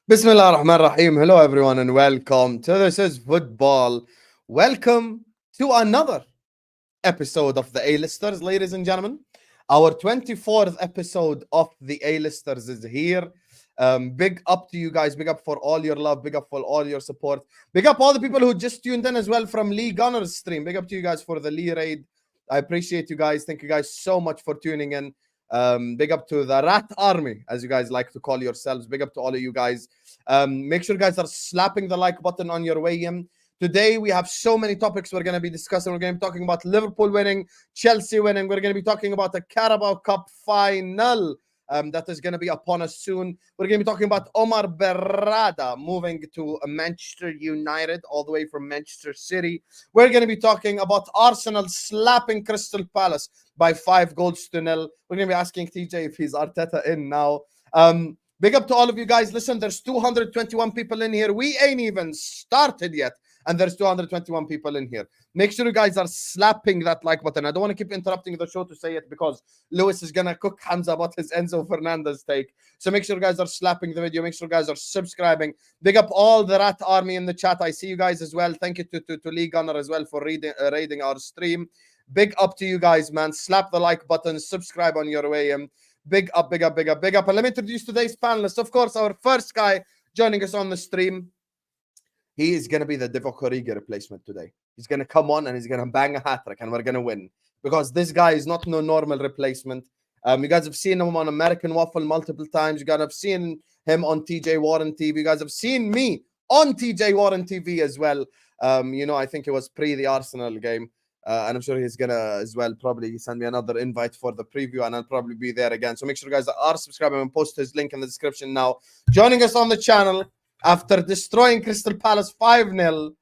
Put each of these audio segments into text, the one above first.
Bismillah ar-Rahman ar-Rahim. Hello, everyone, and welcome to This is Football. Welcome to another episode of the A-Listers, ladies and gentlemen. Our 24th episode of the A-Listers is here. Big up to you guys. Big up for all your love. Big up for all your support. Big up all the people who just tuned in as well from Lee Gunner's stream. Big up to you guys for the Lee raid. I appreciate you guys. Thank you guys so much for tuning in. Big up to the Rat Army, as you guys like to call yourselves. Big up to all of you guys. Make sure you guys are slapping the like button on your way in. Today, we have so many topics we're going to be discussing. We're going to be talking about Liverpool winning, Chelsea winning. We're going to be talking about the Carabao Cup final that is going to be upon us soon. We're going to be talking about Omar Berrada moving to Manchester United, all the way from Manchester City. We're going to be talking about Arsenal slapping Crystal Palace by 5-0. We're going to be asking TJ if he's Arteta in now. Big up to all of you guys. Listen, there's 221 people in here. We ain't even started yet, and there's 221 people in here. Make sure you guys are slapping that like button. I don't want to keep interrupting the show to say it because Lewis is going to cook Hamza about his Enzo Fernandez take. So make sure you guys are slapping the video. Make sure you guys are subscribing. Big up all the Rat Army in the chat. I see you guys as well. Thank you to Lee Gunner as well for raiding our stream. Big up to you guys, man. Slap the like button. Subscribe on your way in. Big up, big up, big up, big up. And let me introduce today's panelists. Of course, our first guy joining us on the stream. He is going to be the Divock Origi replacement today. He's going to come on and he's going to bang a hat-trick and we're going to win. Because this guy is not no normal replacement. You guys have seen him on American Waffle multiple times. You guys have seen him on TJ Warren TV. You guys have seen me on TJ Warren TV as well. I think it was pre the Arsenal game. And I'm sure he's going to as well probably send me another invite for the preview and I'll probably be there again. So make sure you guys are subscribing and post his link in the description now. Joining us on the channel after destroying Crystal Palace 5-0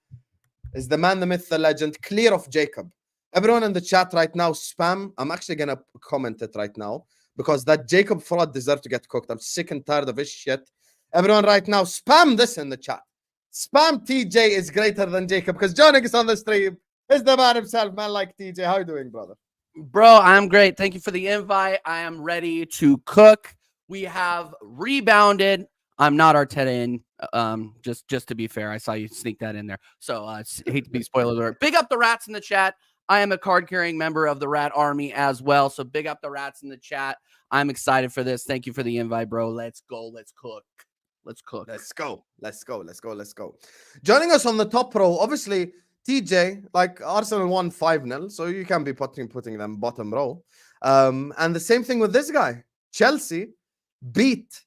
is the man, the myth, the legend, Clear of Jacob. Everyone in the chat right now, spam. I'm actually going to comment it right now because that Jacob fraud deserves to get cooked. I'm sick and tired of his shit. Everyone right now, spam this in the chat. Spam TJ is greater than Jacob because joining us on the stream is the man himself, man like TJ. How you doing, brother? Bro, I'm great. Thank you for the invite. I am ready to cook. We have rebounded. I'm not Arteta in. Just to be fair, I saw you sneak that in there. So hate to be spoiler alert. Big up the rats in the chat. I am a card-carrying member of the Rat Army as well. So big up the rats in the chat. I'm excited for this. Thank you for the invite, bro. Let's go. Let's cook. Let's cook. Let's go. Let's go. Let's go. Let's go. Joining us on the top row, obviously, TJ, like Arsenal won 5-0, so you can be putting them bottom row. And the same thing with this guy. Chelsea beat.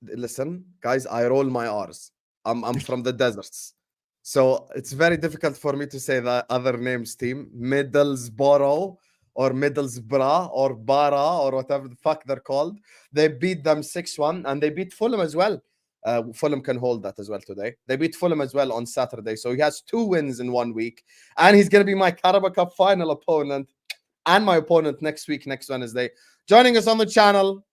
Listen, guys, I roll my R's. I'm from the deserts. So it's very difficult for me to say the other names team. Middlesbrough or Middlesbrough or Bara or whatever the fuck they're called. They beat them 6-1 and they beat Fulham as well. Fulham can hold that as well today. They beat Fulham as well on Saturday. So he has 2 wins in 1 week. And he's going to be my Carabao Cup final opponent and my opponent next week, next Wednesday. Joining us on the channel,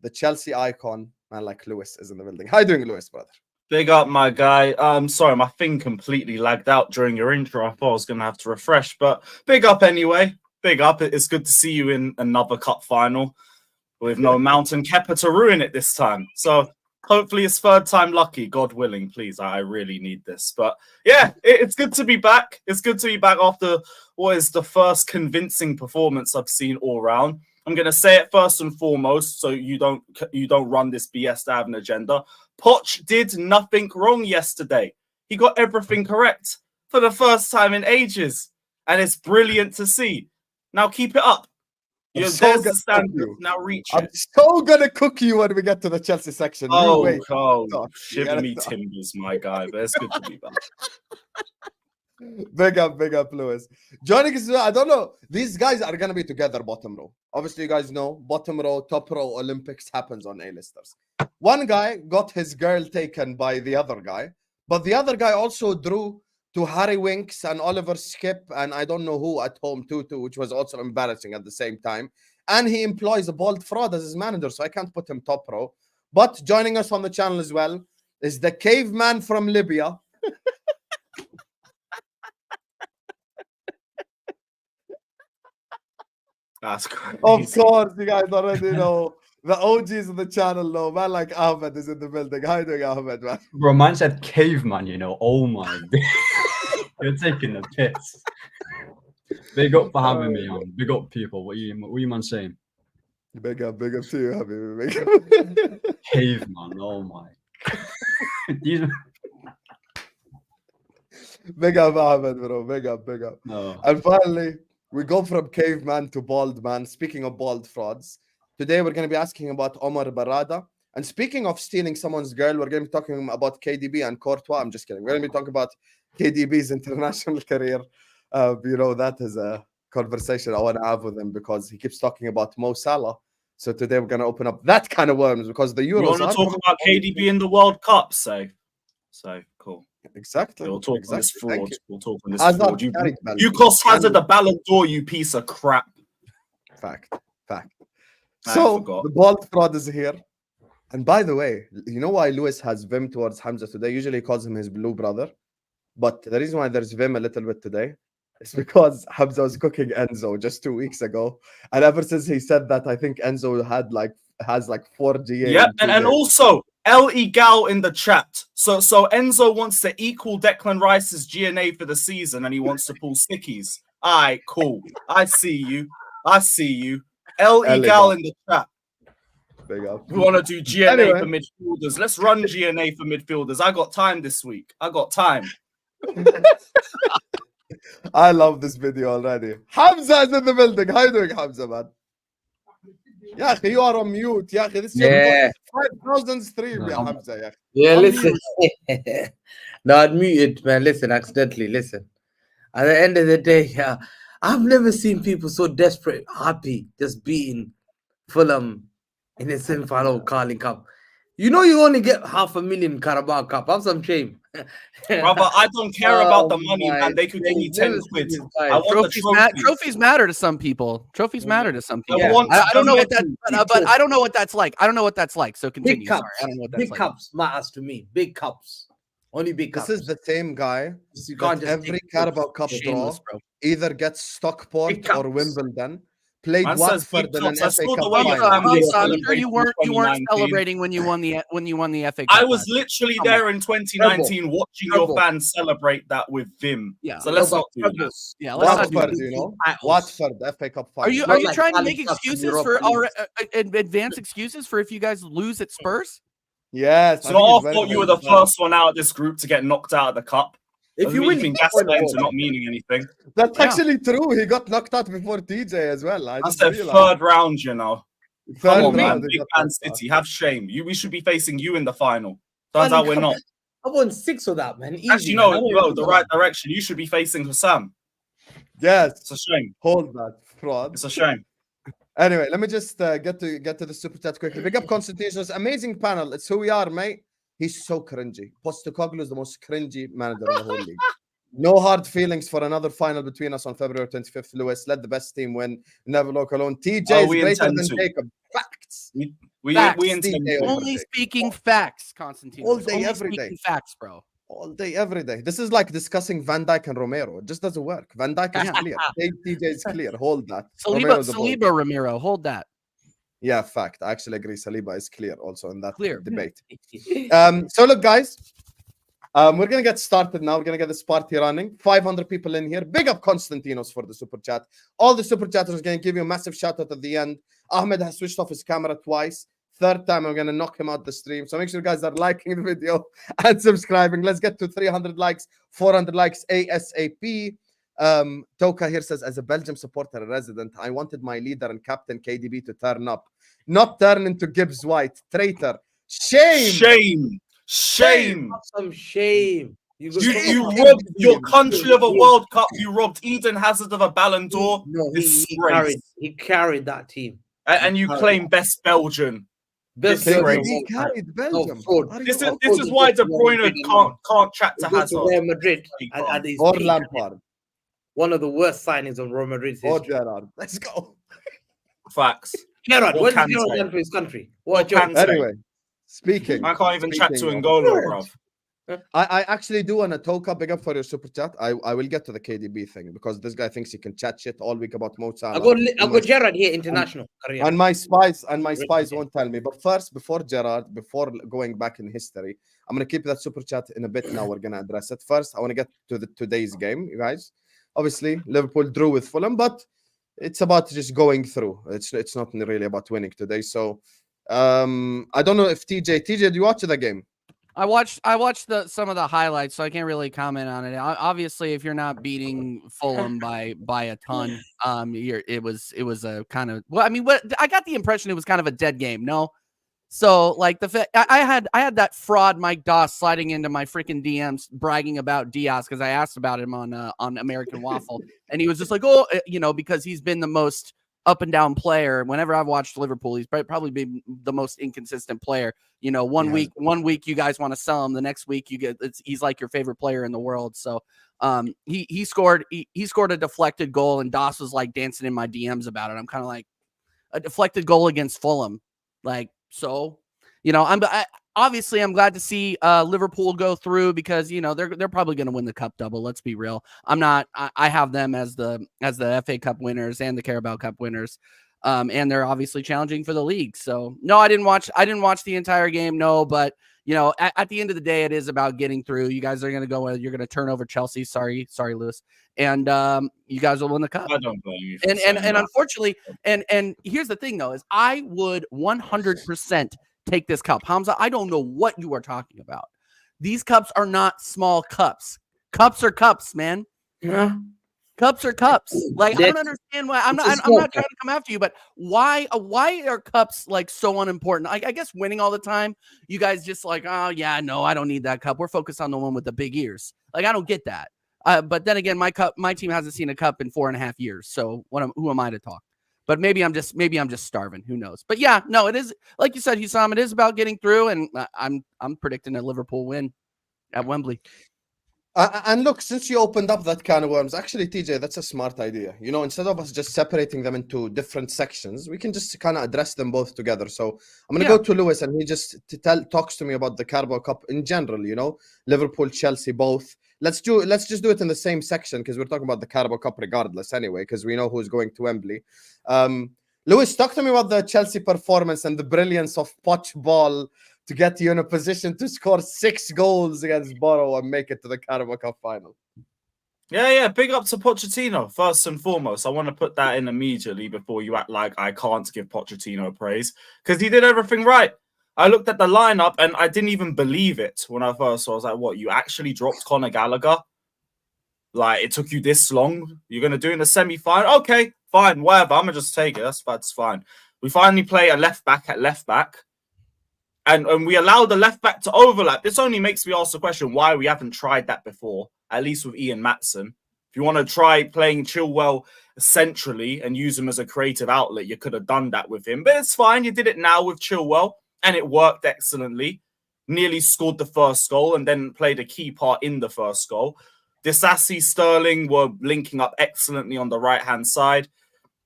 the Chelsea icon, man like Lewis, is in the building. How you doing, Lewis, brother? Big up, my guy. Sorry, my thing completely lagged out during your intro. I thought I was going to have to refresh, but big up anyway. Big up. It's good to see you in another cup final with no Mountain Kepa to ruin it this time. So hopefully it's third time lucky, God willing, please. I really need this. But yeah, it's good to be back. It's good to be back after what is the first convincing performance I've seen all round. I'm going to say it first and foremost so you don't run this BS to have an agenda. Poch did nothing wrong yesterday. He got everything correct for the first time in ages. And it's brilliant to see. Now keep it up. There's the standard. Now reach it. I'm so going to cook you when we get to the Chelsea section. Shiver me timbers, my guy. But it's good to be back. Big up, Lewis. Joining us, I don't know. These guys are going to be together bottom row. Obviously, you guys know bottom row, top row Olympics happens on A-listers. One guy got his girl taken by the other guy, but the other guy also drew to Harry Winks and Oliver Skip and I don't know who at home too, which was also embarrassing at the same time. And he employs a bald fraud as his manager, so I can't put him top row. But joining us on the channel as well is the caveman from Libya. That's crazy. Of course, you guys already know The OGs of the channel know, man, like Ahmed is in the building. How you doing, Ahmed, man? Bro, man said caveman, you know. Oh my You're taking the piss. Big up for having me on. Big up people. What you man saying? Big up to you, Habibi. Big up. Caveman, oh my. These- Big up, Ahmed, bro. Big up. no. And finally, we go from caveman to bald man. Speaking of bald frauds, today we're going to be asking about Omar Berrada. And speaking of stealing someone's girl, we're going to be talking about KDB and Courtois. I'm just kidding. We're going to be talking about KDB's international career. That is a conversation I want to have with him because he keeps talking about Mo Salah. So today we're going to open up that kind of worms because the Euros You want to are talk coming about up. KDB in the World Cup? So cool. Exactly. We'll talk on this Exactly. Thank fraud. you. We'll talk on this Hazard fraud. carried Ballon You d'Or. cost Hazard the Ballon d'Or, you piece of crap. Fact. I So forgot. the bald fraud is here. And by the way, you know why Lewis has vim towards Hamza today? Usually he calls him his blue brother. But the reason why there's vim a little bit today is because Hamza was cooking Enzo just 2 weeks ago. And ever since he said that, I think Enzo has 4 GA. Yep, in 2 and days. also Egal in the chat. So Enzo wants to equal Declan Rice's GNA for the season, and he wants to pull stickies. All right, cool. I see you. Egal Egal. in the chat. Big up. We want to do GNA Anyway. for midfielders. Let's run GNA for midfielders. I got time this week. I got time. I love this video already. Hamza is in the building. How you doing, Hamza, man? Yeah, you are on mute. Yeah, this is Yeah. 5,000 stream, No. yeah, Hamza. Yeah. Yeah, I'm listen. No, I muted, man. Listen, accidentally. Listen. At the end of the day, yeah, I've never seen people so desperate, happy, just beating Fulham in the semi-final Carling Cup. You know you only get 500,000 Carabao Cup. Have some shame. Brother, I don't care about the money, my man. They could give me days. 10 Never seen quid. this guy. I want the trophy. Trophies matter to some people. Trophies matter to some people. I want I don't the know what that, medal. but I don't know what that's like. I don't know what that's like. So Big continue. cups. Sorry, I don't know what that's Big like. cups matters to me. Big cups. Only big This cups. is the same guy You can't that just every take Carabao Cup draw Shameless, bro. either gets Stockport Big or cups. Wimbledon, played Man says Watford big in an cups. I FA saw the Cup way your final. family was I'm sure celebrating you weren't 2019. celebrating when you won the FA Cup. I was last year. literally Come there in 2019 watching your Treble. fans celebrate that with Vim. Yeah. So let's No, not but do that. trebles. Yeah, let's not do Watford, that. you know? Titles. Watford, FA Cup final. Are you Not like trying to Carling make Cup and excuses for Europa advanced excuses for if you guys lose at Spurs? Yes. So I think I he's very, thought you very were the fair. first one out of this group to get knocked out of the cup. If you Doesn't win, mean you gas win the flames World are not Cup. meaning anything. That's Yeah. actually true. He got knocked out before TJ as well. I That's just their realized. third round, you know. Third Come on, man. round, he Big got Man knocked out. City, have shame. We should be facing you in the final. Turns out we're not. I won 6 of that, man. Easy, Actually, man. no, I won no, 6 the of right that. direction. You should be facing Hussam. Yes. It's a shame. Hold that fraud. It's a shame. Anyway, let me just get to the super chat quickly. Big up Constantinos, amazing panel. It's who we are, mate. He's so cringy. Postecoglou is the most cringy manager in the whole league. No hard feelings for another final between us on February 25th. Lewis, let the best team win. Never look alone. TJ Oh, is we greater intend than to. Jacob. Facts. We Facts. intend TJ to. over Only Jake. speaking facts, Constantine. All day, Only every speaking day. facts, bro. All day, every day. This is like discussing Van Dijk and Romero. It just doesn't work. Van Dijk is Yeah. clear. TJ is clear. Hold that. Saliba, Romero's a boy. Saliba, Ramiro, hold that. Yeah, fact. I actually agree. Saliba is clear also in that Clear. debate. So look, guys, we're gonna get started now. We're gonna get this party running. 500 people in here. Big up Constantinos for the super chat. All the super chatters are gonna give you a massive shout out at the end. Ahmed has switched off his camera twice. Third time, I'm gonna knock him out the stream. So make sure you guys are liking the video and subscribing. Let's get to 300 likes, 400 likes ASAP. Toka here says, as a Belgium supporter resident, I wanted my leader and captain KDB to turn up, not turn into Gibbs White. Traitor. Shame. Shame. Shame. Have some shame. You Shame. robbed your country of a World Cup. You robbed Eden Hazard of a Ballon d'Or. No, Disgrace. he carried that team. And you claim best Belgian. Best Disgrace. He carried Belgium. fraud. Are you This up? is why De Bruyne can't chat to He goes Hazard. Real Madrid at his Or peak. Lampard. One of the worst signings of Real Madrid's Or history. Gerrard. Let's go. Facts. Gerrard, Or what has Kante. Gerrard done for his country? Or What a joke. Kante. Anyway, speaking. I can't even chat to speaking of- N'Golo, bruv. I actually do want to talk up big up for your super chat. I will get to the KDB thing because this guy thinks he can chat shit all week about Mo I Salah. got and my- Gerrard here, international career. and my spies Really? won't tell me. But first, before Gerard, before going back in history, I'm gonna keep that super chat in a bit. Now we're gonna address it. First, I want to get to today's game, you guys. Obviously, Liverpool drew with Fulham, but it's about just going through. It's not really about winning today. So I don't know if TJ, do you watch the game? I watched some of the highlights, so I can't really comment on it. Obviously, if you're not beating Fulham by a ton, it was a kind of, well, I mean, what I got the impression it was kind of a dead game. No, so like I had that fraud Mike Doss sliding into my freaking DMs bragging about Diaz because I asked about him on American Waffle, and he was just like, oh, because he's been the most up and down player. Whenever I've watched Liverpool, he's probably been the most inconsistent player. One week you guys want to sell him, the next week he's like your favorite player in the world. So he scored a deflected goal, and Doss was like dancing in my DMs about it. I'm kind of like, a deflected goal against Fulham, like, so obviously I'm glad to see Liverpool go through because they're probably going to win the cup double. Let's be real. I have them as the FA Cup winners and the Carabao Cup winners. And they're obviously challenging for the league. So no, I didn't watch the entire game. No, but at the end of the day, it is about getting through. You guys are going to you're going to turn over Chelsea. Sorry, Lewis. And you guys will win the cup. I don't blame you. And unfortunately, and here's the thing though, is I would 100% take this cup. Hamza, I don't know what you are talking about. These cups are not small cups. Cups are cups, man. Yeah. Cups are cups. Like, I don't understand why. I'm not trying to come after you, but why are cups like so unimportant? I guess winning all the time, you guys just like, oh yeah, no, I don't need that cup. We're focused on the one with the big ears. Like, I don't get that. But then again, my team hasn't seen a cup in 4.5 years. So who am I to talk? But maybe I'm just starving. Who knows? But yeah, no, it is like you said, Hussam. It is about getting through, and I'm predicting a Liverpool win at Wembley. And look, since you opened up that can of worms, actually, TJ, that's a smart idea. Instead of us just separating them into different sections, we can just kind of address them both together. So I'm going to go to Lewis, and he just talks to me about the Carabao Cup in general. Liverpool, Chelsea, both. Let's just do it in the same section because we're talking about the Carabao Cup regardless anyway, because we know who's going to Wembley. Lewis, talk to me about the Chelsea performance and the brilliance of Poch ball to get you in a position to score 6 goals against Boro and make it to the Carabao Cup final. Yeah. Big up to Pochettino, first and foremost. I want to put that in immediately before you act like I can't give Pochettino praise, because he did everything right. I looked at the lineup and I didn't even believe it when I first saw it. I was like, what, you actually dropped Conor Gallagher? Like, it took you this long? You're going to do it in the semi-final? Okay, fine, whatever. I'm going to just take it. That's fine. We finally play a left-back at left-back. And we allow the left-back to overlap. This only makes me ask the question why we haven't tried that before, at least with Ian Maatson. If you want to try playing Chilwell centrally and use him as a creative outlet, you could have done that with him. But it's fine. You did it now with Chilwell, and it worked excellently. Nearly scored the first goal and then played a key part in the first goal. Disasi, Sterling were linking up excellently on the right-hand side.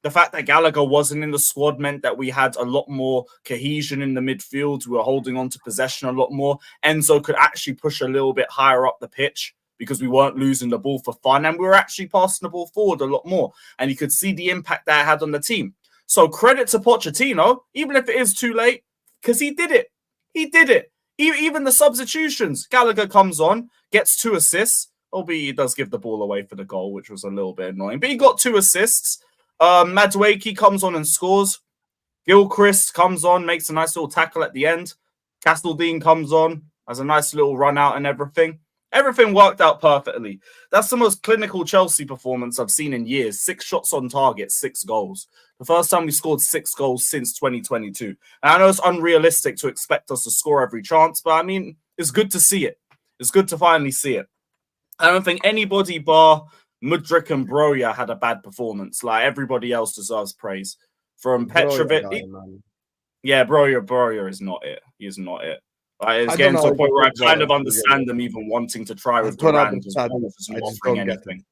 The fact that Gallagher wasn't in the squad meant that we had a lot more cohesion in the midfield. We were holding on to possession a lot more. Enzo could actually push a little bit higher up the pitch because we weren't losing the ball for fun, and we were actually passing the ball forward a lot more. And you could see the impact that it had on the team. So credit to Pochettino, even if it is too late, because he did it. He did it. Even the substitutions. Gallagher comes on, gets 2 assists. Albeit he does give the ball away for the goal, which was a little bit annoying. But he got 2 assists. Madueke comes on and scores. Gilchrist comes on, makes a nice little tackle at the end. Castledine comes on, has a nice little run out and everything. Everything worked out perfectly. That's the most clinical Chelsea performance I've seen in years. 6 shots on target, 6 goals. The first time we scored 6 goals since 2022. And I know it's unrealistic to expect us to score every chance, but I mean, it's good to see it. It's good to finally see it. I don't think anybody bar Mudryk and Broja had a bad performance. Like, everybody else deserves praise. From Petrovic. Broja is not it. He is not it. Like, it's getting to a point where I kind of understand them even wanting to try with Durant as well, just not offering anything.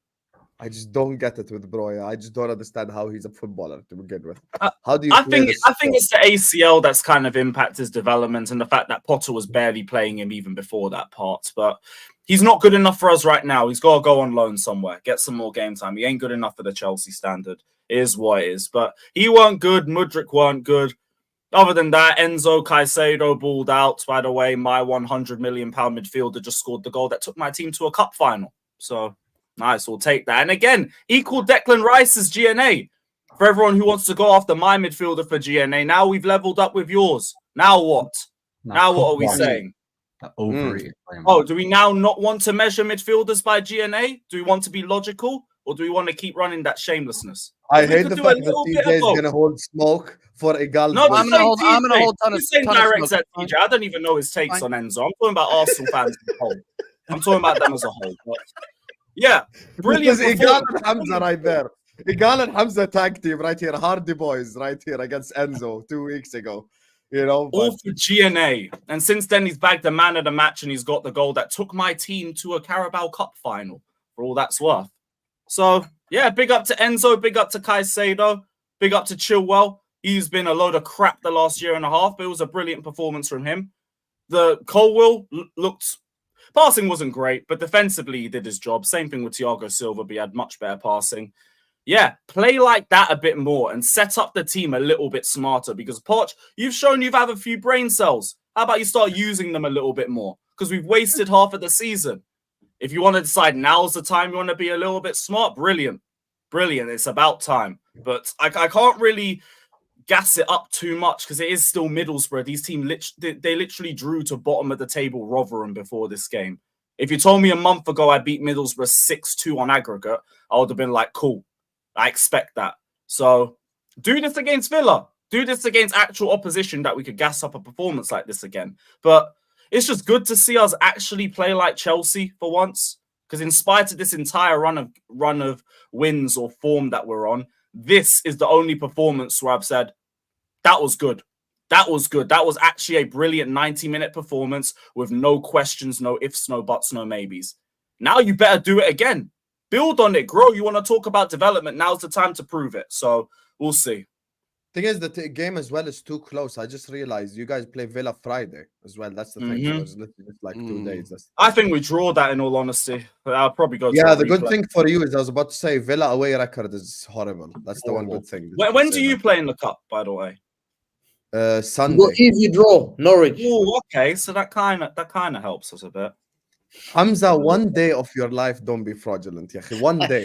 I just don't get it with Bro. I just don't understand how he's a footballer to begin with. Uh, How do you I play think this I think sport? it's the ACL that's kind of impacted his development and the fact that Potter was barely playing him even before that part. But he's not good enough for us right now. He's got to go on loan somewhere, get some more game time. He ain't good enough for the Chelsea standard. It is what it is. But he weren't good. Mudryk weren't good. Other than that, Enzo Caicedo balled out. By the way, my £100 million midfielder just scored the goal that took my team to a cup final. So nice, we'll take that. And again, equal Declan Rice's GNA. For everyone who wants to go after my midfielder for GNA, now we've leveled up with yours. Now what? Now what are we saying? That overrated player, man. Oh, do we now not want to measure midfielders by GNA? Do we want to be logical? Or do we want to keep running that shamelessness? I We hate could the do a fact that little bit TJ is of both. going to hold smoke for Egal. No, I'm gonna hold ton of direct smoke. at TJ. I don't even know his takes Fine. on Enzo. I'm talking about Arsenal fans as a whole. I'm talking about them as a whole. But yeah, brilliant. This is Egal performance. and Hamza right there. Egal and Hamza tag team right here. Hardy boys right here against Enzo 2 weeks ago. You know, All but for GNA. And since then, he's bagged the man of the match and he's got the goal that took my team to a Carabao Cup final, for all that's worth. So, yeah, big up to Enzo, big up to Caicedo, big up to Chilwell. He's been a load of crap the last year and a half, but it was a brilliant performance from him. The Colwill looked... Passing wasn't great, but defensively he did his job. Same thing with Thiago Silva, but he had much better passing. Yeah, play like that a bit more and set up the team a little bit smarter because, Poch, you've shown you have a few brain cells. How about you start using them a little bit more? Because we've wasted half of the season. If you want to decide now's the time you want to be a little bit smart, brilliant. Brilliant. It's about time. But I can't really gas it up too much because it is still Middlesbrough. These teams, they literally drew to bottom of the table Rotherham before this game. If you told me a month ago I beat Middlesbrough 6-2 on aggregate, I would have been like, cool. I expect that. So do this against Villa. Do this against actual opposition that we could gas up a performance like this again. But it's just good to see us actually play like Chelsea for once. Because in spite of this entire run of wins or form that we're on, this is the only performance where I've said, that was good. That was good. That was actually a brilliant 90-minute performance with no questions, no ifs, no buts, no maybes. Now you better do it again. Build on it, grow. You want to talk about development, now's the time to prove it. So we'll see. thing is that the game as well is too close. I just realized you guys play Villa Friday as well. That's the thing. So there's literally just like 2 days. I think we draw that in all honesty. But I'll probably go to Yeah, a the good replay. thing for you is I was about to say Villa away record is horrible. That's the one good thing. When do you play in the cup, by the way? We Sunday. got easy draw, Norwich. Oh, okay. So that kind of helps us a bit. Hamza, 1 day of your life, don't be fraudulent. Yeah, 1 day.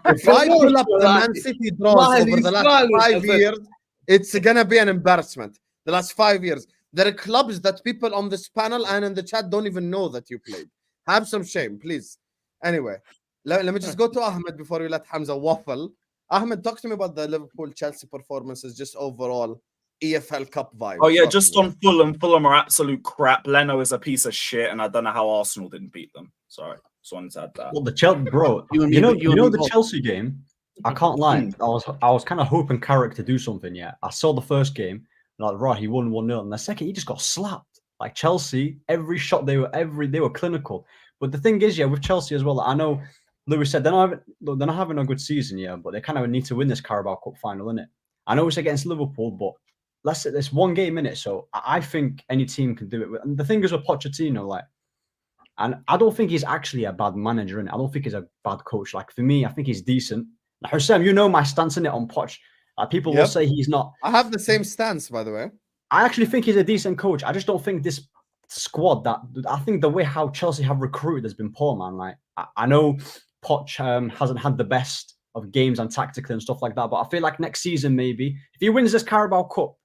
If I pull up the Man City draws over the last 5 years, it's gonna be an embarrassment. The last 5 years, there are clubs that people on this panel and in the chat don't even know that you played. Have some shame, please. Anyway, let me just go to Ahmed before we let Hamza waffle. Ahmed, talk to me about the Liverpool Chelsea performances, just overall EFL Cup vibe. Oh yeah, just on Fulham. Fulham are absolute crap. Leno is a piece of shit, and I don't know how Arsenal didn't beat them. Sorry, just wanted to add that. Well, the Chelsea, bro. You and You me, know, but you you know and me the both. Chelsea game. I can't lie. I was kind of hoping Carrick to do something. Yeah, I saw the first game. Like, right, he won 1-0, and the second he just got slapped. Like Chelsea, every shot they were clinical. But the thing is, yeah, with Chelsea as well, I know Lewis said they're not having a good season, yeah, but they kind of need to win this Carabao Cup final, innit? I know it's against Liverpool, but let's say there's 1 game in it, so I think any team can do it. And the thing is with Pochettino, like, and I don't think he's actually a bad manager, and I don't think he's a bad coach. Like for me, I think he's decent. Like, Hussam, you know my stance in it on Poch. People will say he's not. I have the same stance, by the way. I actually think he's a decent coach. I just don't think this squad I think the way how Chelsea have recruited has been poor, man. Like I know Poch hasn't had the best of games and tactically and stuff like that, but I feel like next season maybe if he wins this Carabao Cup,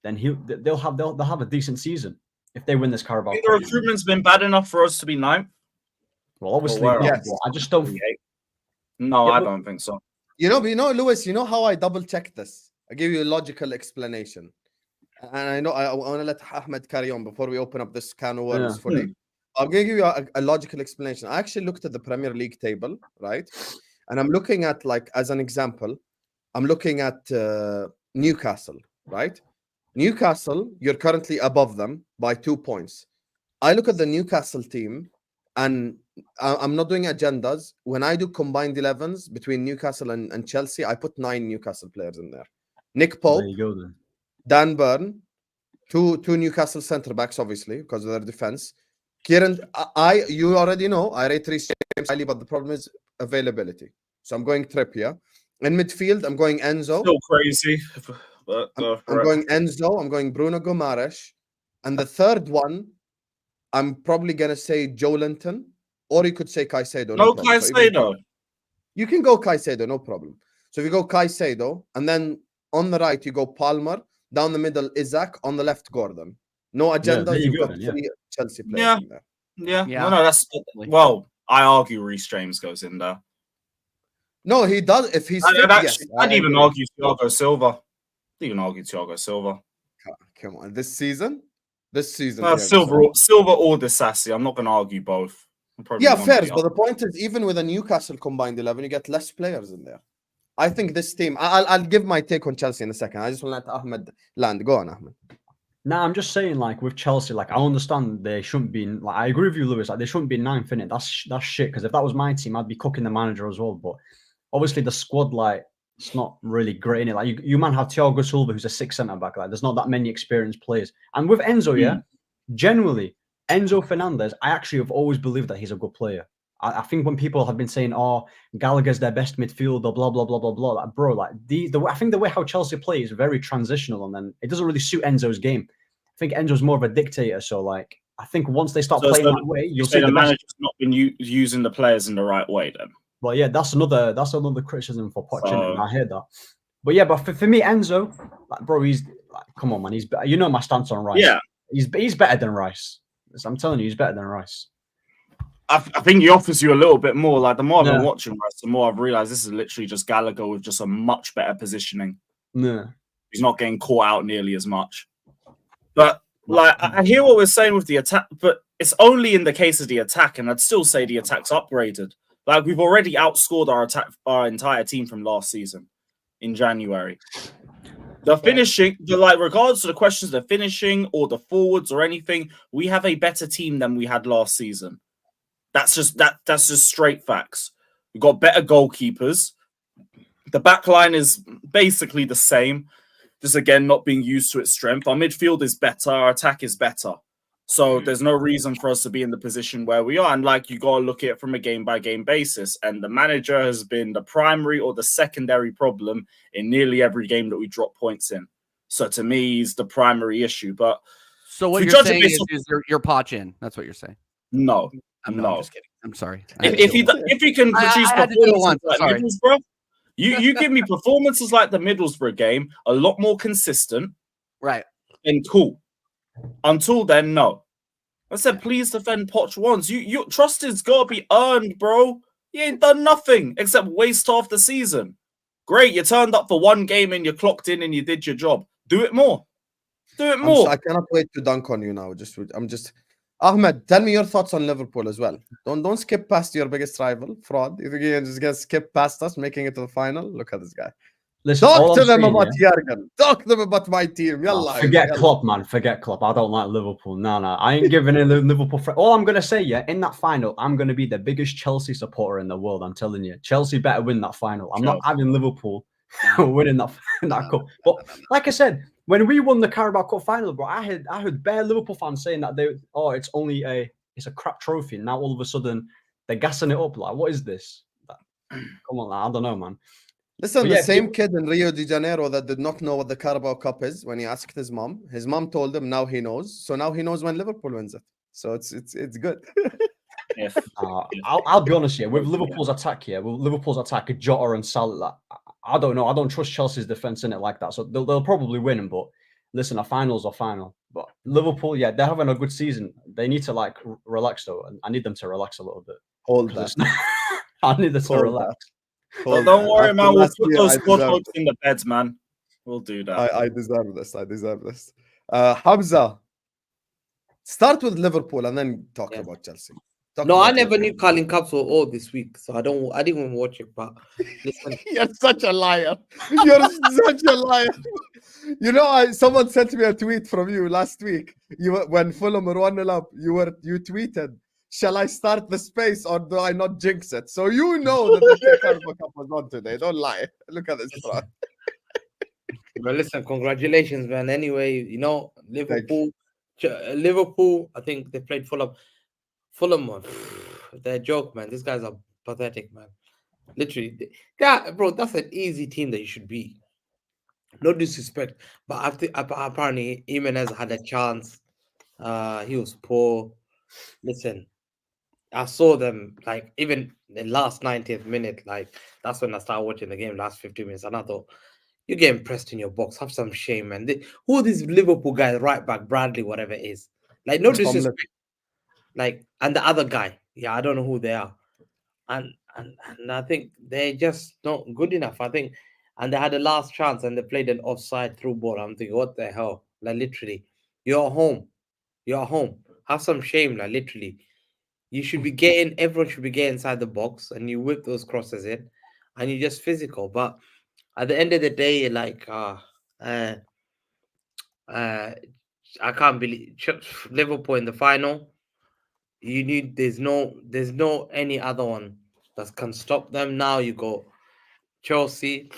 then they'll have a decent season if they win this Carabao Cup. The recruitment's been bad enough for us to be 9th. Well, obviously not. Yes. But I just don't. No, Yeah, I but- don't think so. You know, Lewis, you know how I double checked this? I give you a logical explanation. And I know I want to let Ahmed carry on before we open up this can of worms Yeah. fully. I'm going to give you a logical explanation. I actually looked at the Premier League table, right? And I'm looking at, like, as an example, I'm looking at Newcastle, right? Newcastle, you're currently above them by 2 points. I look at the Newcastle team and I'm not doing agendas. When I do combined 11s between Newcastle and Chelsea, I put 9 Newcastle players in there. Nick There Pope, you go then. Dan Burn, two Newcastle centre backs, obviously because of their defense. Kieran, you already know I rate Reece James highly, but the problem is availability. So I'm going Trippier. In midfield, I'm going Enzo. Still crazy. But, I'm going Enzo. I'm going Bruno Guimaraes. And the third one, I'm probably going to say Joelinton, or you could say Caicedo. no problem. So Caicedo. you can go Caicedo, no problem. So if you go Caicedo, and then on the right, you go Palmer. Down the middle, Isaac. On the left, Gordon. No there agendas. you You've go got then, 3 Chelsea players Yeah. in there. Yeah. Yeah. No, that's well. I argue Reece James goes in there. No, he does. If he's fit, I'd yes. even agree. argue Thiago Silva. Even argue Thiago Silva. Come on, this season. Silva or Disassi. I'm not going to argue both. Yeah, fair. But the point is, even with a Newcastle combined 11, you get less players in there. I think this team. I'll give my take on Chelsea in a second. I just want to let Ahmed land. Go on, Ahmed. Nah, I'm just saying, like with Chelsea, like I understand they shouldn't be. Like I agree with you, Lewis. Like they shouldn't be 9th in it. That's shit. Because if that was my team, I'd be cooking the manager as well. But obviously the squad, like it's not really great in it. Like you man have Thiago Silva, who's a 6th centre back. Like there's not that many experienced players. And with Enzo, generally Enzo Fernandez, I actually have always believed that he's a good player. I think when people have been saying, "Oh, Gallagher's their best midfielder," blah blah blah blah blah, like bro, like I think the way how Chelsea play is very transitional, and then it doesn't really suit Enzo's game. I think Enzo's more of a dictator, so like I think once they start playing that way, you'll see the the best. manager's not been using the players in the right way. Then, well, yeah, that's another criticism for Poch. I hear that, but yeah, but for me, Enzo, like bro, he's like, come on, man, he's you know my stance on Rice. Yeah, he's better than Rice. I'm telling you, he's better than Rice. I think he offers you a little bit more. Like the more I've been watching Rice, the more I've realized this is literally just Gallagher with just a much better positioning. Yeah, he's not getting caught out nearly as much. But like I hear what we're saying with the attack, but it's only in the case of the attack, and I'd still say the attack's upgraded. Like we've already outscored our entire team from last season in January. The finishing, regardless of the questions, the finishing or the forwards or anything, we have a better team than we had last season. That's just straight facts. We've got better goalkeepers. The back line is basically the same. Just again, not being used to its strength. Our midfield is better. Our attack is better. So there's no reason for us to be in the position where we are. And like you got to look at it from a game-by-game basis. And the manager has been the primary or the secondary problem in nearly every game that we drop points in. So to me, he's the primary issue. But so what you're saying is you're Poch in. That's what you're saying. No. I'm just kidding. I'm sorry. If he can produce performances like Middlesbrough, you give me performances like the Middlesbrough game, a lot more consistent, right? And cool. Until then, no. I said, please defend Poch once. You trust has got to be earned, bro. You ain't done nothing except waste half the season. Great, you turned up for one game and you clocked in and you did your job. Do it more. Do it more. I cannot wait to dunk on you now. Ahmed, tell me your thoughts on Liverpool as well. Don't skip past your biggest rival, fraud. If you can just get skip past us, making it to the final. Look at this guy. Listen, talk to them about Jurgen. Talk to them about my team. Yalla, forget Klopp, man. Forget Klopp. I don't like Liverpool. No. I ain't giving in the Liverpool. All I'm going to say, in that final, I'm going to be the biggest Chelsea supporter in the world. I'm telling you. Chelsea better win that final. I'm not having Liverpool winning that cup. But like I said, when we won the Carabao Cup final, bro, I heard bare Liverpool fans saying that it's a crap trophy. And now all of a sudden, they're gassing it up. Like, what is this? Come on, I don't know, man. Listen, the same kid in Rio de Janeiro that did not know what the Carabao Cup is when he asked his mom told him, now he knows. So now he knows when Liverpool wins it. So it's good. I'll be honest here. With Liverpool's attack Jota and Salah, I don't know. I don't trust Chelsea's defense in it like that. So they'll probably win. But listen, a final's a final. But Liverpool, they're having a good season. They need to relax though. And I need them to relax a little bit. Hold that. I need them to relax. Well, don't worry, man. We'll put those squad hopes in the beds, man. We'll do that. I deserve this. Hamza, start with Liverpool and then talk about Chelsea. I never knew Carling Cups were all this week, so I didn't even watch it. But listen, you're such a liar. You're such a liar. You know, someone sent me a tweet from you last week. When Fulham were 1-0 up, you tweeted, shall I start the space or do I not jinx it? So you know that the Carabao Cup was on today. Don't lie. Look at this. Bro. But listen, congratulations, man. Anyway, you know, Thank you. Liverpool, I think they played Fulham. Fulham, man, they're a joke, man. These guys are pathetic, man. Literally, bro, that's an easy team that you should beat. No disrespect, but I think apparently Jimenez had a chance. He was poor. Listen, I saw them like even the last 90th minute, like that's when I started watching the game, last 50 minutes, and I thought, you're getting pressed in your box. Have some shame, man. Who are these Liverpool guys, right back, Bradley, whatever it is? Like, no Tomlin. disrespect. Like, and the other guy, yeah, I don't know who they are. And I think they're just not good enough. I think, and they had a last chance and they played an offside through ball. I'm thinking, what the hell? Like, literally, you're home. You're home. Have some shame, like, literally. You should be getting, everyone should be getting inside the box and you whip those crosses in and you're just physical. But at the end of the day, like, I can't believe Liverpool in the final. You need, there's no any other one that can stop them. Now you go Chelsea.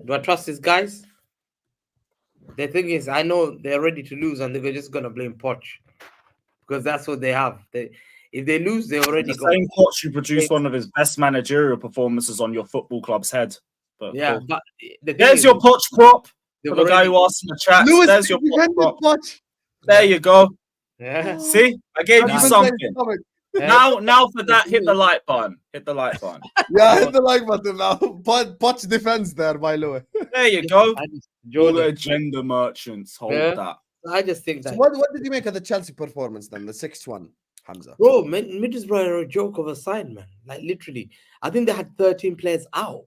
Do I trust these guys? The thing is, I know they're ready to lose and they're just gonna blame Poch because that's what they have. If they lose, they already The got. same Poch who produced one of his best managerial performances on your football club's head. But Yeah, cool. but the thing There's is, your Poch prop. they've For the guy already- who asked in the chat, Lewis there's your Poch defended prop. Poch. There you go. Yeah. See, I gave you Even something. said something. Now for that, hit the like button. Hit the like button. Yeah, hit the like button now. Poch defends there by Louis. There you go. I just, All the Jordan, agenda merchants hold Yeah. that. I just think So that, what did you make of the Chelsea performance then? The 6-1, Hamza. bro, Middlesbrough are a joke of a side, man. Like, literally, I think they had 13 players out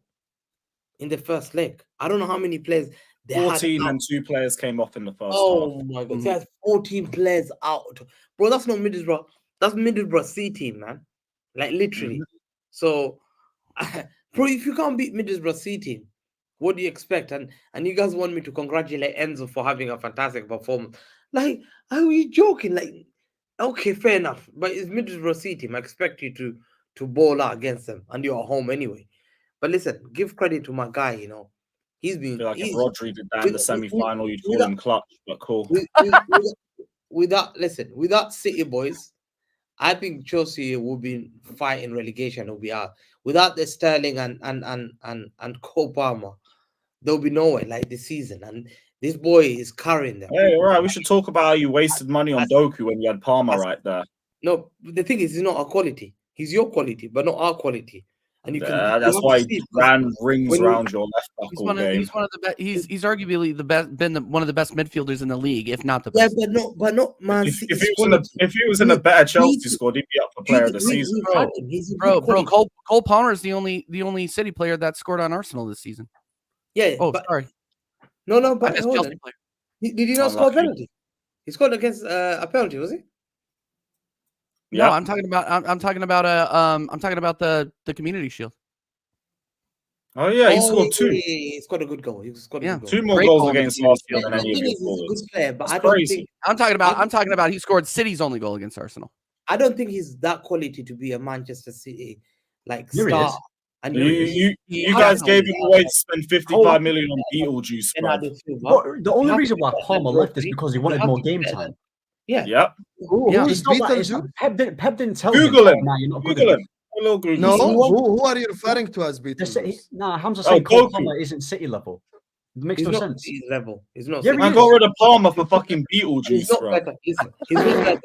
in the first leg. I don't know how many players they 14 had out. and 2 players came off in the first half. Oh my god, they had 14 players out, bro. That's not Middlesbrough. That's Middlesbrough C team, man. Like, literally. So, bro, if you can't beat Middlesbrough C team, what do you expect? And you guys want me to congratulate Enzo for having a fantastic performance? Like, are you joking? Like, okay, fair enough, but it's Middlesbrough C team. I expect you to ball out against them, and you're at home anyway. But listen, give credit to my guy. You know, he's I been. feel like if he's- Rodri did that in the semi-final, you'd call without- him clutch, but cool. without City boys, I think Chelsea will be fighting relegation. Will be out without the Sterling and Cole Palmer. They'll be nowhere like this season, and this boy is carrying them. Hey, all right, we should talk about how you wasted money on Doku when you had Palmer right there. No, the thing is, he's not our quality. He's your quality, but not our quality. And you can. That's why he ran rings when you- around your left back He's all one of game. the best. He's arguably the best. One of the best midfielders in the league, if not the Yeah, best. but not Man If City's he quality. was in a better Chelsea He- squad, he'd be up for player of the season. He's a Bro, good quality. Cole Palmer is the only City player that scored on Arsenal this season. Yeah, Oh, but sorry, no, I but missed hold Chelsea on. player. Did he not score a Unlucky. penalty? He scored against a penalty, was he? No, Yeah. I'm talking about the Community Shield. Oh yeah, he scored two. Yeah, he scored a good goal. He scored a Yeah. good goal. 2 more Great goals goal against against Arsenal The than any of thing his is, he's a good forwards. player, but That's I don't crazy. think I'm talking about he scored City's only goal against Arsenal. I don't think he's that quality to be a Manchester City like Here he star. is. And You He guys has gave no- him away to spend 55 million on Beetlejuice, bro. Bernardo Silva. But the only have reason to why be better Palmer than left is Rodri. because he You wanted have more to be game better time. Yeah. Yep. Yeah. Who's It's not that. It's, Beetlejuice? Pep didn't tell Google him. him. Nah, you're not good Google enough. him. A little Google. No, Who- who are you referring to as Beetlejuice? Nah, Hamza Oh, saying Cole Goku. Palmer isn't City level. It makes He's no not sense. City's level. He's not. Yeah, City. I got rid of Palmer for fucking He's Beetlejuice, not bro. better. Listen, he's not better.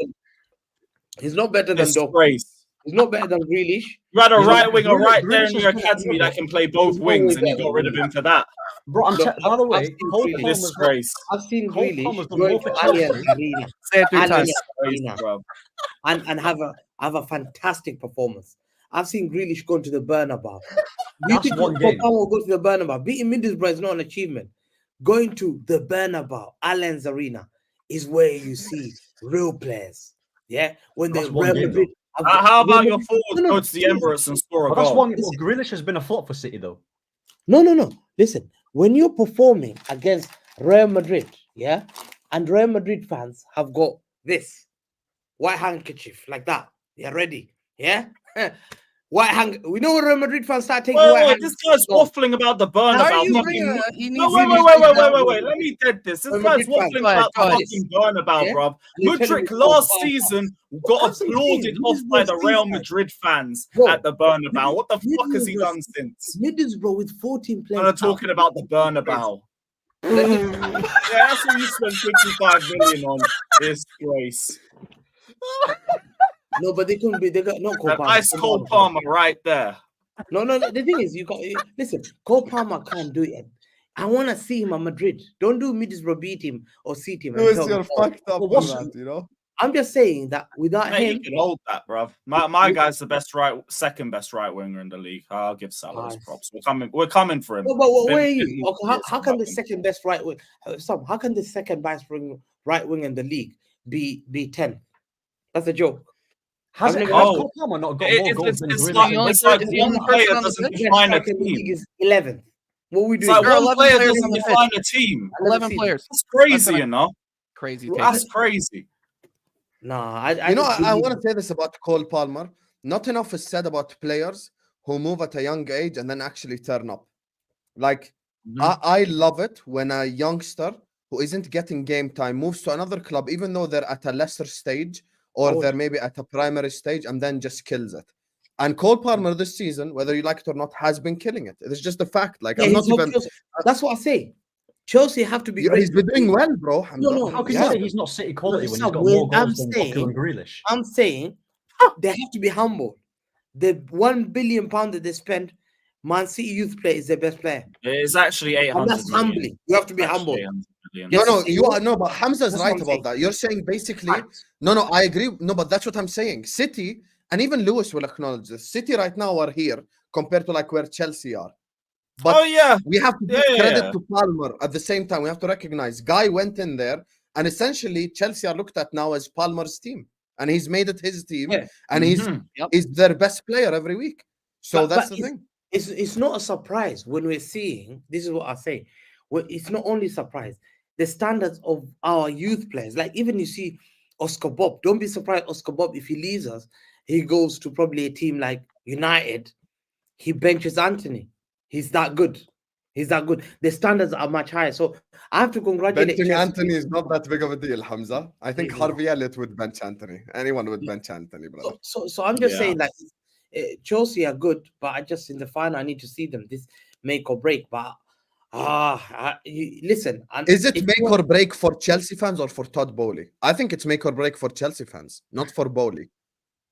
He's not better than Doku. Disgrace. He's not better than Grealish. You had a You know, right winger Grealish- right there in Grealish your is academy good. that can play both He's wings, always and you better got rid of than him for that. Bro, Look, by the I've way, seen Cole Grealish. Palmer's Disgrace. I've seen Cole Grealish Palmer's done going more to for Chelsea. Allianz Arena Say it 3 Allianz times. Disgrace, Arena bro. and have a fantastic performance. I've seen Grealish go to the Bernabeu. Do you That's think one Cole game. Palmer will go to the Bernabeu? Beating Middlesbrough is not an achievement. Going to the Bernabeu, Allianz Arena, is where you see real players. Yeah, when That's they one Real game, Madrid. How about your forwards No, no, go to the Emirates and score a But that's goal? one. Well, Grealish has been a flop for City, though. No. Listen, when you're performing against Real Madrid, yeah, and Real Madrid fans have got this, white handkerchief like that. Yeah, ready. Yeah. We know when Real Madrid fans start taking white Wait, this guy's waffling about the How are Bernabeu. you Fucking... bringing? He No, needs. wait. Let me get this. This Real guy's Madrid fans. waffling Go ahead, about go the ahead. fucking Bernabeu, Yeah? bruv. you're telling Mudryk me last Cole Palmer. season Well, got that's what I'm saying. applauded off by the Real Madrid fans Bro, at the Bernabeu. What the fuck has he Middlesbrough- done since? Middlesbrough with 14 players. And I'm talking about the Bernabeu. Yeah, that's what you spent 55 million on. Disgrace. No, but they couldn't be. They got no Cole An Palmer. ice cold Palmer right there. No. The thing is, you got listen. Cole Palmer can't do it. I want to see him at Madrid. Don't do Middlesbrough beat him or seat him. and Louis, tell me, you're "Oh." fucked up Well, on what's- that, you know? I'm just saying that without Mate, you him, can hold that, bruv. My guy's the second best right winger in the league. I'll give Salah his Nice. props. We're coming for him. No, but where are Been- you? Okay, how can the been- second best right wing? How can the second best right wing in the league be 10? That's a joke. Has I've it? never- Has Oh, Cole Palmer not got more goals It's than it's Grealish? like, the only it's like is the only one player person on the doesn't pitch? Best define a striker in the league team. is 11th. What we It's doing? like There are one 11 player players doesn't on the pitch. define a team. 11 players. That's crazy, That's you know. Crazy. Well, Take. That's crazy. Nah, You know, just I believe- want to say this about Cole Palmer. Not enough is said about players who move at a young age and then actually turn up. Like, I love it when a youngster who isn't getting game time moves to another club, even though they're at a lesser stage or Oh. they're maybe at a primary stage, and then just kills it. And Cole Palmer this season, whether you like it or not, has been killing it. It's just a fact. Like, Yeah, I'm he's not not even. Chelsea. That's what I say. Chelsea have to be great. He's been doing well, bro. Hamza. No, How can Yeah. you say he's not City quality when he's Sam, got more I'm goals than Doku saying- and Grealish? I'm saying they have to be humble. The £1 billion that they spend, Man City youth player is their best player. It's actually 800 And that's million. humbling. You have to be Actually humble. 800 million. No, Yes, no, you see, you are no, but Hamza's that's what right I'm about saying. that. You're saying basically, Facts. no, I agree. No, but that's what I'm saying. City, and even Lewis will acknowledge this. City right now are here compared to like where Chelsea are. But Oh yeah, we have to give Yeah, credit yeah. to Palmer at the same time. We have to recognize Guy went in there, and essentially Chelsea are looked at now as Palmer's team, and he's made it his team, Yeah. and he's Mhm. their best player every week. So But- that's but the thing. It's not a surprise when we're seeing, this is what I say, it's not only surprise, the standards of our youth players, like even you see Oscar Bob, don't be surprised Oscar Bob, if he leaves us, he goes to probably a team like United, he benches Anthony. He's that good. The standards are much higher. So I have to congratulate Benching Chelsea. Anthony is not that big of a deal, Hamza. I think Yeah. Harvey Elliott would bench Anthony. Anyone would bench Anthony, brother. So I'm just Yeah. saying, like, Chelsea are good, but I just in the final I need to see them. This make or break. But listen, and Is it if make you- or break for Chelsea fans or for Todd Bowley? I think it's make or break for Chelsea fans, not for Bowley.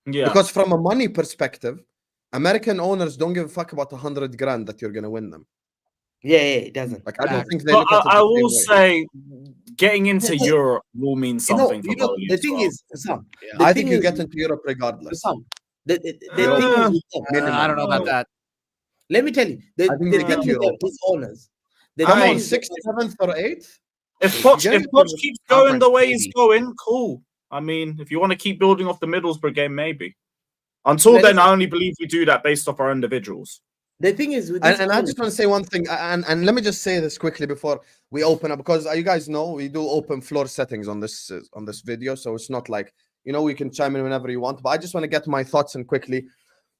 yeah. Because from a money perspective, American owners don't give a fuck about 100 grand that you're gonna win them. Yeah, it doesn't. Like I don't Facts. think they But look at it I the will same way. say, getting into Yeah. Europe will mean something for Bowley the as thing well. is, Sam, Yeah. the I thing think you is- get into Europe regardless. Sam, the thing Uh, is with them, minimum. I don't know about that. let me tell you, the I think thing they with get them, Europe. his owners, the Come thing on, is- 6th, 7th, or 8th? If Poch get keeps going the way he's maybe. going, cool. I mean, if you want to keep building off the Middlesbrough game, maybe. Until Let then, us- I only believe we do that based off our individuals. the thing is with And, these and I owners- just want to say one thing, and let me just say this quickly before we open up, because you guys know we do open floor settings on this video, so it's not like, you know, we can chime in whenever you want. But I just want to get my thoughts in quickly.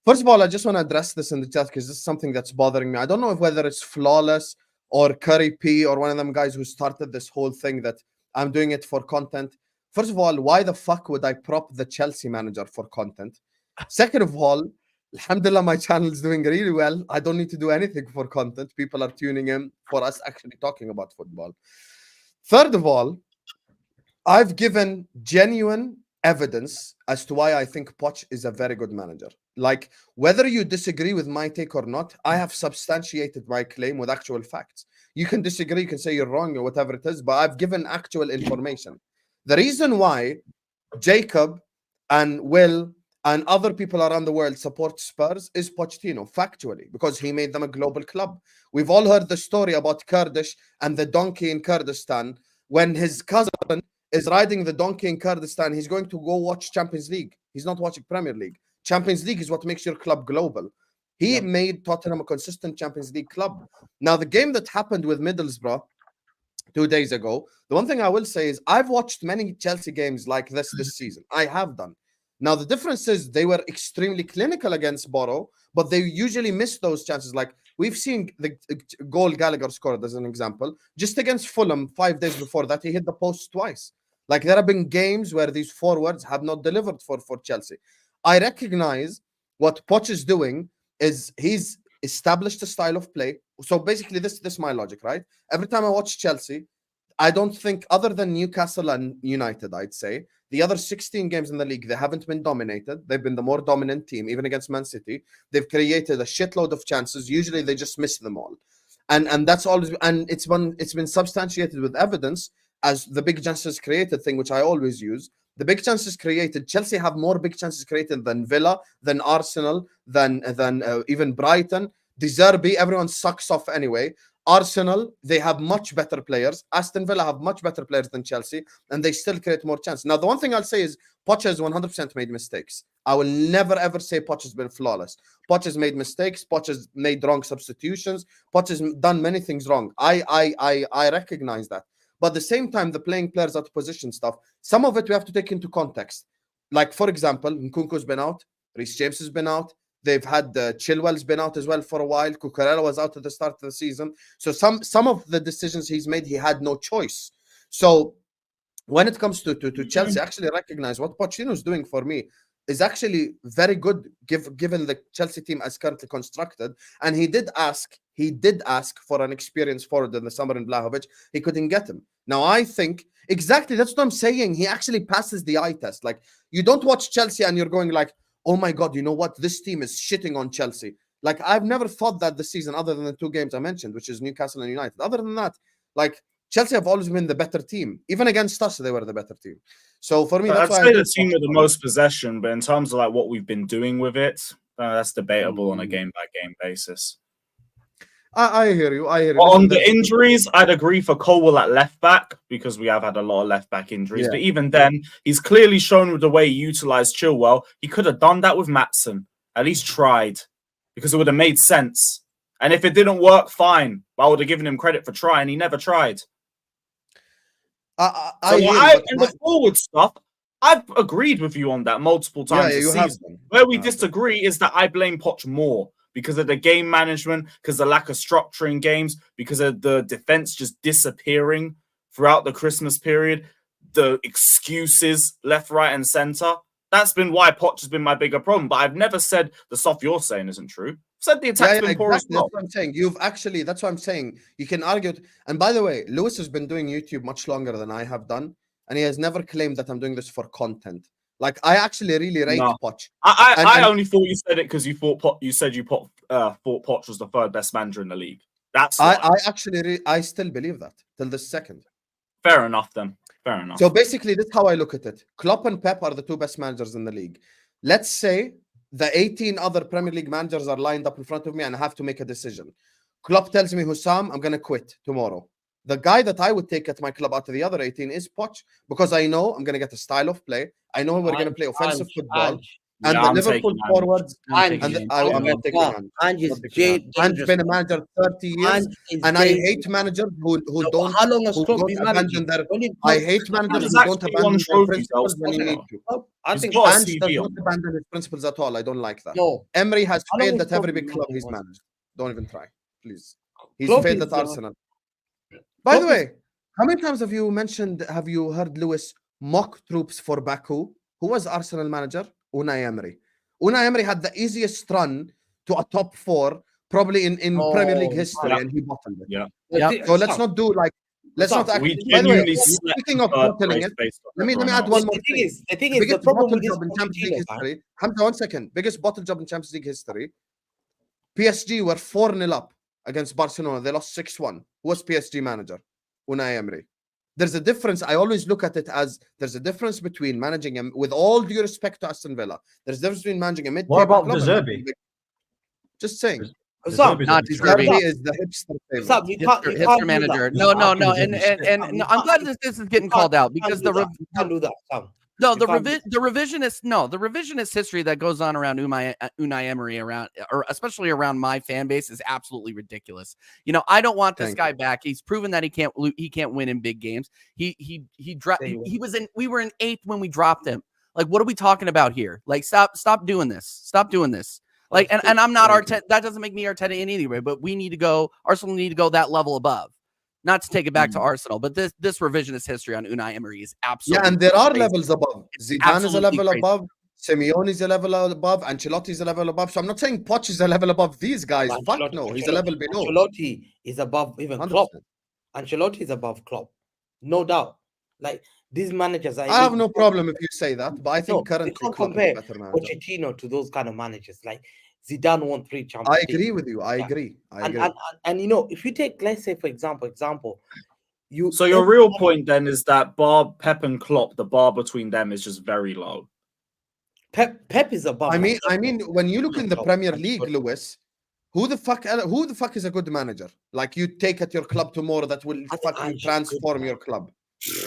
First of all, I just want to address this in the chat because this is something that's bothering me. I don't know if whether it's Flawless or Curry P or one of them guys who started this whole thing that I'm doing it for content. First of all, why the fuck would I prop the Chelsea manager for content? Second of all, alhamdulillah, my channel is doing really well. I don't need to do anything for content. People are tuning in for us actually talking about football. Third of all, I've given genuine evidence as to why I think Poch is a very good manager. Like, whether you disagree with my take or not, I have substantiated my claim with actual facts. You can disagree, you can say you're wrong or whatever it is, but I've given actual information. The reason why Jacob and Will and other people around the world support Spurs is Pochettino, factually, because he made them a global club. We've all heard the story about Kurdish and the donkey in Kurdistan. When his cousin is riding the donkey in Kurdistan, he's going to go watch Champions League. He's not watching Premier League. Champions League is what makes your club global. He made Tottenham a consistent Champions League club. Now, the game that happened with Middlesbrough, 2 days ago. The one thing I will say is I've watched many Chelsea games like this season. I have done. Now, the difference is they were extremely clinical against Boro, but they usually miss those chances. Like we've seen the goal Gallagher scored as an example. Just against Fulham 5 days before that, he hit the post twice. Like there have been games where these forwards have not delivered for Chelsea. I recognize what Poch is doing is he's established a style of play. So basically, this is my logic, right? Every time I watch Chelsea, I don't think, other than Newcastle and United, I'd say, the other 16 games in the league, they haven't been dominated. They've been the more dominant team, even against Man City. They've created a shitload of chances. Usually they just miss them all. And that's always, and it's been substantiated with evidence as the big chances created thing, which I always use. The big chances created, Chelsea have more big chances created than Villa, than Arsenal, than even Brighton. De Zerbi, everyone sucks off anyway. Arsenal, they have much better players. Aston Villa have much better players than Chelsea, and they still create more chances. Now, the one thing I'll say is Poch has 100% made mistakes. I will never, ever say Poch has been flawless. Poch has made mistakes. Poch has made wrong substitutions. Poch has done many things wrong. I recognize that. But at the same time, the playing players out of position stuff, some of it we have to take into context. Like, for example, Nkunku's been out. Reece James has been out. They've had Chilwell's been out as well for a while. Cucurella was out at the start of the season. So some of the decisions he's made, he had no choice. So when it comes to Chelsea, I actually recognize what Pochettino's doing for me is actually very good given the Chelsea team as currently constructed. And he did ask for an experienced forward in the summer in Vlahovic. He couldn't get him. Now, I think exactly that's what I'm saying. He actually passes the eye test. Like, you don't watch Chelsea and you're going like, oh my God, you know what? This team is shitting on Chelsea. Like, I've never thought that this season, other than the 2 games I mentioned, which is Newcastle and United. Other than that, like, Chelsea have always been the better team. Even against us, they were the better team. So for me, that's I'd why say the team with the most possession, but in terms of like what we've been doing with it, that's debatable on a game-by-game basis. I hear you. Well, on the injuries, I'd agree for Colwell at left back because we have had a lot of left back injuries. Yeah. But even then, he's clearly shown with the way he utilized Chilwell, he could have done that with Maatsen. At least tried, because it would have made sense. And if it didn't work, fine. But I would have given him credit for trying. He never tried. The forward stuff, I've agreed with you on that multiple times this season. Where we disagree is that I blame Poch more because of the game management, because of the lack of structure in games, because of the defense just disappearing throughout the Christmas period, the excuses left, right, and center. That's been why Poch has been my bigger problem. But I've never said the stuff you're saying isn't true. I've said the attack's been poor as well. That's what I'm saying. That's what I'm saying. You can argue it. And by the way, Lewis has been doing YouTube much longer than I have done. And he has never claimed that I'm doing this for content. Like, I actually really rate Poch. I only thought you said it because you thought Poch was the third best manager in the league. That's I still believe that till this second. Fair enough then. Fair enough. So basically, this is how I look at it. Klopp and Pep are the 2 best managers in the league. Let's say the 18 other Premier League managers are lined up in front of me and I have to make a decision. Klopp tells me, Hussam, I'm going to quit tomorrow. The guy that I would take at my club out of the other 18 is Poch, because I know I'm going to get a style of play. I know we're going to play offensive football. And the Liverpool forwards, I'm not taking Ange. Ange's been a manager 30 years, and I hate managers who don't abandon their. I hate managers who don't abandon their principles when you need to. I think Ange does not abandon his principles at all. I don't like that. No, Emery has failed at every big club he's managed. Don't even try, please. He's failed at Arsenal. By the way, how many times have you heard Lewis mock troops for Baku? Who was Arsenal manager? Unai Emery. Unai Emery had the easiest run to a top 4 probably in Premier League history, and he bottled it. Yeah. So let's not do like. Let's not actually. By the way, speaking of bottling it, let me add one more thing. The thing is, the problem with this job in Champions League history. Hamza, 1 second. Biggest bottle job in Champions League history. PSG were 4-0 up against Barcelona. They lost 6-1. Who was PSG manager? Unai Emery. There's a difference. I always look at it as there's a difference between managing him, with all due respect to Aston Villa. There's a difference between managing a mid-table What about club. De Zerbi? Just saying. Not De Zerbi is the hipster favorite. Hipster manager. No. And I'm glad this is getting called out because you can't do that. No, If I'm- the revisionist history that goes on around Unai Emery or especially around my fan base is absolutely ridiculous. You know, I don't want this guy back. He's proven that he can't win in big games. We were in 8th when we dropped him. Like, what are we talking about here? Like, stop doing this. Stop doing this. Like, and I'm not Arteta. That doesn't make me Arteta in any way, but Arsenal need to go that level above. Not to take it back to Arsenal, but this revisionist history on Unai Emery is absolutely and there are crazy. levels above. Zidane is a level above. Simeone is a level above. Ancelotti is a level above. So I'm not saying Poch is a level above these guys. Fuck no, he's a level below. Ancelotti is above even 100%. Klopp. Ancelotti is above Klopp, no doubt. Like these managers, I have no problem if you say that, but I think currently you can't Klopp is compare a better manager. Pochettino to those kind of managers. Like Zidane won 3 I Champions League. agree with you. I agree. And you know, if you take, let's say, for example, So your real point then is that Pep and Klopp, the bar between them is just very low. Pep is above. I mean, when you look in the Premier League, Lewis, who the fuck is a good manager? Like you take at your club tomorrow that will fucking transform your club.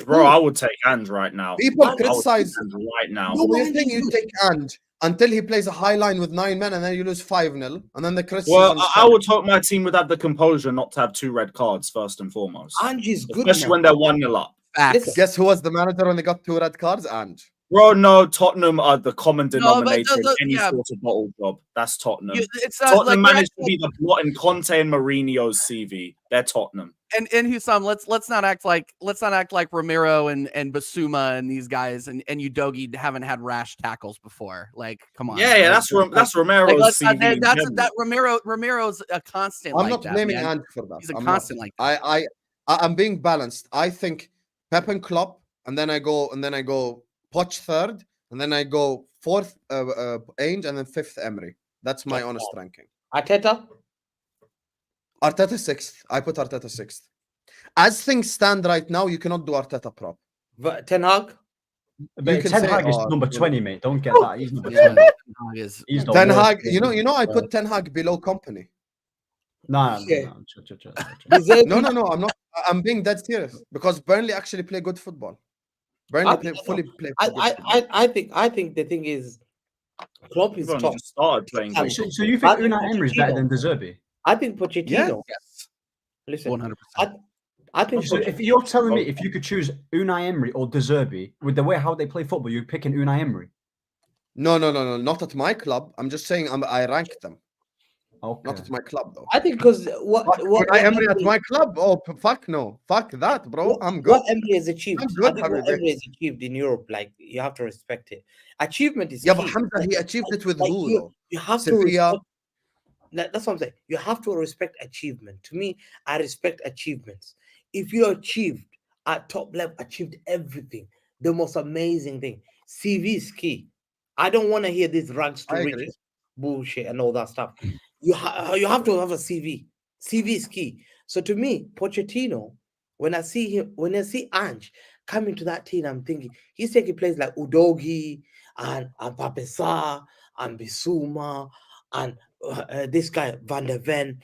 Bro, I would take Ange right now. People criticize right now. No, you think you take Ange until he plays a high line with 9 men and then you lose 5-0 and then the criticism. Well, I would hope my team would have the composure not to have 2 red cards first and foremost. Ange is good, especially when they're 1-0 up. Facts. Guess who was the manager when they got 2 red cards? Ange. Bro, no, Tottenham are the common denominator in any yeah. sort of bottle job. That's Tottenham. Tottenham Tottenham managed to be the blot in Conte and Mourinho's CV. They're Tottenham. And Hussam, let's not act like Romero and Basuma and these guys and Udogie haven't had rash tackles before. Like, come on. Yeah, that's Romero's CV. That Romero's a constant. I'm not blaming Ange for that. He's a constant like that. I'm being balanced. I think Pep and Klopp, and then I go Poch 3rd, and then I go 4th Ainge, and then 5th Emery. That's my honest ranking. Arteta 6th. I put Arteta 6th. As things stand right now, you cannot do Arteta prop. Ten Hag. But Ten Hag is number 20, mate. Don't get that. He's number 20. Ten Hag. You know. I put Ten Hag below Company. No. No. I'm not. I'm being dead serious because Burnley actually play good football. Burnley fully play. I think the thing is, Klopp is top. Started playing. So you think Unai Emery is better than De Zerbi? I think Pochettino. Yes. Listen, 100%. I think so. If you're telling me if you could choose Unai Emery or De Zerbi with the way how they play football, you're picking Unai Emery. No, not at my club. I'm just saying I rank them. Okay. Not at my club though. I think because what Emery at my club? Oh fuck no, fuck that, bro. I'm good. What Emery has achieved, I'm good, I think what Emery has achieved in Europe, like you have to respect it. Achievement is Yeah, key. but Hamza, he achieved it with like who though? You have Sevilla. to respect, that's what I'm saying. You have to respect achievement. To me, I respect achievements. If you achieved at top level, achieved everything, the most amazing thing. CV is key. I don't want to hear this rags to riches bullshit and all that stuff. You have to have a CV. CV is key. So to me, Pochettino, when I see Ange coming to that team, I'm thinking he's taking players like Udogie and Papesa and Bissouma and this guy Van der Ven.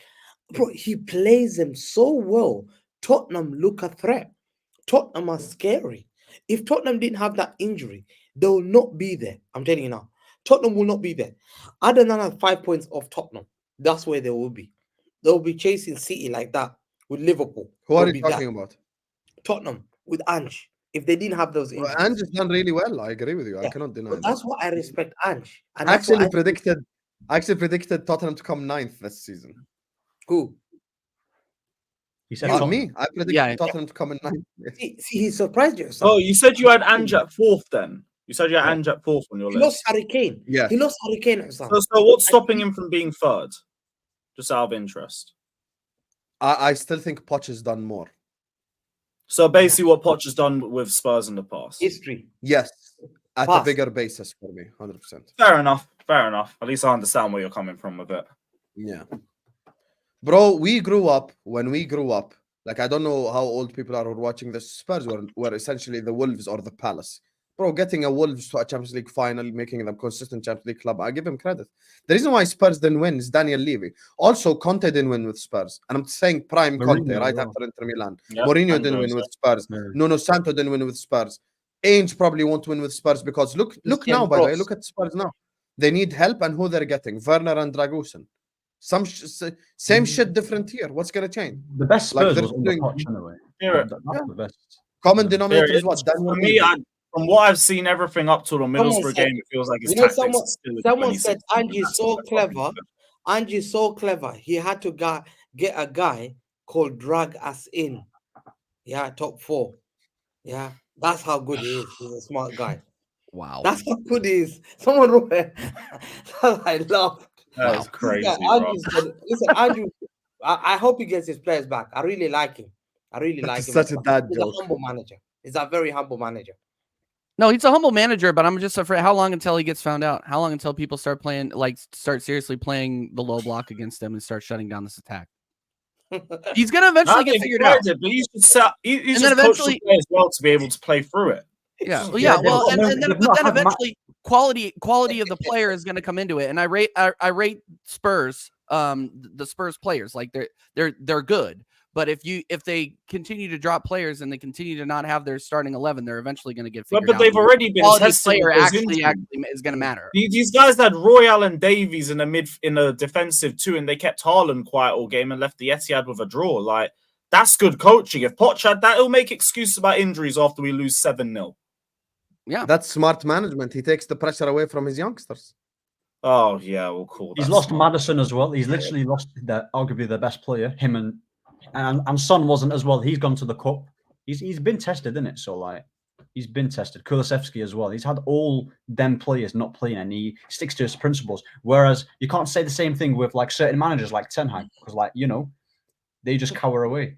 Bro, he plays them so well. Tottenham look a threat. Tottenham are scary. If Tottenham didn't have that injury, they will not be there. I'm telling you now. Tottenham will not be there. Other than 5 points off Tottenham, that's where they will be. They'll be chasing City like that with Liverpool. Who are you talking about? Tottenham with Ange. If they didn't have those injuries. Ange has done really well. I agree with you. Yeah. I cannot deny that. That's why I respect Ange. And I actually predicted Tottenham to come 9th this season. Who? He said me. I predicted Tottenham to come in 9th. See, he surprised you. Oh, you said you had Ange at 4th then? You said you had Ange at 4th on your list. He lost Harry Kane. Yeah. He lost Harry Kane. So what's stopping him from being 3rd? Just out of interest. I still think Poch has done more. So basically what Poch has done with Spurs in the past. History. Yes. At a bigger basis for me, 100%. Fair enough. At least I understand where you're coming from with it. Yeah. Bro, when we grew up, like I don't know how old people are watching this. Spurs were essentially the Wolves or the Palace. Bro, getting a Wolves to a Champions League final, making them consistent Champions League club, I give him credit. The reason why Spurs didn't win is Daniel Levy. Also, Conte didn't win with Spurs. And I'm saying prime Conte, right after Inter Milan. Yeah, Mourinho didn't win with Spurs. Nuno Santo didn't win with Spurs. Ainge probably won't win with Spurs because look now, by the way, Cross. look at Spurs now. They need help and who they're getting. Werner and Dragusin. Same shit, different here. What's gonna change? The best Like Spurs they're was on the doing touch anyway. Yeah. That's Yeah. the best. common Yeah. denominator is what? For Daniel me, Levy. from what I've seen, everything up to the Middlesbrough said- game, it feels like his You know, tactics are still in someone said 2016. Angie's so clever. Angie's so clever. He had to get a guy called Drag Us In. Yeah, top 4. Yeah, that's how good he is. He's a smart guy. Wow. That's how good he is. Someone wrote it. I laughed. That Wow. is crazy, Yeah, bro. listen, Andrew, I hope he gets his players back. I really like him. I really like That's him. such a dad He's joke. a humble manager. He's a very humble manager. No, he's a humble manager, but I'm just afraid. How long until he gets found out? How long until people start seriously playing the low block against him and start shutting down this attack? He's gonna eventually get figured out. But he's just coached the eventually- players well to be able to play through it. Yeah, well, Yeah, yeah. Well, they've and then not had eventually quality of the player is going to come into it. And I rate Spurs, the Spurs players, like they're good. But if they continue to drop players and they continue to not have their starting 11, they're eventually going to get figured But out. they've already been Quality tested. player with those actually injuries. is going to matter. These guys had Royal and Davies in a defensive too, and they kept Haaland quiet all game and left the Etihad with a draw. Like, that's good coaching. If Poch had that, he'll make excuses about injuries after we lose 7-0. Yeah, That's smart management. He takes the pressure away from his youngsters. Oh yeah, we'll call that. He's lost smart. Maddison as well. He's literally lost arguably the best player. Him and Son wasn't as well. He's gone to the cup. He's been tested, isn't it? So like he's been tested. Kulusevski as well. He's had all them players not playing, and he sticks to his principles. Whereas you can't say the same thing with like certain managers like Ten Hag, because like they just cower away.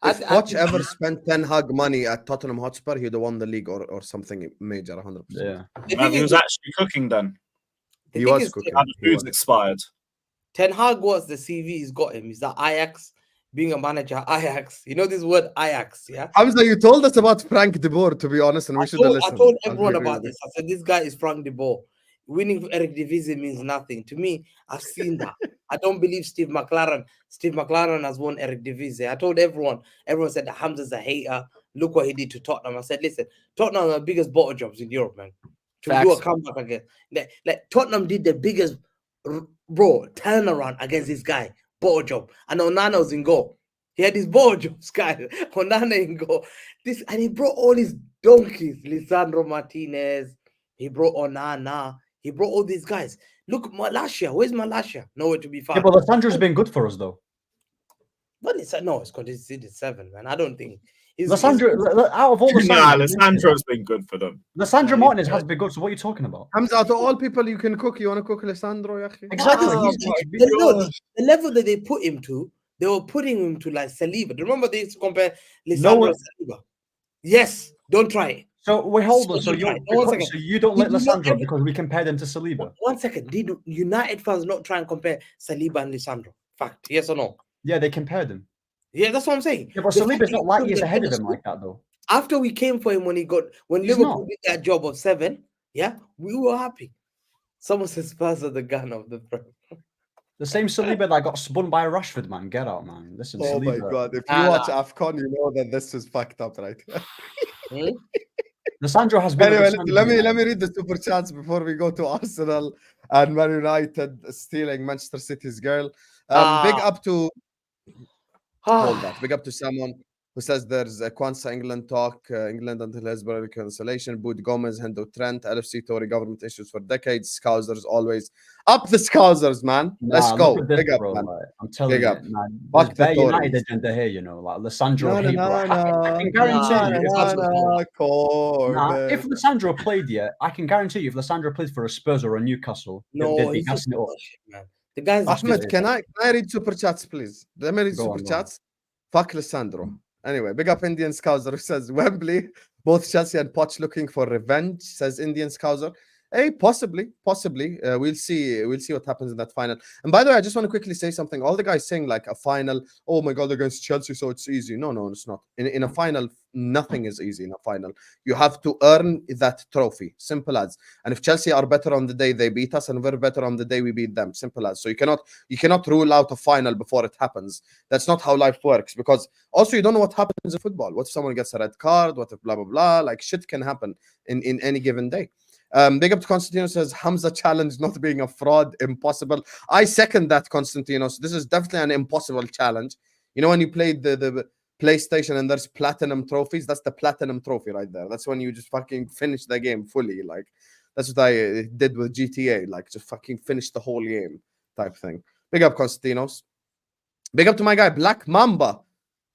If Poch ever spent 10 Hag money at Tottenham Hotspur, he'd have won the league or something major, 100%. Yeah. Maybe he was actually cooking then. He was cooking. How the food's expired. Ten Hag was the CV he's got him. He's the Ajax, being a manager, Ajax. You know this word Ajax, yeah? Hamza, you told us about Frank de Boer, to be honest, and we should have I listened. told everyone about this. I said, this guy is Frank de Boer. Winning for Eric Divisie means nothing. To me, I've seen that. I don't believe Steve McLaren has won Eric Divisie. I told everyone said that Hamza's a hater. Look what he did to Tottenham. I said, listen, Tottenham are the biggest bottle jobs in Europe, man. To do a comeback again. Like Tottenham did the biggest turnaround against this guy, bottle job. And Onana was in goal. He had his bottle jobs, guy. Onana in goal. And he brought all his donkeys. Lisandro Martinez. He brought Onana. He brought all these guys. Look, Malacia. Where's Malacia? Nowhere to be found. Yeah, but Lissandro's been good for us though. But it's conceded 7, man. I don't think. Lissandro, out of all the Lissandro's been good for them. Lissandro Martinez has been good. So what are you talking about? Hamza, out of all people you can cook, you want to cook Alessandro? Exactly. The level that they put him to, they were putting him to like Saliba. Remember they used to compare Lisandro and Saliba? Yes, don't try it. So wait, hold on. So One second. you don't like Lissandro because we compared him to Saliba? 1 second. Did United fans not try and compare Saliba and Lisandro? Fact, yes or no? Yeah, they compared him. Yeah, that's what I'm saying. Yeah, but Saliba's not like he's ahead of him like that though. After we came for him when Liverpool did that job of 7, yeah, we were happy. Someone says Spurs are the gun of the Prem. The same Saliba that got spun by Rashford, man. Get out, man. Listen, Oh Saliba. my God. If you watch AFCON, you know that this is fucked up, right? Lissandro has been. Anyway, let me read the super chats before we go to Arsenal and Man United stealing Manchester City's girl. Big up to hold that. Big up to someone who says there's a Kwanzaa England talk, England until Hillsborough reconciliation, Boot Gomez, Hendo Trent, LFC Tory government issues for decades. Scousers always up the Scousers, man. Let's go. Big up, man. Like, I'm telling Big you, up. man. Fuck There's the United Tories. agenda here, like Lissandro. No, I can guarantee you, if Lissandro played, I can guarantee you, if Lissandro played for a Spurs or a Newcastle, they'd be gassing it up. Man. The guys. Ahmed, can I read super chats, please? Let me read super chats. Fuck Lissandro. Anyway, big up Indian Scouser who says Wembley, both Chelsea and Poch looking for revenge, says Indian Scouser. Hey, possibly. We'll see. We'll see what happens in that final. And by the way, I just want to quickly say something. All the guys saying like a final, oh my god, against Chelsea, so it's easy. No, it's not. In a final, nothing is easy in a final. You have to earn that trophy. Simple as. And if Chelsea are better on the day they beat us, and we're better on the day we beat them. Simple as. So you cannot rule out a final before it happens. That's not how life works. Because also you don't know what happens in football. What if someone gets a red card? What if blah blah blah? Like shit can happen in any given day. Big up to Constantino, says Hamza challenge not being a fraud, impossible. I second that, Constantino. So this is definitely an impossible challenge. You know, when you played the PlayStation and there's platinum trophies, that's the platinum trophy right there. That's when you just fucking finish the game fully. Like that's what I did with GTA, like just fucking finish the whole game type thing. Big up, Constantinos. Big up to my guy Black Mamba.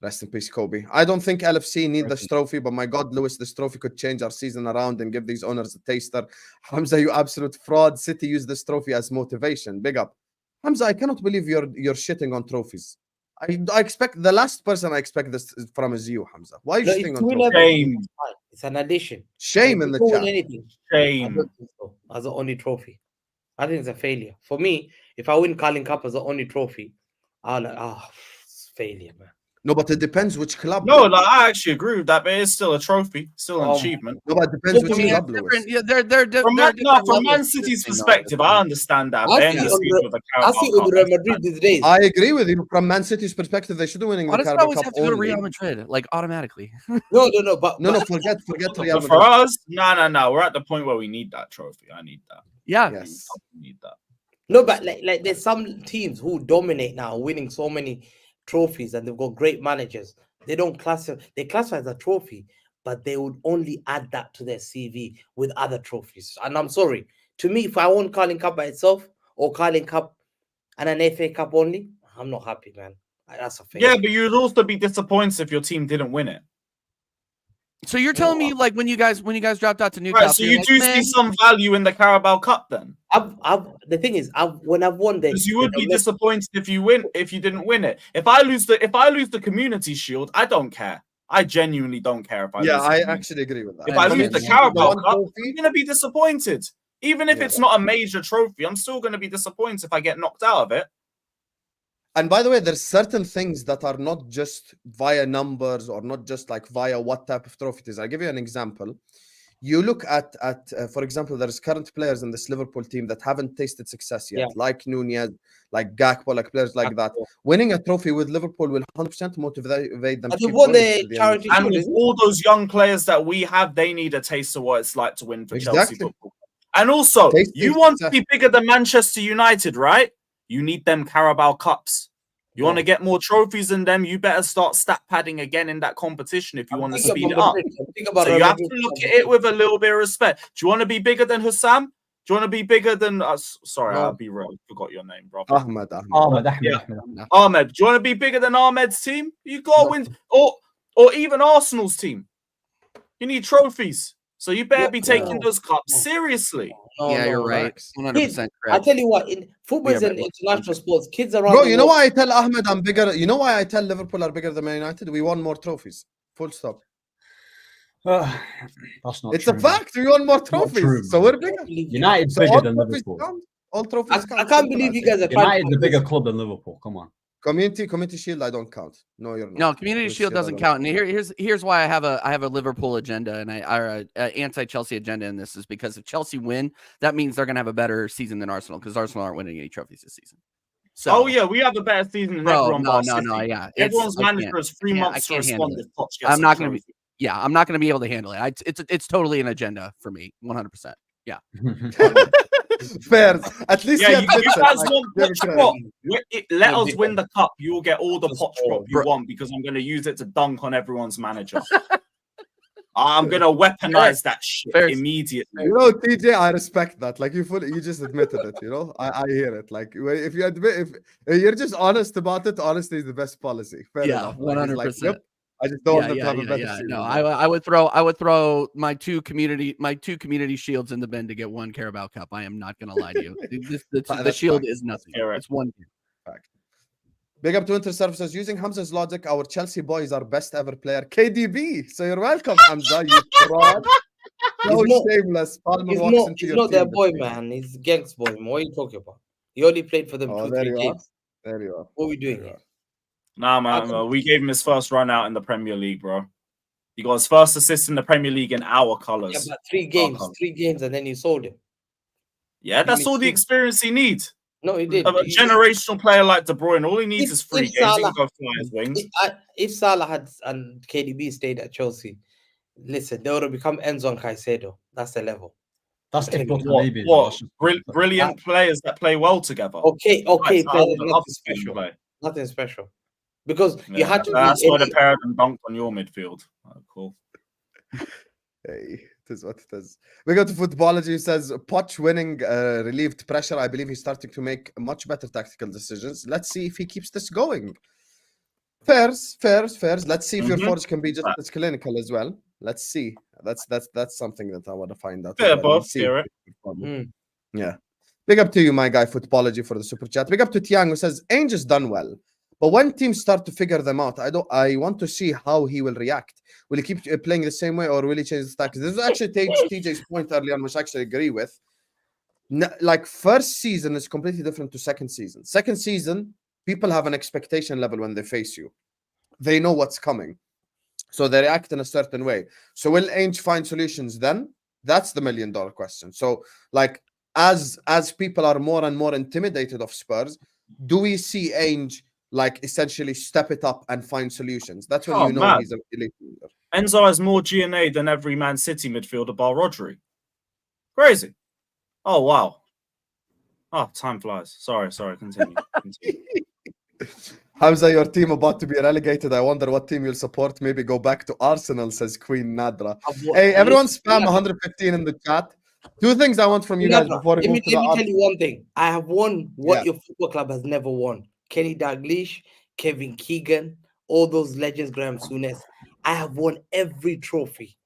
Rest in peace, Kobe. I don't think LFC need this trophy, but my God, Lewis, this trophy could change our season around and give these owners a taster. Hamza, you absolute fraud. City use this trophy as motivation. Big up. Hamza, I cannot believe you're shitting on trophies. I expect the last person I expect this from is you, Hamza. Why are you shitting on trophies? Shame. It's an addition. Shame in the Don't win chat. anything. I Shame. don't think so. As the only trophy, I think it's a failure. For me, if I win Carling Cup as the only trophy, I'll like, it's failure, man. No, but it depends which club. No, like I actually agree with that, but it's still a trophy, still an Oh, achievement. No, but it depends So which for me, club, It's Lewis. different. Yeah, they're From different Man levels City's of this thing, perspective, though. I understand that. I But see any on season the- with a I Carabao see Cup, with Real Madrid these days. I agree with you. From Man City's perspective, they should be winning Why the does it Carabao always Cup have to go to only. Real Madrid, like automatically? No, but No, but forget Real But for Madrid. us, no. We're at the point where we need that trophy. I need that. Yeah. Yes. We need that. no, but like there's some teams who dominate now, winning so many trophies, and they've got great managers. They don't classify. They classify as a trophy, but they would only add that to their CV with other trophies. And I'm sorry, to me, if I won Carling Cup by itself or Carling Cup and an FA Cup only, I'm not happy, man. That's a failure. Yeah, but you'd also be disappointed if your team didn't win it. So you're telling me, like, when you guys dropped out to Right, Newcastle, so you're you like, do "Man, see some value in the Carabao Cup then? The thing is, when I've won the, Because you would be disappointed if you didn't win it. If I lose the Community Shield, I don't care. I genuinely don't care if I Yeah, lose. the I Community. actually agree with that. If I lose the Carabao Cup, I'm trophy, gonna be disappointed. Even if Yeah. it's not a major trophy, I'm still gonna be disappointed if I get knocked out of it. and by the way, there's certain things that are not just via numbers or not just like via what type of trophy it is. I'll give you an example. You look at for example, there's current players in this Liverpool team that haven't tasted success yet, Yeah. like Nunez, like Gakpo, like players like that. Winning a trophy with Liverpool will 100% motivate them. And to they keep won going the to the end. charity And shield, with isn't it? all those young players that we have, they need a taste of what it's like to win for Chelsea Exactly. football. And also, Tasting you want to success. be bigger than Manchester United, right? You need them Carabao Cups. You want to get more trophies than them, you better start stat padding again in that competition if you want to Think speed it about up. Madrid. Think about So Real you have to Madrid. look at it with a little bit of respect. Do you want to be bigger than Hussam? Do you want to be bigger than sorry, No. I'll be real. I forgot your name, bro. Ahmed. Ahmed. Yeah. Ahmed. Ahmed. Do you want to be bigger than Ahmed's team? You gotta No. win, or even Arsenal's team. You need trophies. So you better be taking those cups No. seriously. yeah, you're right, facts. 100% I correct." tell you what, in football Yeah, and but- international sports, kids around Bro, the you know world- why I tell Ahmed I'm bigger? You know why I tell Liverpool are bigger than Man United? We won more trophies. Full stop. That's not It's true. a fact. We won more trophies. true, So man. we're I bigger. can't believe you. United's So bigger all than trophies Liverpool. count. All I, trophies count. I can't Simple believe as you it. guys are trying United's to a bigger club than Liverpool. Come on. Community Shield, I don't count. No, you're not. No, Community Shield I doesn't don't count. And here's why I have a Liverpool agenda and an anti-Chelsea agenda in this is because if Chelsea win, that means they're gonna have a better season than Arsenal because Arsenal aren't winning any trophies this season. So, Oh yeah, we have a better season than bro, everyone. no, bar no, City. no, yeah. Everyone's I manager can't. has 3 I months to can't handle respond it. if Poch gets I'm a not gonna trophy. be. Yeah, I'm not gonna be able to handle it. It's totally an agenda for me, 100%. Fair. At least Yeah, he you admits it, guys like, want give Poch it credit. drop. Let No, us win the cup. You will get all the Just Poch drop you bro. want because I'm going to use it to dunk on everyone's manager. I'm going to weaponize that shit Fair. immediately. You know, TJ, I respect that. Like you just admitted it. You know, I hear it. Like if you admit, if you're just honest about it, honesty is the best policy. Fair Yeah, enough. Like, he's like, 100%. yep, I just don't want them to have a better season. No, I would throw my two community shields in the bin to get one Carabao Cup. I am not gonna lie to you. The That's shield fine. is nothing. Fair. It's one. Big up to Winter Services. Using Hamza's logic, our Chelsea boy is our best ever player, KDB. So you're welcome, Hamza. You fraud. So He's not- shameless. Palmer He's walks not. into He's your not their team. boy, man. He's Genks boy. Man. What are you talking about? He only played for them Oh, 2-3 there you are. games. There you are. What are we doing There you here? Nah, man, we gave him his first run out in the Premier League, bro. He got his first assist in the Premier League in our Yeah, colours. but 3 games, and then you sold him. Yeah, that's all the experience he needs. No, he did. A generational player like De Bruyne, all he needs is 3 if games. He Salah- can go fly his wings. If Salah had and KDB stayed at Chelsea, listen, they would have become Enzo and Caicedo. That's the level. That's Okay, difficult to What? maybe. What? Brilliant players that play well together. Okay, Like, but I would love nothing to see him special. play. Nothing special. Because you Yeah, had to that's be why the any- pair of them dunked on your midfield. Oh, cool. Hey, it is what it is. We go to Footballogy, who says Poch winning relieved pressure. I believe he's starting to make much better tactical decisions. Let's see if he keeps this going. Fairs. Let's see if your Mhm. forwards can be just as clinical as well. Let's see. That's something that I want to find out. Bit as of well. We'll both, see. hear it. Yeah. Big up to you, my guy, Footballogy, for the super chat. Big up to Tiang, who says Ainge has done well. But when teams start to figure them out, I want to see how he will react. Will he keep playing the same way, or will he change the tactics? This is actually TJ's point earlier on, which I actually agree with. Like, first season is completely different to second season. Second season, people have an expectation level when they face you. They know what's coming. So they react in a certain way. So will Ainge find solutions then? That's the $1 million question. So, like, as people are more and more intimidated of Spurs, do we see Ainge like essentially step it up and find solutions? That's when Oh, you know man. he's an elite leader. Enzo has more GNA than every Man City midfielder bar Rodri. Crazy. Oh, wow. Oh, time flies. Sorry. Continue. Hamza, your team about to be relegated. I wonder what team you'll support. Maybe go back to Arsenal, says Queen Nadra. Hey, everyone spam 115 in the chat. 2 things I want from you guys before we let move me to the tell Arsenal. you one thing. I have won what Yeah. your football club has never won. Kenny Dalglish, Kevin Keegan, all those legends, Graham Souness. I have won every trophy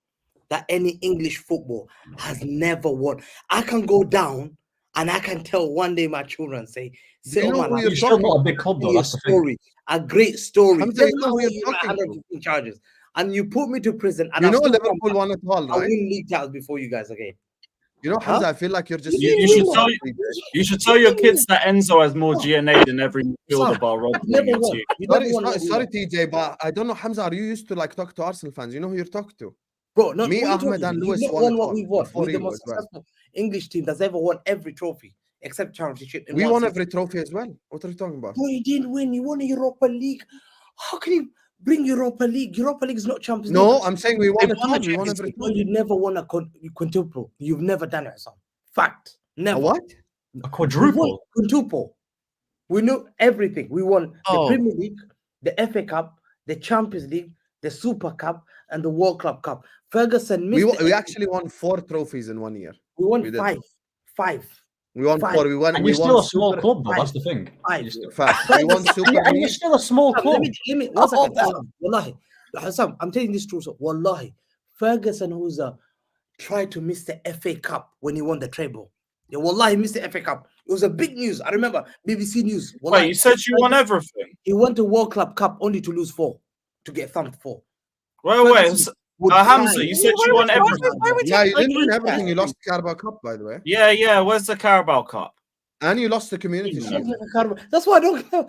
that any English football has never won. I can go down and I can tell one day my children say, Do you know who You're still not a big club, though. That's the thing. story, a great story. Hamza, There's you know no who way you're you talking got to. 115 charges. And you put me to prison and You I'll know still come Liverpool back. won it all, I'll right? win league titles before you guys again. You know, Hamza, I feel like you're just... You should tell your kids that Enzo has more GNA than every midfielder bar Rodri in your team. Sorry, TJ, but I don't know, Hamza, are you used to like talk to Arsenal fans? You know who you're talking to? Bro, no, Me, Ahmed, and Lewis won what we won. before We're the you most as well. successful English team that's ever won every trophy except championship. We won every trophy as well. What are you talking about? No, you didn't win. You won a Europa League. How can you bring Europa League? Europa League is not Champions League. No, I'm saying we won They it won the all. We won Champions every League. No, you never won a quintuple. You've never done it, son. Fact. Never. A what? A We won quadruple. quintuple. We knew everything. We won the Oh. Premier League, the FA Cup, the Champions League, the Super Cup, and the World Club Cup. Ferguson missed We actually won 4 trophies in 1 year. We won we did. five. We won Five. 4. We won. And We you're still won a small Super- club, though. Five. That's the thing. Five. You're still- Fact. We won Super and you're League. still a small club. Let me 1 second. Oh, Wallahi. Hassam, I'm telling you this truth. Wallahi. Ferguson, who's tried to miss the FA Cup when he won the treble. Yeah, wallahi, he missed the FA Cup. It was a big news. I remember BBC News. Wallahi. Wait, you said you won everything. He went to World Club Cup only to lose 4, to get thumped 4. Wait. Ferguson would Hamza, cry. you said you won everything. Yeah, you didn't win Like, everything. You lost the Carabao Cup, by the way. Yeah. Where's the Carabao Cup? And you lost the Community Shield. That's why I don't care.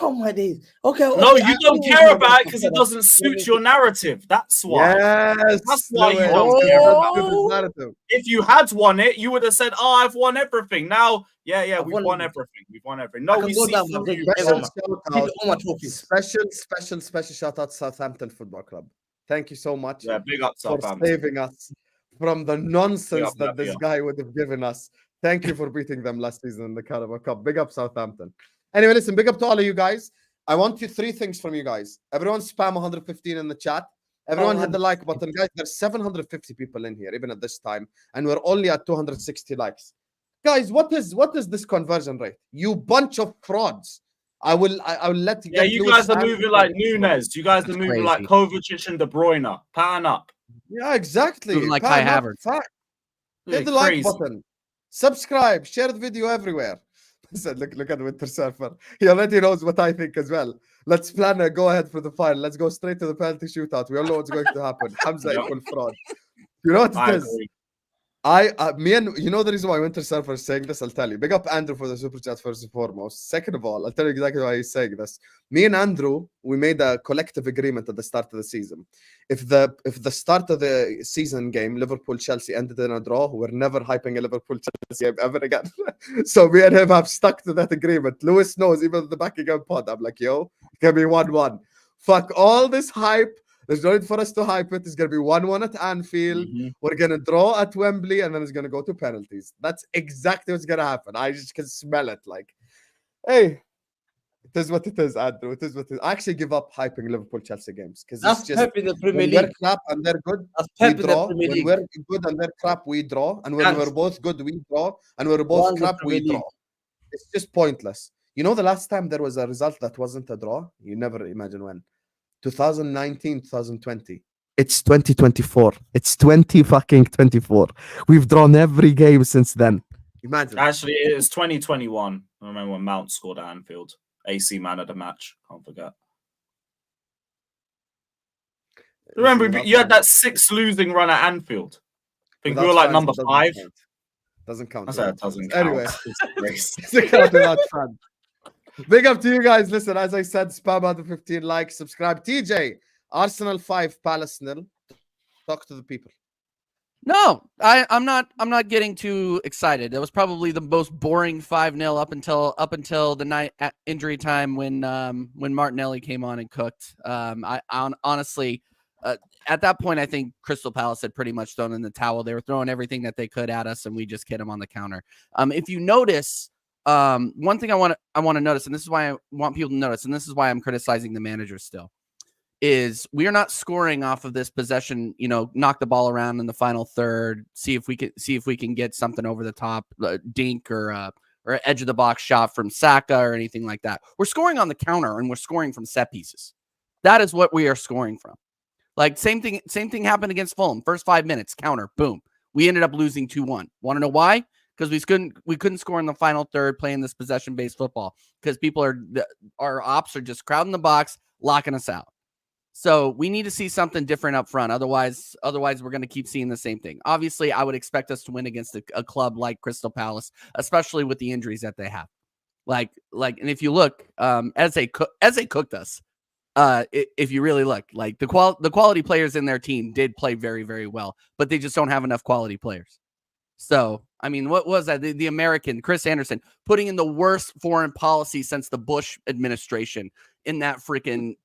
Oh my days. Okay. No, okay, you don't care about it because it doesn't suit your narrative. That's why. Yes. That's why you Lewis. don't care That's about his narrative. If you had won it, you would have said, "Oh, I've won everything." Now, yeah, I've we've won won everything. everything. We've won everything. I No, can we go see down, through I'll take you. it. Special Everyone. shout Take out. all my trophies. Special shout out to Southampton Football Club. Thank you so much Yeah, big up for Southampton. saving us from the nonsense Yeah, that this yeah. guy would have given us. Thank you for beating them last season in the Carabao Cup. Big up Southampton. Anyway, listen, big up to all of you guys. I want 3 things from you guys. Everyone spam 115 in the chat. Everyone hit the like button. Guys, there's 750 people in here, even at this time. And we're only at 260 likes. Guys, what is this conversion rate? You bunch of frauds. I will let you Yeah, get you Lewis guys are and- moving like Nunes. You guys are That's moving like Kovacic and De Bruyne. Pattern up. Yeah, exactly. Moving like Pan Kai up, Havertz. fact. You're Hit the like crazy. button. Subscribe. Share the video everywhere. Listen, look at the Winter Surfer. He already knows what I think as well. Let's plan a go ahead for the final. Let's go straight to the penalty shootout. We all know what's going to happen. Hamza Yep. equal fraud. You know what I it is? agree. Me and you know the reason why Winter Surfer is saying this, I'll tell you. Big up Andrew for the super chat first and foremost. Second of all, I'll tell you exactly why he's saying this. Me and Andrew, we made a collective agreement at the start of the season. If the start of the season game, Liverpool Chelsea ended in a draw, we're never hyping a Liverpool Chelsea game ever again. So me and him have stuck to that agreement. Lewis knows, even at the back again pod, I'm like, yo, it's gonna be 1-1. Fuck all this hype. There's no need for us to hype it. It's going to be 1-1 at Anfield. Mhm. We're going to draw at Wembley, and then it's going to go to penalties. That's exactly what's going to happen. I just can smell it. Like, hey, it is what it is, Andrew. It is what it is. I actually give up hyping Liverpool-Chelsea games because it's That's just Pep in the Premier when we're League. crap and they're good, That's we Pep in the draw. Premier When League. we're good and they're crap, we draw. And when Thanks. we're both good, we draw. And we're both One's the crap, we Premier draw. League. It's just pointless. You know, the last time there was a result that wasn't a draw? You never imagine when. 2019, 2020. It's 2024. It's 2024. We've drawn every game since then. Imagine. Actually, it was 2021. I remember when Mount scored at Anfield. AC man of the match. Can't forget. Remember, you had that 6 losing run at Anfield. I think we were like number 5. Doesn't count. I said it doesn't count. Anyway, It's doesn't count without fun. Big up to you guys. Listen, as I said, spam out the 15 likes, subscribe. TJ, Arsenal 5, Palace 0. Talk to the people. No, I'm not getting too excited. It was probably the most boring 5-0 up until the night at injury time when Martinelli came on and cooked. Honestly, at that point, I think Crystal Palace had pretty much thrown in the towel. They were throwing everything that they could at us, and we just hit them on the counter. If you notice, one thing I want to notice, and this is why I want people to notice, and this is why I'm criticizing the manager still, is we are not scoring off of this possession, knock the ball around in the final third, see if we can get something over the top, dink or edge of the box shot from Saka or anything like that. We're scoring on the counter, and we're scoring from set pieces. That is what we are scoring from. Like same thing happened against Fulham. First 5 minutes, counter, boom. We ended up losing 2-1. Want to know why? Because we couldn't score in the final third playing this possession-based football because our ops are just crowding the box, locking us out. So we need to see something different up front. Otherwise we're going to keep seeing the same thing. Obviously, I would expect us to win against a club like Crystal Palace, especially with the injuries that they have. And if you look, as they cooked us, if you really look, like the quality players in their team did play very, very well, but they just don't have enough quality players. So, I mean, what was that? The American, Chris Anderson, putting in the worst foreign policy since the Bush administration in that freaking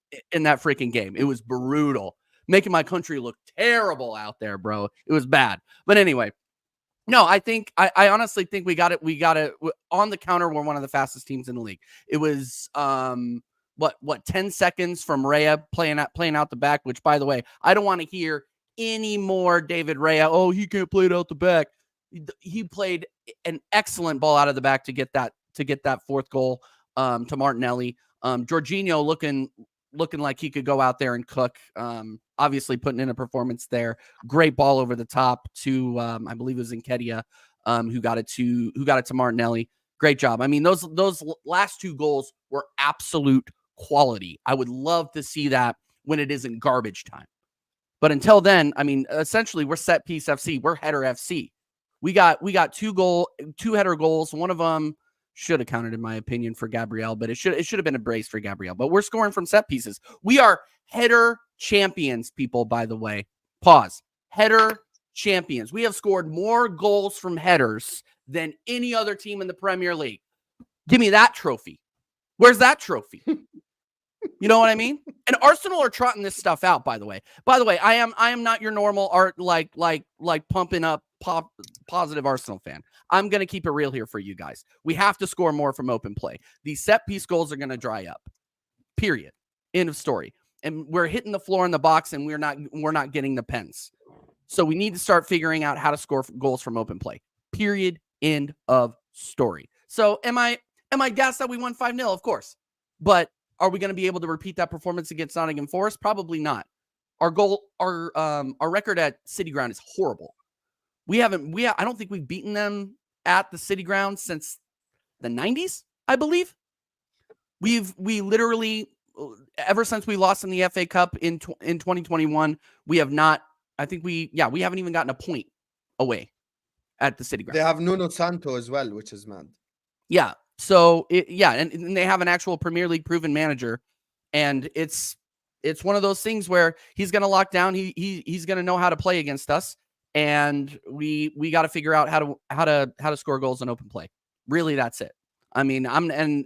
game. It was brutal, making my country look terrible out there, bro. It was bad. But anyway, no, I honestly think we got it on the counter. We're one of the fastest teams in the league. It was 10 seconds from Raya playing out the back, which, by the way, I don't want to hear any more David Raya. Oh, he can't play it out the back. He played an excellent ball out of the back to get that fourth goal to Martinelli. Jorginho looking like he could go out there and cook. Obviously putting in a performance there. Great ball over the top to I believe it was Nketiah, who got it to Martinelli. Great job. I mean, those last 2 goals were absolute quality. I would love to see that when it isn't garbage time. But until then, I mean, essentially we're set piece FC. We're header FC. We got 2 header goals. One of them should have counted, in my opinion, for Gabriel, but it should have been a brace for Gabriel. But we're scoring from set pieces. We are header champions, people, by the way. Pause. Header champions. We have scored more goals from headers than any other team in the Premier League. Give me that trophy. Where's that trophy? You know what I mean? And Arsenal are trotting this stuff out, by the way. By the way, I am not your normal art like pumping up positive Arsenal fan. I'm going to keep it real here for you guys. We have to score more from open play. These set piece goals are going to dry up. Period. End of story. And we're hitting the floor in the box and we're not getting the pens. So we need to start figuring out how to score goals from open play. Period. End of story. So am I gassed that we won 5-0? Of course. But are we going to be able to repeat that performance against Nottingham Forest? Probably not. Our record at City Ground is horrible. I don't think we've beaten them at the City Ground since the 90s, I believe. We literally, ever since we lost in the FA Cup in 2021, we have not we haven't even gotten a point away at the City Ground. They have Nuno Santo as well, which is mad. Yeah. So and they have an actual Premier League proven manager, and it's one of those things where he's going to lock down. He's going to know how to play against us, and we got to figure out how to score goals in open play. Really, that's it. I mean,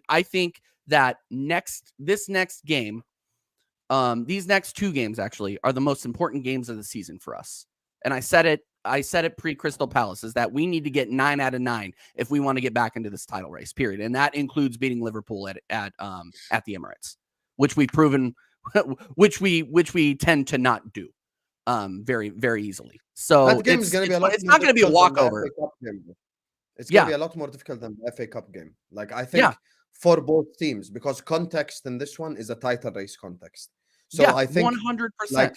I think that this next game, these next 2 games actually are the most important games of the season for us. And I said it pre-Crystal Palace, is that we need to get 9 out of 9 if we want to get back into this title race, period. And that includes beating Liverpool at the Emirates, which we've proven, which we tend to not do very, very easily. So That game is going to be a lot. It's not going to be a walkover. It's going to be a lot more difficult than the FA Cup game. Like, I think for both teams, because context in this one is a title race context. So I think 100%. Like,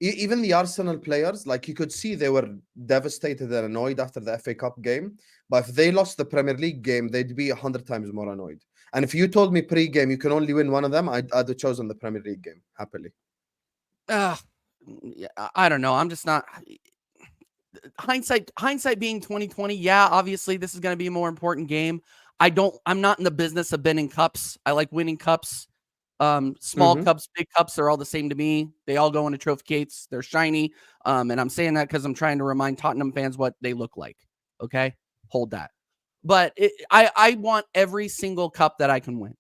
even the Arsenal players, like, you could see they were devastated and annoyed after the FA Cup game. But if they lost the Premier League game, they'd be 100 times more annoyed. And if you told me pre-game you can only win one of them, I'd have chosen the Premier League game happily. I don't know. I'm just not. Hindsight being 2020. Yeah, obviously this is going to be a more important game. I'm not in the business of winning cups. I like winning cups. Small cups, big cups are all the same to me. They all go into trophy cases. They're shiny. And I'm saying that because I'm trying to remind Tottenham fans what they look like. Okay, hold that. But I want every single cup that I can win.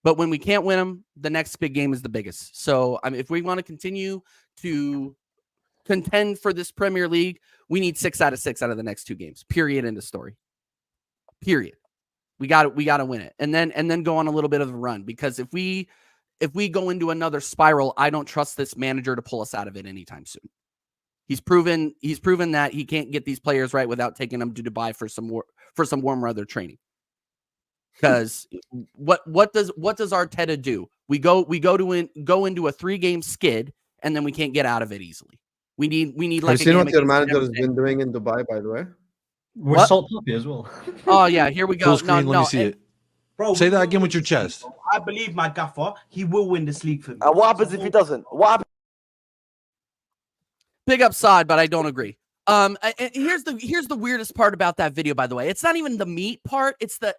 But when we can't win them, the next big game is the biggest. So if we want to continue to contend for this Premier League, we need 6 out of 6 out of the next 2 games. Period. End of story. Period. We got to win it, and then go on a little bit of a run, because if we go into another spiral, I don't trust this manager to pull us out of it anytime soon. He's proven that he can't get these players right without taking them to Dubai for some warm weather training. Because what does Arteta do? We go into a 3-game skid, and then we can't get out of it easily. We need like. Have you seen what your manager has been doing in Dubai, by the way? We're salt happy as well. Oh yeah, here we go. Full screen, let me see it. Bro, Say that again with your chest. I believe my gaffer. He will win this league for me. And what happens if he doesn't? What happens? Big upside, but I don't agree. And here's the weirdest part about that video, by the way. It's not even the meat part. It's the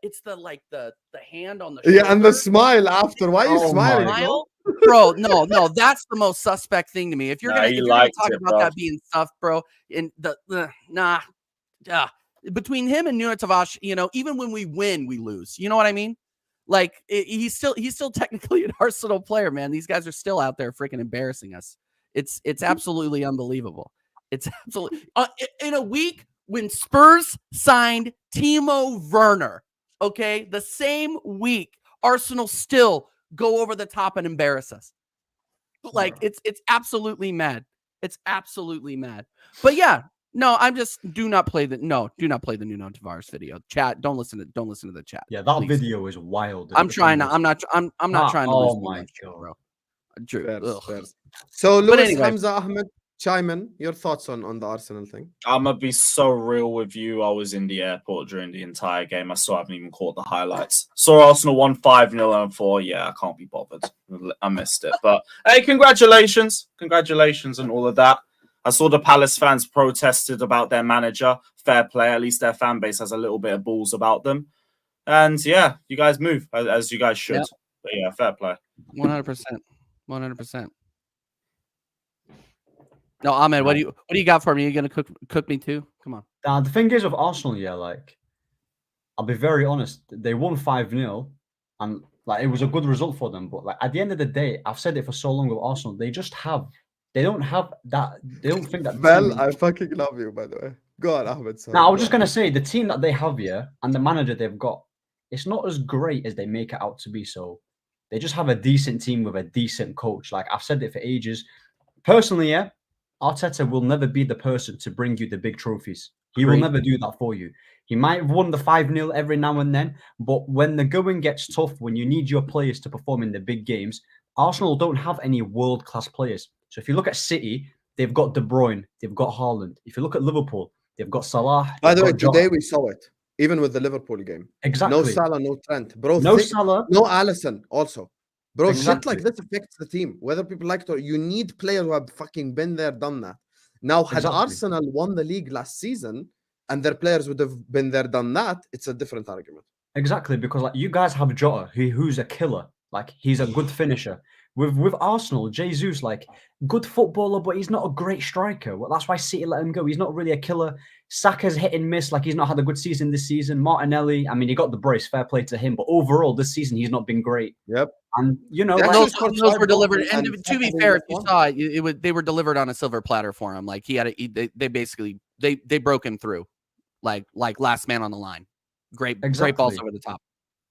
hand on the shoulder. Yeah, and the smile after. Why are you smiling? Smile? Bro, no, that's the most suspect thing to me. If you're gonna talk about that being stuff, bro, in between him and Nuno Tavares, even when we win, we lose. You know what I mean? Like, he's still technically an Arsenal player, man. These guys are still out there freaking embarrassing us. It's absolutely unbelievable. It's absolutely in a week when Spurs signed Timo Werner. Okay, the same week Arsenal still go over the top and embarrass us. Like, it's absolutely mad. It's absolutely mad. But yeah. No, do not play the Nuno Tavares video. Chat, don't listen to the chat. Yeah, that please. Video is wild. I'm not trying to lose my God, God. bro. Drew. So Lewis, anyway. Hamza, Ahmed, chime in. Your thoughts on the Arsenal thing? I'm gonna be so real with you. I was in the airport during the entire game. I still haven't even caught the highlights. Saw Arsenal 1-5-0 and 4. Yeah, I can't be bothered. I missed it. But hey, congratulations and all of that. I saw the Palace fans protested about their manager. Fair play. At least their fan base has a little bit of balls about them. And yeah, you guys move as you guys should. Yep. But yeah, fair play. 100%. No, Ahmed, what do you got for me? You gonna cook me too? Come on. The thing is with Arsenal, like, I'll be very honest. They won 5-0, and like, it was a good result for them. But like, at the end of the day, I've said it for so long with Arsenal. They don't have that. They don't think that. Well, I fucking love you, by the way. Go on, Ahmed. Now, I was just gonna say, the team that they have here and the manager they've got, it's not as great as they make it out to be. So they just have a decent team with a decent coach. Like, I've said it for ages. Personally, yeah, Arteta will never be the person to bring you the big trophies. He will never do that for you. He might have won the 5-0 every now and then, but when the going gets tough, when you need your players to perform in the big games, Arsenal don't have any world-class players. So if you look at City, they've got De Bruyne, they've got Haaland. If you look at Liverpool, they've got Salah. By the way, today we saw it, even with the Liverpool game. Exactly. No Salah, no Trent. Bro, no Salah. No Alisson also. Bro, shit Exactly. like this affects the team, whether people like it or you need players who have fucking been there, done that. Now, had Exactly. Arsenal won the league last season and their players would have been there, done that, it's a different argument. Exactly, because like you guys have Jota, who's a killer. Like he's a good finisher. With Arsenal, Jesus, like good footballer, but he's not a great striker. Well, that's why City let him go. He's not really a killer. Saka's hit and miss. Like he's not had a good season this season. Martinelli, I mean, he got the brace. Fair play to him. But overall, this season he's not been great. Yep. And you know, Yeah, like, those, scored those 5 were delivered, goals and and to be Saka fair, missed if you one. saw it, they were delivered on a silver platter for him. Like he had they basically they broke him through, like last man on the line. Great balls Exactly. over the top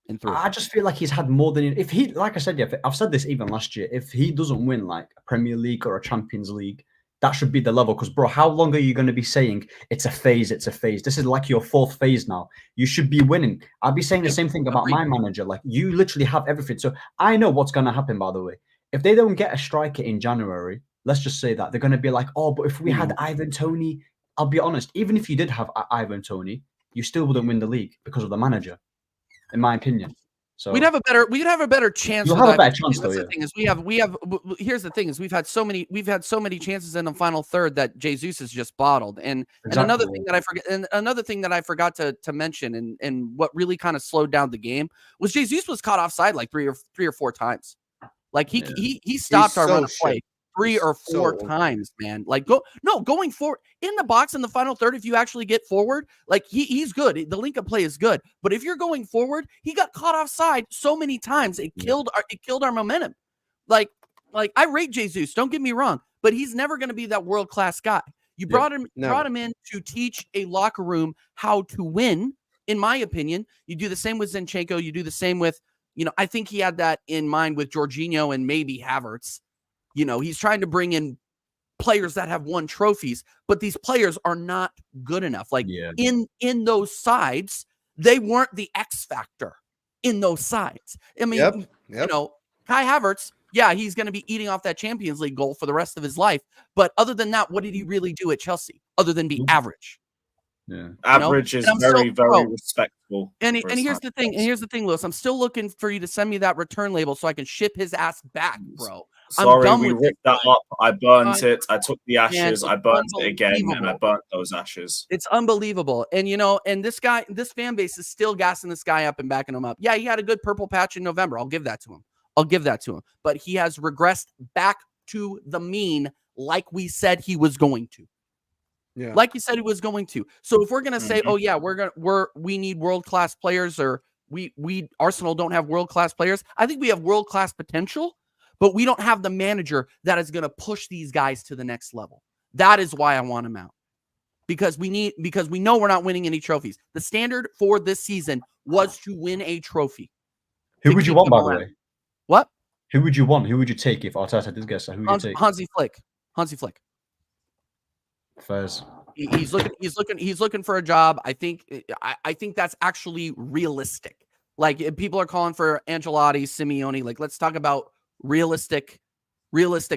and through. I just feel like he's had more than if he, like I said, yeah, I've said this even last year. If he doesn't win like a Premier League or a Champions League, that should be the level. Because, bro, how long are you going to be saying it's a phase? It's a phase. This is like your 4th phase now. You should be winning. I'll be saying the same thing about my manager. Like, you literally have everything. So I know what's going to happen, by the way. If they don't get a striker in January, let's just say that they're going to be like, oh, but if we had Ivan Toney, I'll be honest, even if you did have Ivan Toney, you still wouldn't win the league because of the manager, in my opinion. So we'd have a better chance. You'll with have a better Ivan chance, Toney. though, That's the thing is we have. Here's the thing is we've had so many chances in the final third that Jesus has just bottled. And another thing that I forgot to mention and what really kind of slowed down the game was Jesus was caught offside like three or four times. Like he stopped our run of play 3 or 4 times, man. Like going forward in the box in the final third. If you actually get forward, like he's good. The link up play is good. But if you're going forward, he got caught offside so many times. It killed our momentum. Like I rate Jesus. Don't get me wrong, but he's never going to be that world class guy. You brought him in to teach a locker room how to win. In my opinion, you do the same with Zinchenko. You do the same with I think he had that in mind with Jorginho and maybe Havertz. He's trying to bring in players that have won trophies, but these players are not good enough. Like in those sides, they weren't the X factor in those sides. I mean, Kai Havertz, he's going to be eating off that Champions League goal for the rest of his life. But other than that, what did he really do at Chelsea other than be average? Yeah, average is very respectable. And here's the thing. And here's the thing, Lewis. I'm still looking for you to send me that return label so I can ship his ass back, bro. Sorry, we ripped that up. I burnt it. I took the ashes. I burnt it again, and I burnt those ashes. It's unbelievable. And and this fan base is still gassing this guy up and backing him up. Yeah, he had a good purple patch in November. I'll give that to him. But he has regressed back to the mean, like we said he was going to. Yeah. Like you said he was going to. So if we're gonna say, oh yeah, we need world-class players, or we Arsenal don't have world-class players, I think we have world-class potential, but we don't have the manager that is gonna push these guys to the next level. That is why I want him out. Because we know we're not winning any trophies. The standard for this season was to win a trophy. Who would you want, by the way? What? Who would you want? Who would you take if Arteta did get? Who would you take? Hansi Flick. Fairs. He's looking for a job. I think that's actually realistic. Like people are calling for Ancelotti, Simeone. Like let's talk about realistic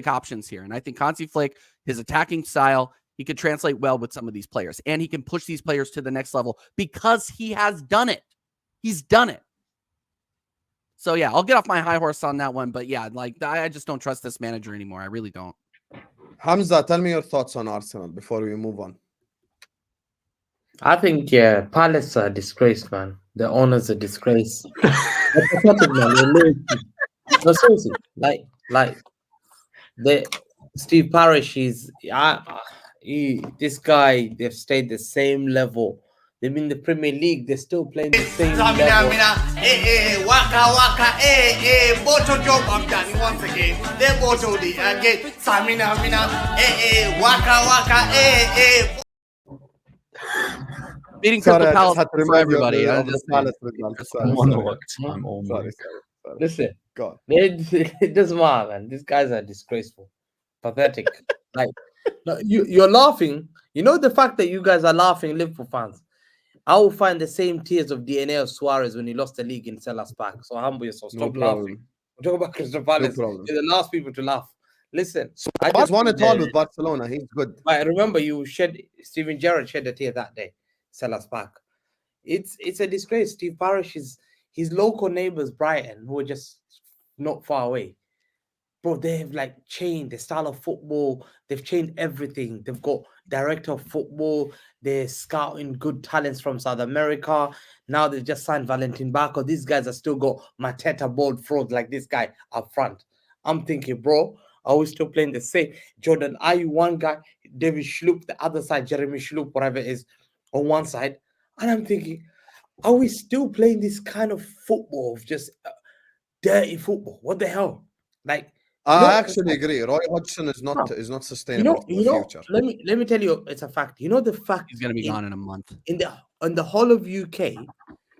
options here. And I think Hansi Flick, his attacking style, he could translate well with some of these players, and he can push these players to the next level because he has done it. He's done it. So yeah, I'll get off my high horse on that one. But yeah, like I just don't trust this manager anymore. I really don't. Hamza, tell me your thoughts on Arsenal before we move on. I think, Palace are a disgrace, man. The owner's a disgrace. They're pathetic, man. No, seriously. Like, Steve Parish is... this guy, they've stayed the same level. They've been in the Premier League. They're still playing the same level. Boto job I'm done once again. They boto the again. Samina, waka, Beating Crystal Palace for everybody. Listen, God. It doesn't matter, man. These guys are disgraceful. Pathetic. You're laughing. You know the fact that you guys are laughing, Liverpool fans. I will find the same tears of DNA of Suarez when he lost the league in Salah's back. So humble yourself. Stop laughing. We're talking about Crystal Palace. You're the last people to laugh. Listen, I just won it all with Barcelona. He's good. I remember Steven Gerrard shed a tear that day. Salah's back. It's a disgrace. Steve Parish his local neighbours, Brighton, who are just not far away. Bro, they have like changed the style of football. They've changed everything. They've got director of football. They're scouting good talents from South America. Now they've just signed Valentin Barco. These guys are still got Mateta bold fraud like this guy up front. I'm thinking, bro, are we still playing the same? Jordan Ayew, one guy, David Schlupp, the other side, Jeremy Schlupp, whatever it is, on one side. And I'm thinking, are we still playing this kind of football of just dirty football? What the hell? Like, I actually agree. Roy Hodgson is not Bro, sustainable for the future. let me tell you, it's a fact. You know the fact He's gonna be gone in a month. in the whole of UK,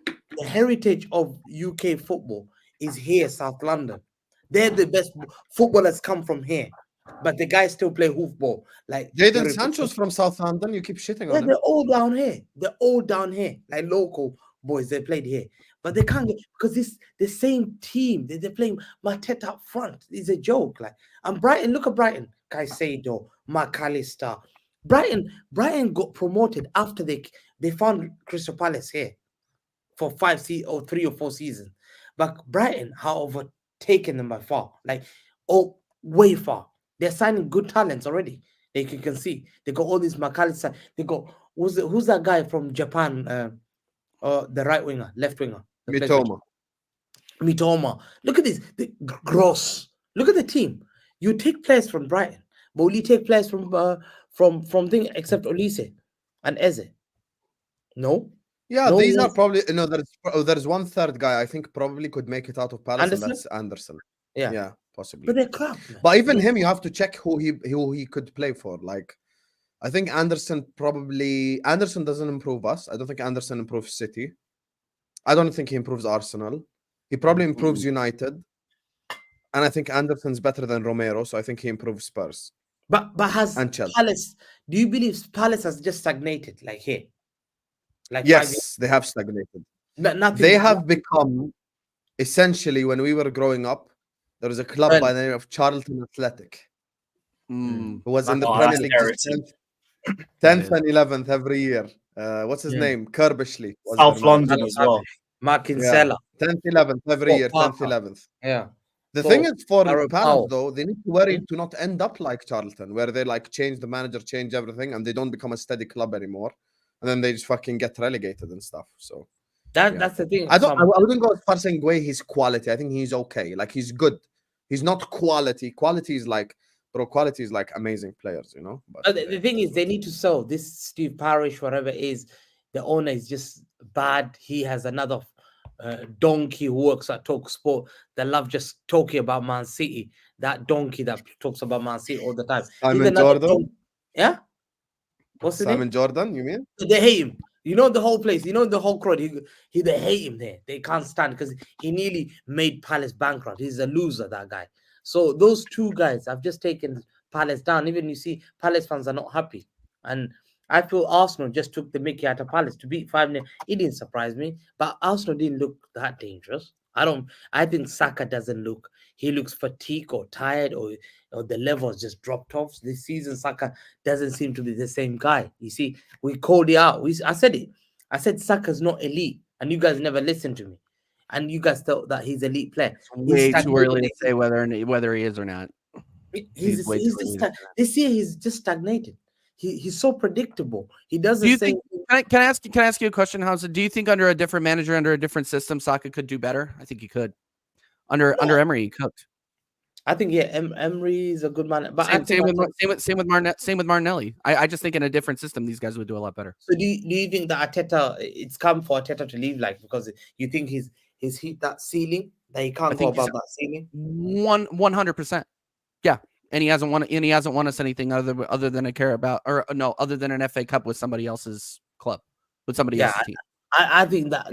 the heritage of UK football is here, South London. They're the best footballers come from here, but the guys still play hoofball. Like Jadon Sancho's from Southampton. You keep shitting on him. they're all down here. They're all down here, like local boys. They played here, but they can't get because this the same team. They're playing Mateta up front. It's a joke. Like and Brighton, look at Brighton. Caicedo, McAllister. Brighton got promoted after they found Crystal Palace here for 3 or 4 seasons. But Brighton, however, taken them by far, like way far. They're signing good talents already. Like you can see, they got all these McAllister. They got who's that guy from Japan? The right winger, left winger, Mitoma. Look at this, Gross. Look at the team. You take players from Brighton, but will you take players from thing except Olise and Eze? No. Yeah, No these are less. probably there's one third guy I think probably could make it out of Palace, Anderson? and that's Anderson. Yeah. Yeah, possibly. But they're crap. Man. But even him, you have to check who he could play for. Like, I think Anderson doesn't improve us. I don't think Anderson improves City. I don't think he improves Arsenal. He probably improves United. And I think Anderson's better than Romero, so I think he improves Spurs. But has and Chelsea. Palace? Do you believe Palace has just stagnated like here? Like 5 years? Yes, they have stagnated. Nothing. They have become essentially when we were growing up. There was a club by the name of Charlton Athletic, who was in the Premier League 10th and 11th every year. What's his name? Kerbishley. South London as well. Markin Salah. 10th, 11th every year. 10th, 11th. Yeah. The thing is, for Palace, though, they need to worry to not end up like Charlton, where they like change the manager, change everything, and they don't become a steady club anymore, and then they just fucking get relegated and stuff. So that's the thing. I wouldn't go as far as saying he's quality. I think he's okay. Like he's good. He's not quality. Quality is like amazing players, you know. But the thing is, they need to sell this Steve Parish, whatever it is. The owner is just bad. He has another donkey who works at Talk Sport that love just talking about Man City. That donkey that talks about Man City all the time. Simon Jordan. Yeah. What's his Simon name? Jordan, you mean? They hate him. You know the whole place. You know the whole crowd. They hate him there. They can't stand because he nearly made Palace bankrupt. He's a loser, that guy. So those two guys have just taken Palace down. Even you see, Palace fans are not happy. And I feel Arsenal just took the mickey out of Palace to beat 5-0. It didn't surprise me, but Arsenal didn't look that dangerous. I think Saka doesn't look. He looks fatigued or tired, or the levels just dropped off. This season, Saka doesn't seem to be the same guy. You see, we called it out. I said it. I said Saka's not elite, and you guys never listened to me. And you guys thought that he's an elite player. Way too early to say whether he is or not. This year he's just stagnated. He's so predictable. He doesn't. Can I ask you a question, Hamza? Do you think under a different manager, under a different system, Saka could do better? I think he could. Under Emery, he cooked. I think Emery is a good man. But same with Martinelli. I just think in a different system, these guys would do a lot better. So do you think that it's come for Arteta to leave, like, because you think he's hit that ceiling, that he can't go above that ceiling? 100%. Yeah. And he hasn't won us anything other than other than an FA Cup with somebody else's club, with somebody else's team. I think that,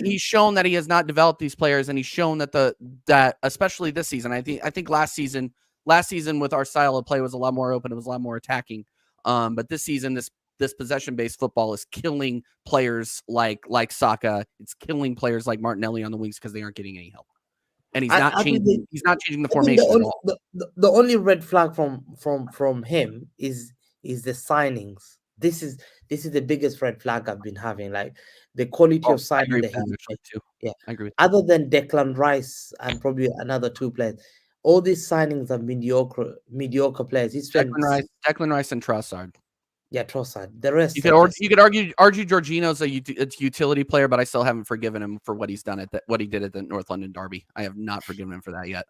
he's shown that he has not developed these players, and he's shown that especially this season. I think last season with our style of play was a lot more open. It was a lot more attacking. But this season, this possession-based football is killing players like Saka. It's killing players like Martinelli on the wings because they aren't getting any help. And he's not changing the formation at all. The only red flag from him is the signings This is the biggest red flag I've been having. Like the quality of I signing agree that with that he's actually too. yeah. I agree with Other than Declan Rice and probably another 2 players, all these signings are mediocre players. He spent Declan Rice and Trossard. Trossard. The rest You are could argue Jorginho's a utility player, but I still haven't forgiven him for what he's done what he did at the North London Derby. I have not forgiven him for that yet.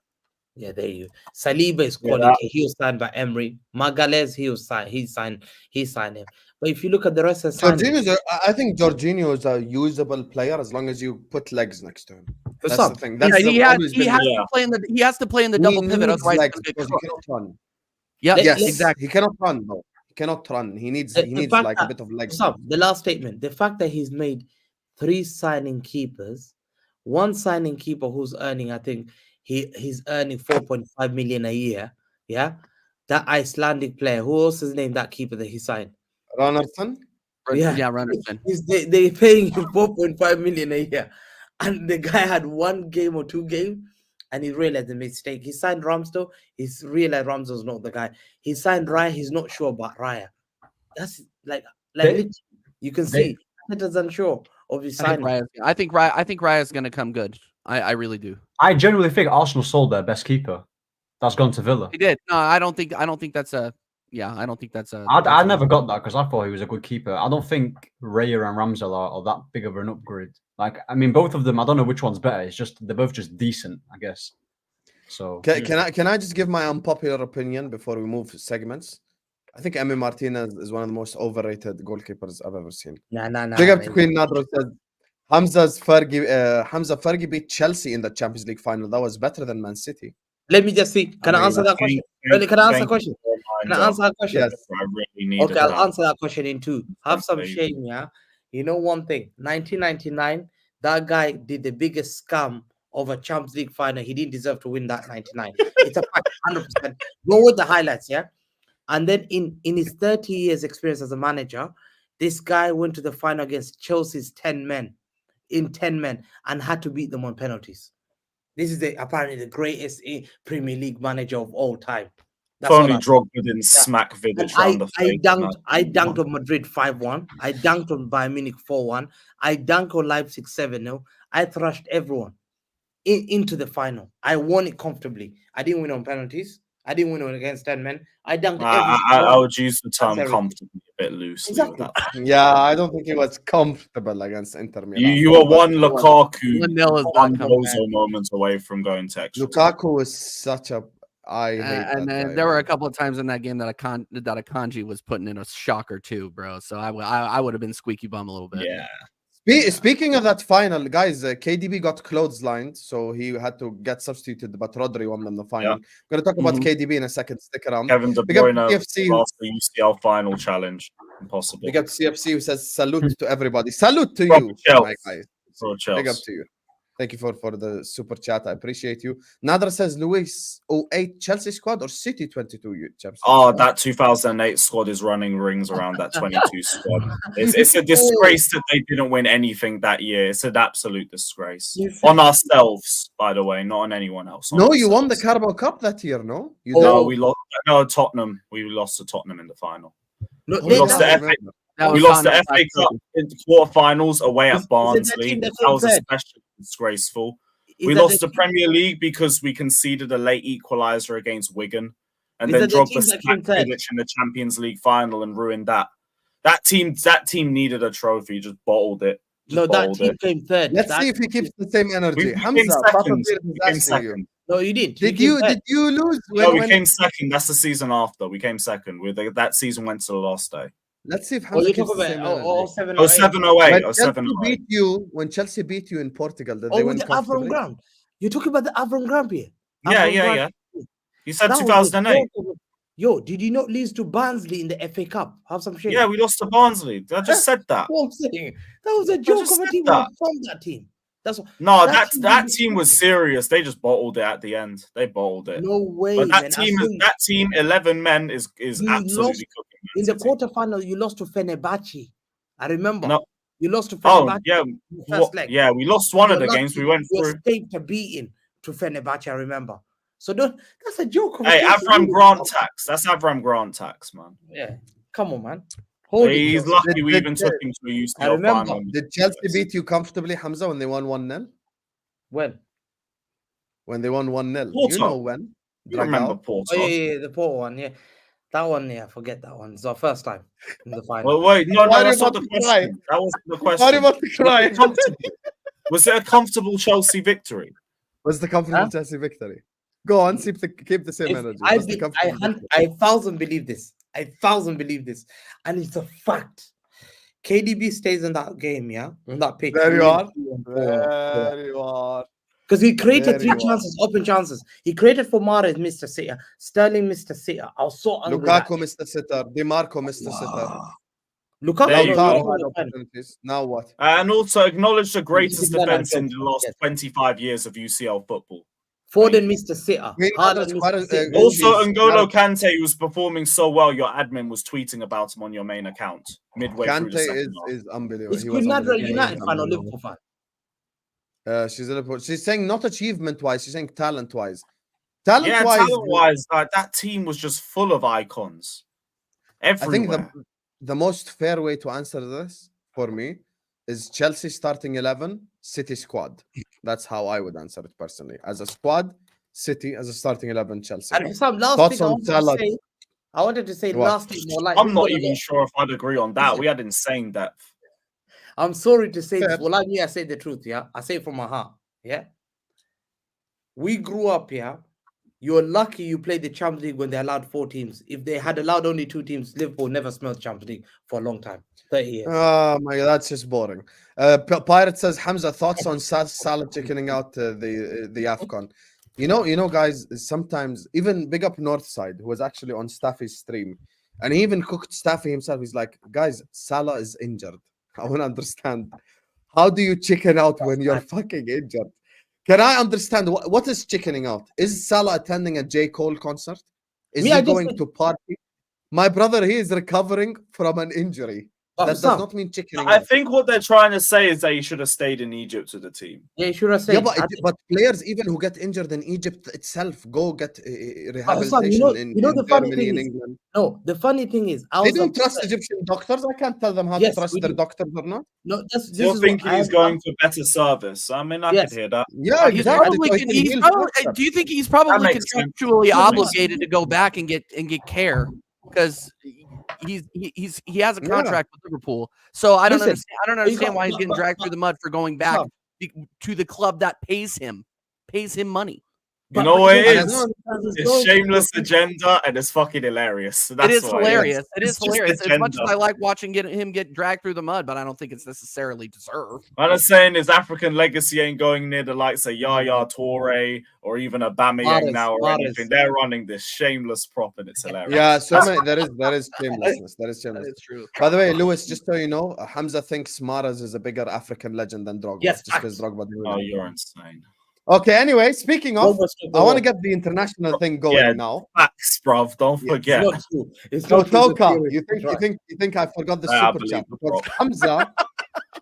yeah, there you. Saliba is quality. He was signed by Emery. Magalhaes, he signed him. But if you look at the rest of the signings, I think Jorginho is a usable player as long as you put legs next to him. For That's some. the thing. Yeah, That's he has to play in the He double pivot. needs Otherwise, legs it's gonna because get he cooked. cannot run. Yeah, Yes, exactly. He cannot run. No, he cannot run. He needs the fact like a that- bit of legs. Sam, the last statement, the fact that he's made 3 signing keepers, 1 signing keeper who's earning, I think he's earning 4.5 million a year. Yeah, that Icelandic player. Who else is named that keeper that he signed? Ronaldson. Yeah, Runderson. They're paying him 4.5 million a year, and the guy had 1 game or 2 games, and he realized the mistake. He signed Ramsdale. He's realized Ramsdale's not the guy. He signed Raya. He's not sure about Raya. That's like literally, you can see Ahmed unsure of his signing. I think Raya's going to come good. I really do. I genuinely think Arsenal sold their best keeper. That's gone to Villa. He did. No, I don't think that's a. Yeah, I don't think that's a. I never got that because I thought he was a good keeper. I don't think Raya and Ramsdale are that big of an upgrade. Like, I mean, both of them. I don't know which one's better. It's just they're both just decent, I guess. So Can I just give my unpopular opinion before we move segments? I think Emi Martinez is one of the most overrated goalkeepers I've ever seen. Nah. Big up to Queen Nadro says Hamza Fergie beat Chelsea in the Champions League final. That was better than Man City. Let me just see. Can I answer that question? Can I answer a question? Can I answer that question? Yes. I really need Okay, I'll answer that question in 2. Have some shame, yeah. You know one thing, 1999, that guy did the biggest scam of a Champions League final. He didn't deserve to win that 99. It's a fact, 100%. Go with the highlights, yeah. And then in his 30 years experience as a manager, this guy went to the final against Chelsea's 10 men, and had to beat them on penalties. This is apparently the greatest Premier League manager of all time. That's only Drogba didn't smack Vidic around the face. I dunked on Madrid 5-1. I dunked on Bayern Munich 4-1. I dunked on Leipzig 7-0. I thrashed everyone into the final. I won it comfortably. I didn't win on penalties. I didn't win against 10 men. I dunked I would use the term comfortably a bit loosely. Exactly. Yeah, I don't think he was comfortable against Inter Milan. You were one Lukaku, 1-0 one Bozo moment away from going to extra. Lukaku was such a. I hate and that then guy, there were man. a couple of times in that game that Akanji was putting in a shocker too, bro. So I would have been squeaky bum a little bit. Yeah. Speaking of that final, guys, KDB got clotheslined, so he had to get substituted, but Rodri won them the final. Yeah. We're going to talk about KDB in a second. Stick around. Kevin De Big up Bruyne CFC. lost the UCL final challenge. Impossible. Big up CFC who says salute to everybody. Salute to From you, Chelsea. my guys. For Big up Chelsea. to you. Thank you for the super chat. I appreciate you. Nadra says Luis 08 Chelsea squad or City 22 Chelsea Oh, squad? that 2008 squad is running rings around that 22 squad. It's a disgrace that they didn't win anything that year. It's an absolute disgrace. On ourselves, by the way, not on anyone else. On No, you won the ourselves. Carabao Cup that year, no? You No, did? we lost. No, Tottenham. We lost to Tottenham in the final. No, Oh, We lost the I FA. remember. We lost the FA Cup in the quarterfinals away at Is it that Barnsley. team that That was came third? especially disgraceful. Is We that lost the the Premier League because we conceded a late equaliser against Wigan. And Is then that the Drogba team that came smacked third? Vidic in the Champions League final and ruined that. That team needed a trophy, just bottled it. No, that team came third. Let's That- see if he keeps the same energy. We came Hamza, Papa second. Beard is We came asking you. second. No, you didn't. Did came you third. lose No, we when came second. That's the season after. We came second. That season went to the last day. Let's see if Oh, Hamza you're keeps talking the same about energy. 07 Oh, 708. When Oh, Chelsea 708. when Chelsea beat you in Portugal, did they Oh, win with the Avron comfortably? Ground. You're talking about the Avron Ground here. Yeah, Avron yeah, Ground. yeah. You said That was a 2008. joke of- Yo, did you not lose to Barnsley in the FA Cup? Have some shit. Yeah, we lost to Barnsley. I just said that. What I'm saying. That was a joke just of a said team. that. From that team. That's what, No, that that team team was serious. They just bottled it at the end. They bottled it. no way, But man. that team, 11 men is You absolutely lost cooking. in the Man City. quarterfinal. You lost to Fenerbahce. I remember. No. You lost to Oh, Fenerbahce. yeah. in the first leg. Yeah, we lost one of the You're games. We lucky went you through. escaped a beating to Fenerbahce. I remember. So that's a joke. Of a Hey, team. Avram Grant tax. That's Avram Grant tax, man. Yeah, come on, man. Holy He's God. lucky we Did- even did- took him to a I UCL remember. final. Did Chelsea beat you comfortably, Hamza, when they won 1-0? When? When they won 1-0. You Porto. know when. You remember Dragao. Porto? Oh, yeah, the Port one, yeah. That one, yeah, forget that one. It's our first time in the final. Well, wait, no, Why are you that's not about the to cry? question. That was the Sorry question. about to cry. Was it a comfortable Chelsea victory? Was the comfortable Huh? Chelsea victory? Go on, keep the same energy. I, Was the comfortable victory? I 1,000 believe this. I 1,000 believe this. And it's a fact. KDB stays in that game, yeah? On that pitch. There you are. Because There you are. he created There three you are. chances, open chances. He created for Mahrez, Mr. Sitter. Sterling, Mr. Sitter. I was so angry. Lukaku, Mr. Sitter. Dimarco, Mr. Sitter. Lukaku, There you Lautaro go. had opportunities. Now what? And also acknowledge the greatest did that defense in on the top, last yes. 25 years of UCL football. Foden, Mr. Sitter. We- Haaland, quite Mr. a- Sitter. Also, Jeez, N'Golo Kante- Kante was performing so well, your admin was tweeting about him on your main account midway through the Kante second half. is unbelievable. Is He was Queen Nadra unbelievable. United He's fan or unbelievable. Liverpool fan? She's a Liverpool. She's saying not achievement-wise. She's saying talent-wise. Yeah, Talent-wise, talent-wise, that team was just full of icons. I think Everywhere. the most fair way to answer this for me is Chelsea starting 11, City squad. That's how I would answer it personally. As a squad, City as a starting 11, Chelsea. And Sam, last Thoughts thing on Salah? I wanted to say What? last thing more like I'm not who's gonna even get- sure if I'd agree on that. We had insane depth. I'm sorry to say Fair. this. Well, like me, I say the truth, yeah. I say it from my heart, yeah. We grew up, yeah. You're lucky you played the Champions League when they allowed 4 teams. If they had allowed only 2 teams, Liverpool never smelled Champions League for a long time. 30 years. Oh my god, that's just boring. Pirate says Hamza, thoughts on Salah chickening out the AFCON. You know, guys, sometimes even big up Northside, who was actually on Staffy's stream, and he even cooked Staffy himself. He's like, guys, Salah is injured. I want to understand. How do you chicken out when you're fucking injured? Can I understand what is chickening out? Is Salah attending a J. Cole concert? Is Me, he I just going said- to party? My brother, he is recovering from an injury. But That does Sam, not mean chickening I out. think what they're trying to say is that he should have stayed in Egypt with the team. yeah, you should have said. Yeah, but players even who get injured in Egypt itself go get Sam, rehabilitation in the funny Germany, thing in is, England. no, the funny thing is, I They was don't trust upset. Egyptian doctors. I can't tell them how Yes, to trust we their do. doctors or not. No, this You're is thinking what he's going for better service. I mean, I Yes. could hear that. Yeah, He's exactly. probably, So he can he's heal probably, faster. do you think he's probably makes sense. contractually That makes obligated to go back and get care because he has a Yeah. contract with Liverpool? So I don't Listen, understand. I don't you understand can't- why he's getting dragged through the mud for going back Sam. to the club that pays him money. You know what it I is? don't It's shameless agenda and it's fucking hilarious. So It that's is why hilarious. It is It's just hilarious. As much as agenda. I like watching him get dragged through the mud, but I don't think it's necessarily deserved. What I'm saying is African legacy ain't going near the likes of Yaya Toure or even Aubameyang Mahrez, now or Mahrez. anything. They're running this shameless prop and it's hilarious. Yeah, so there is shamelessness. There is shamelessness. true. By the way, Lewis, just so you know, Hamza thinks Mahrez is a bigger African legend than Drogba. Yes, just because Drogba. Oh, you're insane. Okay. Anyway, speaking of, I want to get get the international thing going Yeah. now. Facts, bruv. Don't Yeah, forget. It's not true. It's So not true. Toka, Right. you think I forgot the I super believe chat you, because bro.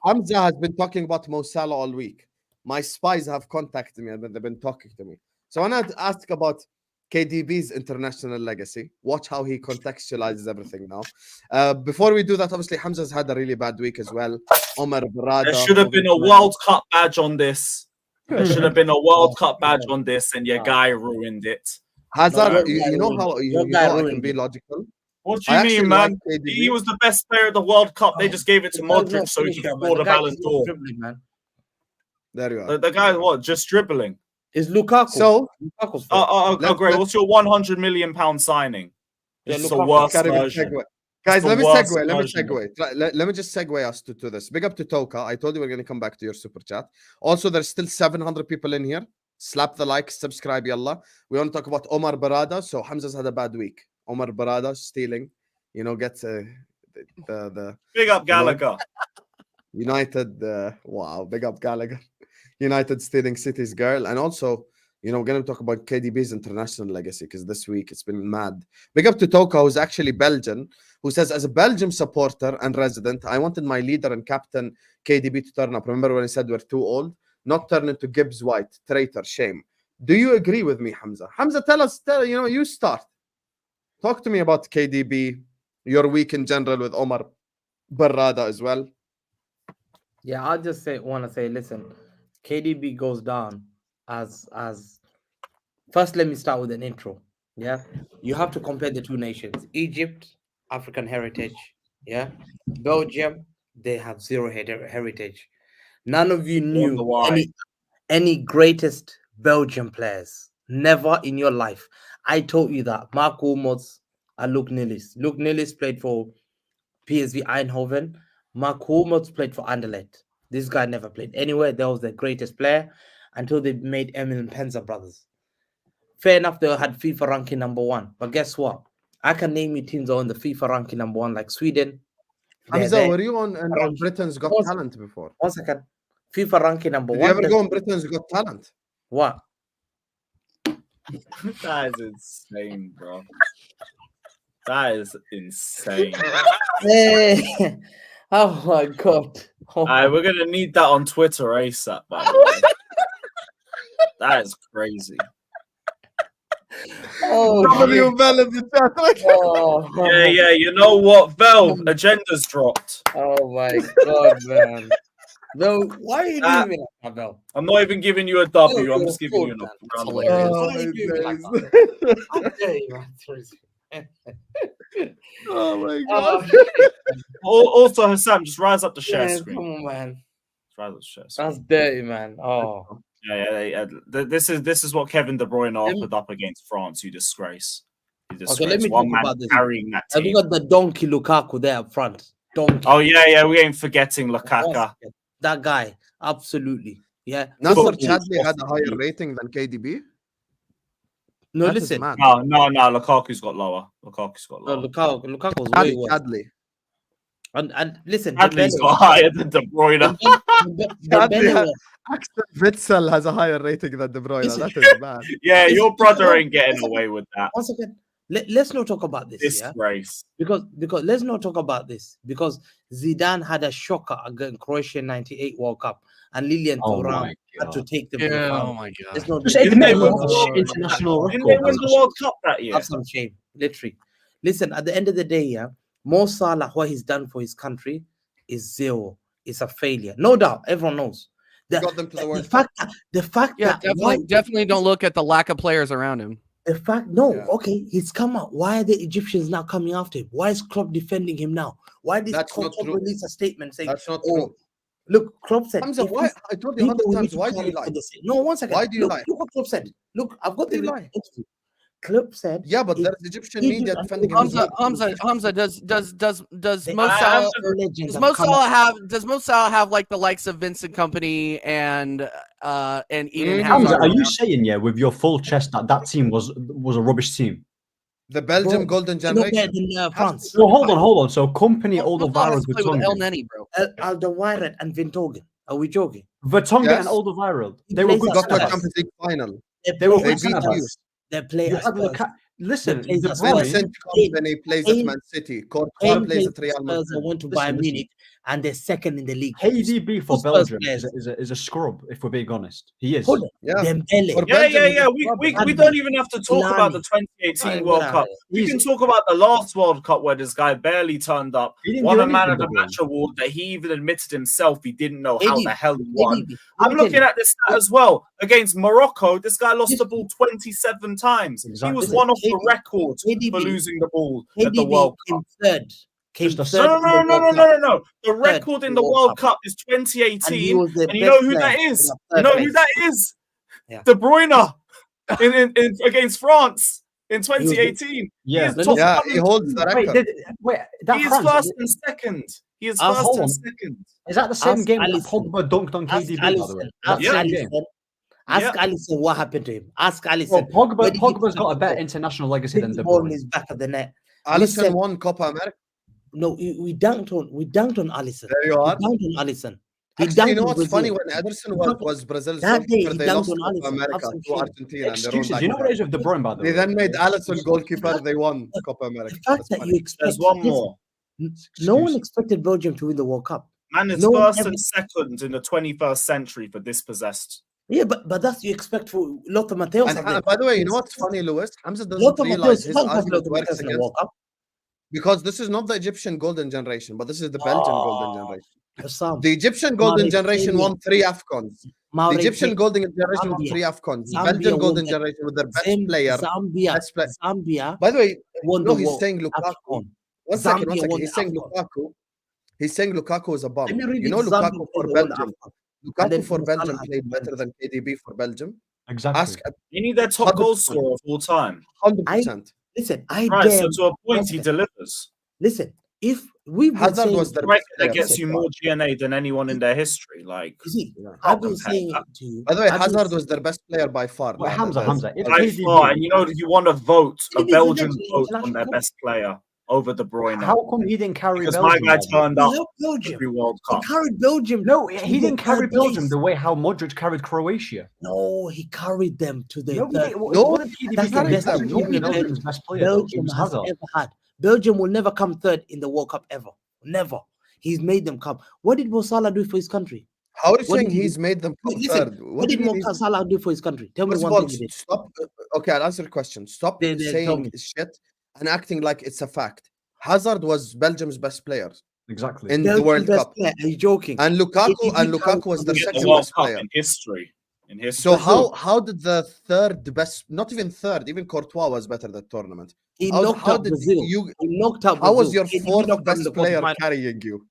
Hamza has been talking about Mo Salah all week. My spies have contacted me and they've been talking to me. So I want to ask about KDB's international legacy. Watch how he contextualizes everything now. Before we do that, obviously Hamza's had a really bad week as well. Omar Berrada. There should have been a World Cup badge on this. There should have been a World Cup badge on this, and your guy ruined it. Hazard, No, you know how your you guy know I can ruined be it. logical. What do I you actually mean, man? like KDB. He was the best player at the World Cup. They just gave it to The guy's Modric not so he finisher, could man. score the guy Ballon is not d'Or. dribbling, man. There you are. The guy, what? Just dribbling. It's Lukaku. So Lukaku's fault. Great. let's- What's your £100 million signing? Yeah, It's look the up- worst can't even version. segue. Guys, the let me worst segue. Let me version of segue. Let me just segue us to this. Big up to Toka. I told you we're going to come back to your super chat. Also, there's still 700 people in here. Slap the like, subscribe, yalla. We want to talk about Omar Berrada. So Hamza's had a bad week. Omar Berrada stealing, gets the Big up Gallagher. United. Wow, big up Gallagher. United stealing City's girl. And also, we're going to talk about KDB's international legacy because this week it's been mad. Big up to Toka, who's actually Belgian, who says, as a Belgium supporter and resident, I wanted my leader and captain KDB to turn up. Remember when he said we're too old? Not turn into Gibbs White. Traitor, shame. Do you agree with me, Hamza? Hamza, tell us, you start. Talk to me about KDB, your week in general with Omar Berrada as well. Yeah, I just want to say, listen, KDB goes down as first. Let me start with an intro. Yeah, you have to compare the two nations: Egypt, African heritage. Yeah, Belgium, they have zero heritage. None of you Wonder knew why. any greatest Belgian players. Never in your life. I told you that. Mark Wilmots and Luke Nilis. Luke Nilis played for PSV Eindhoven. Mark Wilmots played for Anderlecht. This guy never played anywhere. That was the greatest player until they made Emil and Penza brothers. Fair enough, they had FIFA ranking number 1. But guess what? I can name you teams on the FIFA ranking number 1, like Sweden. Hamza, were you on ranking- Britain's Got One Talent before? 1 second. FIFA ranking number Did 1. you ever go on Britain's Got Talent? What? That is insane, bro. That is insane. Hey. Oh my god. Oh, Alright, we're gonna need that on Twitter ASAP, by the way. That is crazy. oh, W Bell in the chat. oh, Yeah, you know what, Vel? Agenda's dropped. oh my god, man. No, why are you That- doing that, Abel? I'm not even giving you a W, No, I'm you're just a giving you fool, a man. round of Hilarious. applause. Why are you doing like days. How dare you, man? Seriously. Oh my Oh, god. Also, Hassam, just rise up the share man, screen. come on, man. Just rise up the share screen. That's dirty, man. Oh, Yeah. This is what Kevin De Bruyne offered up against France. You disgrace. You disgrace. let me One talk man about this. carrying that have you team. got the donkey Lukaku there up front? Donkey. Oh yeah, we ain't forgetting Lukaku. That guy, absolutely. Yeah. Nasser Football Chadley had a higher possibly. rating than KDB. No, That is listen. mad. No, Lukaku's got lower. Lukaku's got No, lower. Lukaku's way worse. Chadley. And listen, Chadley's Dembele- got higher than De Bruyne. Chadley Dembele had- was- Axel Witsel has a higher rating than De Bruyne. That is bad. Yeah, Listen, your brother listen, ain't getting listen. away with that. Once again, let's not talk about this, yeah. Disgrace. Because let's not talk about this because Zidane had a shocker against Croatia '98 World Cup, and Lilian Oh Thuram my had to god. take them to the Yeah, final. oh my Let's god. not Just do- Didn't they admit win it was the- an international Didn't they record. win the World Cup that year? have some shame, literally. Listen, at the end of the day, yeah, Mo Salah, what he's done for his country is zero. It's a failure, no doubt. Everyone knows. Got them to the World The fact Yeah, that why- definitely don't look at the lack of players around him. the fact, no, Yeah. okay, he's come out. Why are the Egyptians now coming after him? Why is Klopp defending him now? Why did That's not Klopp true. release a statement saying, That's not "Oh, true. look, Klopp said." Hamza, if why? this- I told you 100 people times. need Why to do you carry lie? for the same- No, 1 second. Why do you look, lie? Look what Klopp said. Look, I've got Why do the you lie? interview. Klopp said, Yeah, but if there's Egyptian Egypt media and defending him. as well. Hamza, does the Mo I- Salah legends does have Mo come Salah out- have like the likes of Vincent Company and Eden Hamza, Hamza, Hazard? are you saying, yeah, with your full chest that team was a rubbish team? The Belgium Bro, golden they're not better generation. than France. No, hold on. So company, Mo Salah Alderweireld, has to play with El Vertonghen. Neni, bro. Alderweireld and Vintogen. Are we joking? Vertonghen Yes. and Alderweireld. He They were plays good at Got to a Spurs. Champions League final. They were play They at good beat centre you. Spurs. They play You at had Spurs. listen, They De play at Bruyne. Vincent Kane- Company plays Kane- at Man City. Courtois Kane plays plays at Real for Spurs and Madrid. went to Listen, Bayern listen. Munich, and they're second in the league. KDB for Who's Spurs Belgium players? is a scrub, if we're being honest. He is. Hold on. Yeah. Dembele. For Yeah. Belgium, We don't even have to talk about the 2018 Right, World get out Cup. of We here. can talk about the last World Cup where this guy barely turned up, He didn't won do a man anything, of the De Bruyne. match award that he even admitted himself he didn't know how KDB, the hell he won. KDB. I'm looking at this stat as well. Against Morocco, this guy lost the ball 27 times. He Exactly. was Listen, one off the KDB record KDB for losing the ball at the KDB World came Cup. third. Came Just a third No. in the World Cup. No. The record in the World World Cup. Cup is And he 2018. was the And you best know who player that in is? the You third know who place. that is? Yeah. De Bruyne in against France in He was the- 2018. Yeah. He is No, top Yeah, one he and holds the two. record. Wait, that He is France, first and second. He is Hold first on. and second. is that the same Ask game that Alisson. Pogba dunked on Ask KDB, by the way? Alisson. Is that Ask the same Alisson. game? Ask Yeah. Alisson what happened to him. Ask Well, Alisson. Where did he Pogba's put got a the better ball? international legacy than Pick De the ball in Bruyne. his back of the net. Alisson Listen, won Copa America. no, we dunked on Alisson. There you He are. dunked on Alisson. He Actually, you dunked know on what's Brazil. funny? When Ederson was Brazil's That day, goalkeeper, he they dunked lost on Copa Alisson. Have America some to shame. Argentina. And they Excuses. You know what it is with De Bruyne, by the They way? then made Alisson goalkeeper. They won Copa The America. fact That's that funny. you expect There's one more. No one Excuse. expected Belgium to win the World Cup. Man is No one first ever- and second in the 21st century for dispossessed. Yeah, but that's you expect for Lothar Matthäus. And by the way, you know what's funny, Lewis? Hamza doesn't Lothar realize Matthäus his can't have argument Lothar works Matthäus in the against. World Cup. because this is not the Egyptian golden generation, but this is the Belgian golden generation. Sam, The Egyptian golden generation Mauritania. won 3 AFCONs. The Egyptian golden generation won Zambia. 3 AFCONs. The Zambia Belgian won golden that. generation with their best player. Best player. Zambia By the way, won no, the he's world saying Lukaku. AFCON. One second. Zambia won He's the saying AFCON. Lukaku. He's saying Lukaku is a bum. Let me read You know, it. Zambia Lukaku played for the whole Belgium. AFCON. And then Lukaku for Salah Belgium had played to better win. than KDB for Belgium. Exactly. Ask You need their top goal 100%. scorer of all time. 100%. Listen, I Right, dare. so to a point, he delivers. Listen, if we've been Hazard saying, was their Right, best that player. gets you more GNA than anyone in their history. Like, you see, Yeah. I've been compare saying that. it to you. By the way, I've been Hazard was their best player by far. Wait, Hamza, if by KDB, far, and you know, you want to vote, a It is Belgian eventually vote on international their cup. best player over De Bruyne. how come he didn't carry Because Belgium? my guy then? turned He up helped Belgium. every World He Cup. carried Belgium. No, to he the didn't carry third Belgium place. the way how Modric carried Croatia. No, he carried them to the No, he third. didn't. No, Wasn't KDB That's the carried best them. Belgium No, achievement Belgium's best player? Though. It Belgium was has Hazard. ever had. Belgium will never come third in the World Cup ever. Never. He's made them come. What did Mo Salah do for his country? How are you What saying did he he's made them come Listen, third? what did do you Mo mean he's- Salah do for his country? Tell me First of one all, thing he did. stop. Okay, I'll answer the question. Stop Tell saying me. shit and acting like it's a fact. Hazard was Belgium's best player Exactly. in the Belgium's World best Cup, player. Are you joking? and Lukaku was the Get the second World best Cup player. in history. In history. So how did the third best, not even third, even Courtois was better that tournament. He How, knocked how out did Brazil. you? He knocked out How was Brazil. your KDB fourth knocked them in best the player quarterfinal. carrying you?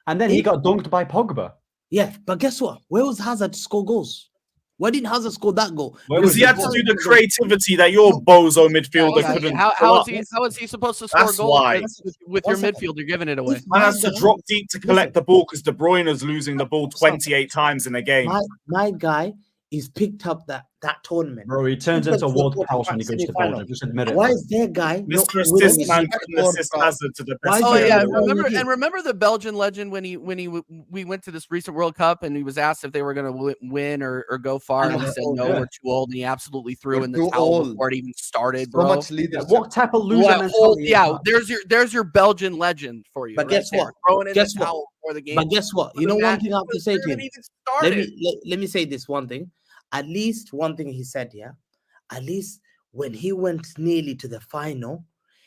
And then he got dunked by Pogba. Yeah, but guess what? Where was Hazard to score goals? Why didn't Hazard score that goal? Where Because was he had to do the creativity that your bozo midfielder Yeah, couldn't. how pull is up. how is he supposed to score That's goals why. with One your second. midfielder giving it away? If Man my has to guy- drop deep to collect the ball because De Bruyne's losing the ball 28 times in a game. my guy is picked up that tournament. Bro, he turns He into a went to the world house when he goes to semi-final. Belgium. Just admit it. Why man. is their guy not Mr. winning Assist his Man league? couldn't assist Hazard to the Why best is Oh player. he yeah, in the world. remember the Belgian legend when we went to this recent World Cup and he was asked if they were going to win or go far and he Yeah. said Oh, no, yeah. we're too old, and he absolutely threw We're in the too towel old. before it even started, So bro. much leadership. What type of loser Well, mentality? is yeah, that? there's your Belgian legend for you. But right guess there. what? Throwing in Guess the what? towel before the game. But guess what? You know one thing I have to say to him. Even started. Let me say this one thing. At least one thing he said, yeah. At least when he went nearly to the final,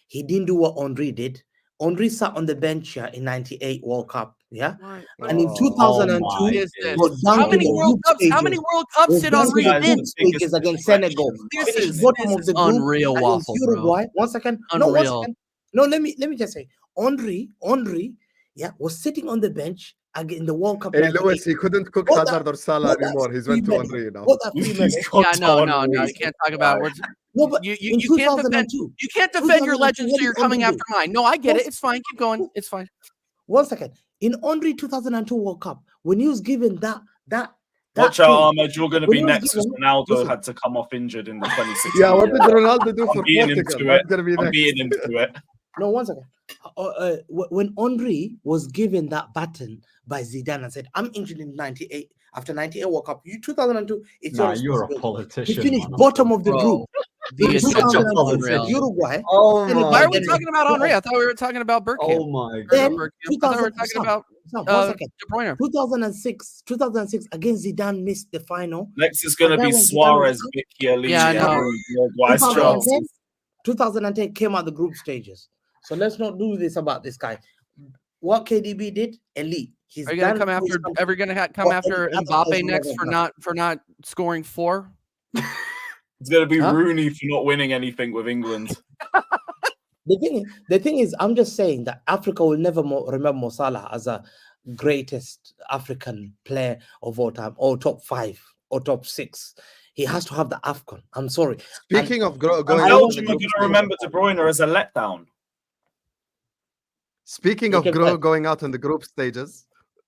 he didn't do what Henry did. Henry sat on the bench here in '98 World Cup, yeah. And in Oh, 2002, What is this? got How dunked many in the World group Cups? How stages. many World Cups Was did dunked Henry in the Henry win? group stages against Senegal. This Finished is bottom of the group unreal against waffle, bro. Uruguay. One second. No, one Unreal. second. No, let me just say, Henry, yeah, was sitting on the bench again in the World Cup. Hey 98. Lewis, he couldn't cook What Hazard or Salah what that anymore. He's went to female- Henry now. What that female- He's got Yeah, no, Henry. you can't talk about words. No, but You in can't defend 2002. you can't defend your 2002, legends, what so you're did coming Henry after mine. No, I get it. It's fine. Keep going. It's fine. One second. In Henry 2002 World Cup, when he was given that Watch out, Ahmed. You're going to When be he was next because given- Ronaldo listen. had to come off injured in the 2016. Yeah, what did Ronaldo do for I'm beating him Portugal? to That's it. gonna be I'm next. beating him to it. No, one second. When Henry was given that baton by Zidane and said, "I'm injured in '98 after '98 World Cup. You 2002, it's your Nah, you're a responsibility." He politician. finished man. bottom of the Bro, group. he In is such a 2002, unreal. Uruguay. Oh Then Why are we Then- talking about Henry? I thought we were talking about Bergkamp. Oh my Then god. I thought we were 2000 talking about One second. De Bruyne. 2006 against Zidane missed the final. Next is going to And be then when Suarez, Zidane- Vicky Ali, Yeah, I know. and Uruguay's 2010, chances. 2010 came out the group stages. So let's not do this about this guy. What KDB did, elite. He's Are you gonna done come for his after? country. Ever gonna come Well, after that's Mbappe also next never for not scoring 4? It's going to be Huh? Rooney for not winning anything with England. The thing is, I'm just saying that Africa will never remember Mo Salah as a greatest African player of all time, or top 5 or top 6. He has to have the AFCON. I'm sorry. Speaking of going I out Belgium to are the going group to stage, remember De Bruyne as a letdown. speaking of Okay, fine. going out in the group stages,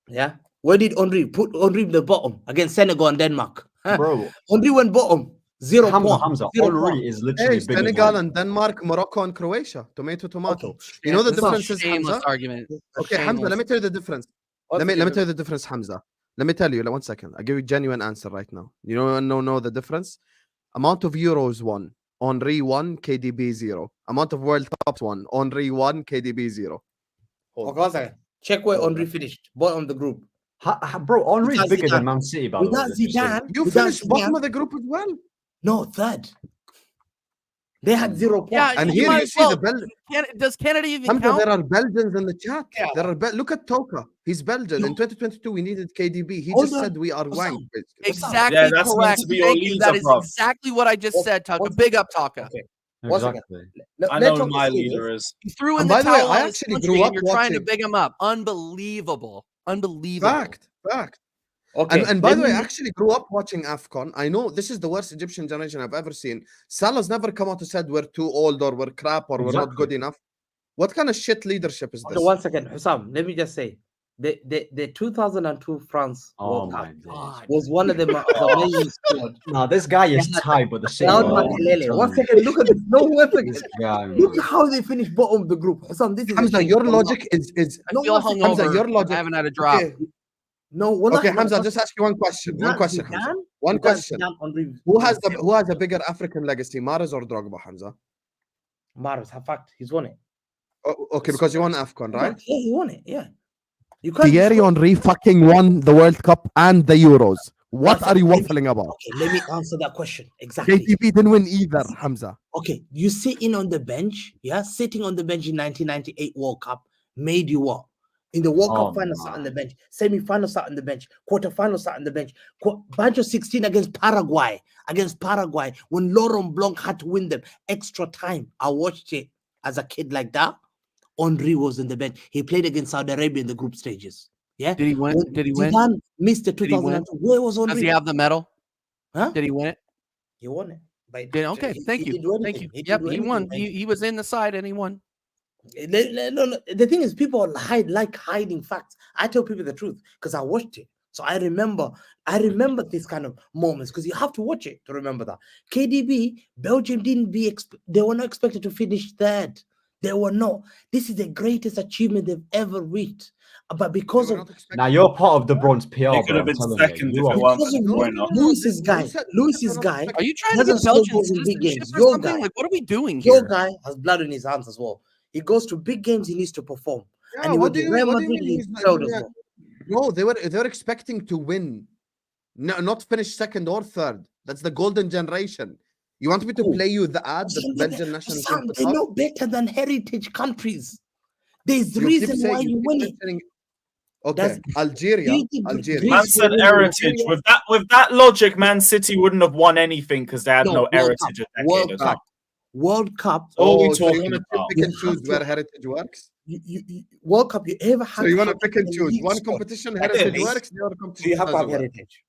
Yeah. Where did Henry put Henry in the bottom against Senegal and Denmark? Bro, Henry went bottom. 0 point. Hamza, 0 Henry point. is literally hey, bigger Senegal than and Denmark, Morocco and Croatia, tomato. Okay. You know the This is a difference is shameless Hamza. argument. Okay, Hamza, let me tell you the difference. Let me tell you the difference, Hamza. Let me tell you. Like, 1 second. I'll give you a genuine answer right now. You know the difference? Amount of Euros won. Henry 1, KDB 0. Amount of World Cups won. Henry 1, KDB 0. Hold Okay, one second. Check where Henry finished. Bottom of the group. Bro, Henry's Without bigger Zidane. than Man City, by the way. Without just so you know. Zidane. You without finished bottom Zidane- of the group as well. No, third. They had 0 points. Yeah, And you here might you as see the well. Does Canada even Hamza, count? there are Belgians in the chat. Yeah. There are look at Toka. He's Belgian. No. In 2022, we needed KDB. He Hold just on. said we are Hussam. wank. basically. Exactly Yeah, that's meant correct. to be your Thank you. That leader, is bruv. exactly what I just said, Taka. What's- Big up, Taka. Okay. One second. Exactly. I Let's know talk who my serious. leader is. He threw in And the by the way, towel I on his actually country, grew and up you're trying to watching. big him up. Unbelievable. Unbelievable. Fact. Okay. And by let the way, me- I actually grew up watching AFCON. I know this is the worst Egyptian generation I've ever seen. Salah's never come out and said we're too old or we're crap or we're not Exactly. good enough. What kind of shit leadership is Okay, this? 1 second. Hussam, let me just say the 2002 France Oh World my Cup God. was one of the amazing squad. Nah, this guy is Yeah. tied, but the same. Loud Oh, I'm Makelele. telling 1 you. second. Look at this. No, 1 second. This guy, Look man. at how they finished bottom of the group. Hussam, this is a Hamza, shame. your logic is I No, feel one second. Hamza, hungover. your logic. I haven't had a drop. Okay, No, wallahi, okay, no, Hamza, no. just ask you one question. One question, Hamza. One Zidane, question. Zidane, Henry, Who has a bigger African legacy, Mahrez or Drogba, Hamza? Mahrez, fact, he's won it. Okay, because you won AFCON, right? Yeah, he won it. Yeah. You can't Thierry discuss- Henry fucking won the World Cup and the Euros. What One are you second, waffling about? Okay, let me answer that question. Exactly. KTP didn't win either, Hamza. Okay, you sitting on the bench, yeah, sitting on the bench in 1998 World Cup made you what? In the World Oh, Cup final, sat on man. the bench. Semi-final, sat on the bench. Quarter-final, sat on the bench. Bunch of 16 against Paraguay. When Laurent Blanc had to win them extra time. I watched it as a kid like that. Henry was in the bench. He played against Saudi Arabia in the group stages. Yeah. Did he win? When Did he win? Zidane missed the Did he win? 2002. Where was Henry? Does he have the medal? Huh? Did he win it? He won it. But Okay, he thank you. didn't do Thank anything. you. He didn't Yep, do he anything, won. man. He was in the side and he won. No, the thing is, people like hiding facts. I tell people the truth because I watched it. So I remember this kind of moments because you have to watch it to remember that. KDB, Belgium they were not expected to finish third. They were not. This is the greatest achievement they've ever reached. But because of Now you're part of the Bronze PR. It could bro, have I'm been telling second you. if You it are- weren't because for of the winner. Lewis's guy Are you trying to doesn't get score Belgian goals in big citizenship games. or Your something? guy, Like, what are we doing your here? guy has blood in his hands as well. He goes to big games. He needs to perform. Yeah, And he what went do to you Real what do Madrid. you He mean he's failed not? as well. No, they're expecting to win, no, not finish second or third. That's the golden generation. You want me to Cool. play you the ad that Sam, Belgian national team put they're up? not better than heritage countries. There's You keep reason saying- why you keep win it. mentioning- Okay, That's- Algeria. Greece Man said will win heritage. Algeria. With that logic, Man City wouldn't have won anything because they had no World heritage Cup, a World decade Cup. ago. World Cup. What are we Oh, so you talking want to about? pick You and choose have to- where heritage works? You World Cup. You ever have So you want to have pick and a choose elite one squad. competition Like heritage this, works, the other So you competition have to have doesn't work. heritage.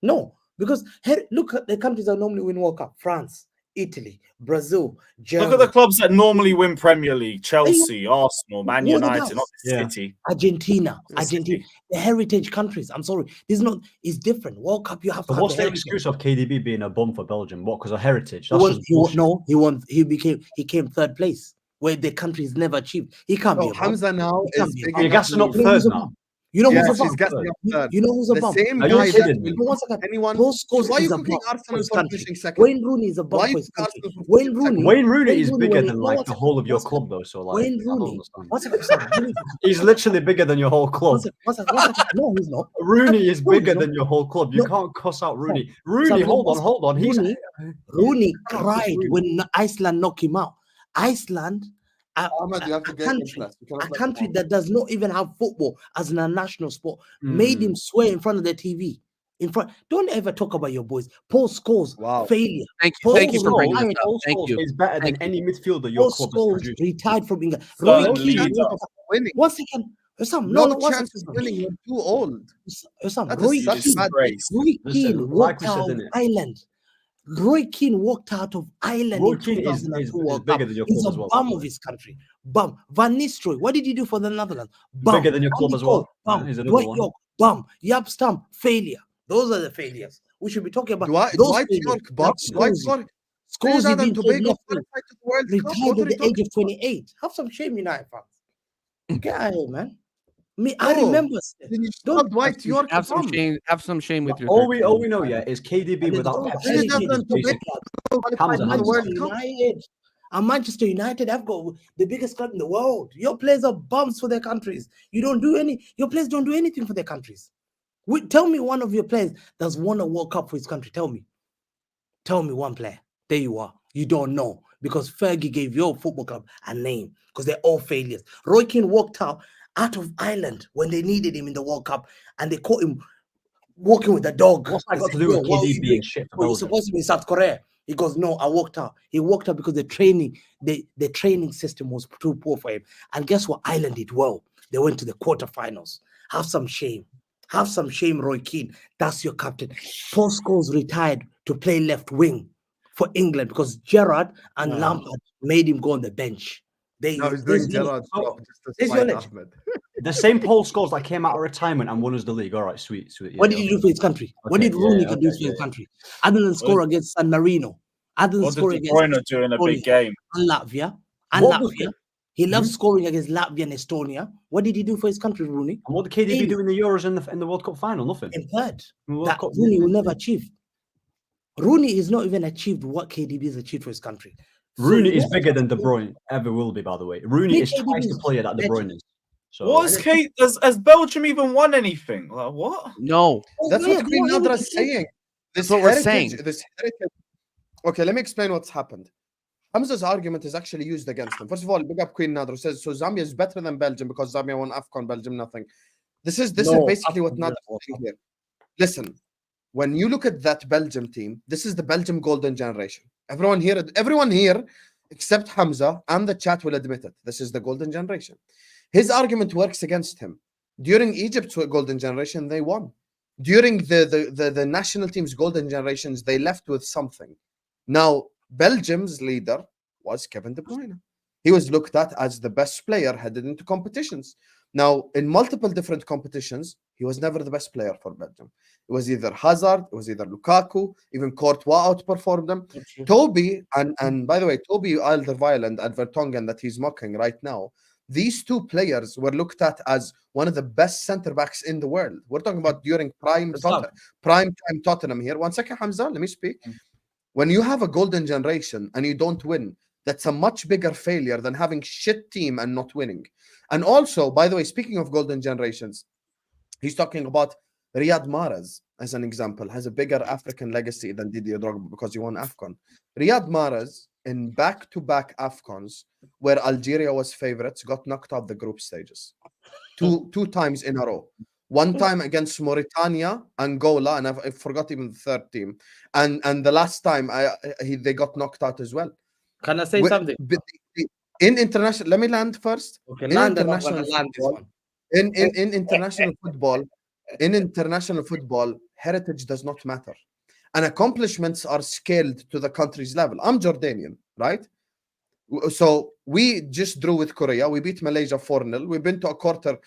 No, because look at the countries that normally win World Cup: France, Italy, Brazil, Germany. Look at the clubs that normally win Premier League: Chelsea, Arsenal, Man What United, about- not Yeah. City. Argentina. City. The heritage countries. I'm sorry, this is not. It's different. World Cup. You have to So have what's the the heritage. excuse of KDB being a bum for Belgium? What? Because of heritage? He That's won, just bullshit. he won. He came third place, where the country's never achieved. He can't be So a bum. Hamza now He can't is be a big bum. You're gassing up You know third who's a now. bum? You know Yes, who's a he's bum? gassing up third. You know who's a The bum? same Are you guy that kidding will me? No, 1 second. anyone. Paul So Scholes why are is you a cooking bum for Arsenal his for country. finishing second? Wayne Rooney is a bum Why for you his cook country. Arsenal for Wayne finishing Rooney. second? Wayne Rooney Wayne is Rooney, bigger when than he- like one the second, whole of your one second. club, though. So like, Wayne I don't Rooney. understand. One second, Sam, give me- He's literally bigger than your whole one club. second, one second, one second. No, he's not. Rooney is No, he's bigger not. than your whole club. You No. can't cuss out Rooney. Sam, Rooney, hold on, listen, hold on. Rooney Cuss cried Rooney. when Iceland knocked him out. Iceland, Ahmed, you have to a get country, impressed. You cannot a let country go. that does not even have football as a national sport, Hmm. made him swear in front of the TV. In front, don't ever talk about your boys. Paul Scholes, Wow. failure. Thank you. Paul Thank you for Scholes bringing retired. this up. Paul Thank Scholes you. is better than Thank you. any midfielder your Paul club has Scholes produced. retired from England. Third Roy No Keane. leader. chance of winning. 1 second. Sam, No no, 1 chance second. of winning. You're too old. Sam, That Roy is such Keane. bad. Disgrace. Roy Listen, Keane like walked we said, out of innit? Ireland. Roy Keane walked out of Ireland Roy in Keane is 2002 bigger World Cup. than your He's club a as well, bum by the of way. his country. Bum. Van Nistelrooy, what did he do for the Netherlands? Bum. Bigger than your club Andy as well. Cole, bum. Yeah, he's another Dwight one. York, bum. Yap Stam, failure. Those are the failures. We should be talking about Dwight those York, failures. Bob. Not Dwight Scholes. York. Scholes Trinidad being and played Tobago left wing, qualified to the World Cup. retired What are at you the talking age of 28. Have some shame, United fans. Get out of here, man. Me, I No. remember. Then you Don't call Dwight York a Have some bum. shame. Have some shame with your. All we 13 know, yeah, is KDB And without don't Pep. heritage Trinidad and is bigger Tobago club. qualified Hamza, to the Hamza. World Manchester Cup. United. And Manchester United have got the biggest club in the world. Your players are bums for their countries. Your players don't do anything for their countries. Tell me one of your players that's won a World Cup for his country. Tell me one player. There you are. You don't know. because Fergie gave your football club a name because they're all failures. Roy Keane walked out of Ireland when they needed him in the World Cup and they caught him walking with a dog. What's that They got to said, do with "Yo, what are KD you being doing?" shit for Well, you're Belgium? supposed to be in South Korea. He goes, no, I walked out. He walked out because the training system was too poor for him. And guess what? Ireland did well. They went to the quarterfinals. Have some shame. Have some shame, Roy Keane. That's your captain. Paul Scholes retired to play left wing for England because Gerrard and Lampard made him go on the bench. Now he's doing Gerrard's job just to There's your spite legend. Ahmed. The same Paul Scholes that came out of retirement and won us the league. All right, sweet. Yeah, What did he do for his country? What did Rooney do for his country? Other than score against San Marino, other than What did score De against Bruyne do in a big game? and Latvia, and What was Latvia. He loves scoring against Latvia and Estonia. What did he do for his country, Rooney? And what did KDB do in the Euros in the World Cup final? Nothing. In third. In the World That Cup, Rooney will never achieve. Rooney has not even achieved what KDB has achieved for his country. So Rooney is what- bigger than De Bruyne ever will be, by the way. Rooney Nick is twice the KDB player that De Bruyne is. So What is Kate? Has Belgium even won anything? Like what? No. That's Yeah, what Queen what Nadra happened is to him? saying. That's what we're saying. This heritage. Okay, let me explain what's happened. Hamza's argument is actually used against him. First of all, big up Queen Nadra says so Zambia is better than Belgium because Zambia won AFCON, Belgium nothing. This is basically what Nadra is saying here. Listen, when you look at that Belgium team, this is the Belgium golden generation. Everyone here, except Hamza and the chat will admit it. This is the golden generation. His argument works against him. During Egypt's golden generation, they won. During the national team's golden generations, they left with something. Now, Belgium's leader was Kevin De Bruyne. He was looked at as the best player headed into competitions. Now, in multiple different competitions, he was never the best player for Belgium. It was either Hazard, it was either Lukaku, even Courtois outperformed them. Toby, and by the way, Toby Alderweireld and Vertonghen that he's mocking right now, these two players were looked at as one of the best centre backs in the world. We're talking about during prime time Tottenham here. 1 second, Hamza, let me speak. When you have a golden generation and you don't win, that's a much bigger failure than having shit team and not winning. And also, by the way, speaking of golden generations, he's talking about Riyad Mahrez as an example, has a bigger African legacy than Didier Drogba because he won AFCON. Riyad Mahrez in back-to-back AFCONs where Algeria was favorites got knocked out the group stages two times in a row. One time against Mauritania, Angola, and I forgot even the third team. And the last time they got knocked out as well. Can I say something? In international, let me land first. Okay, In international football, heritage does not matter. And accomplishments are scaled to the country's level. I'm Jordanian, right? So we just drew with Korea. We beat Malaysia 4-0. We've been to a quarter.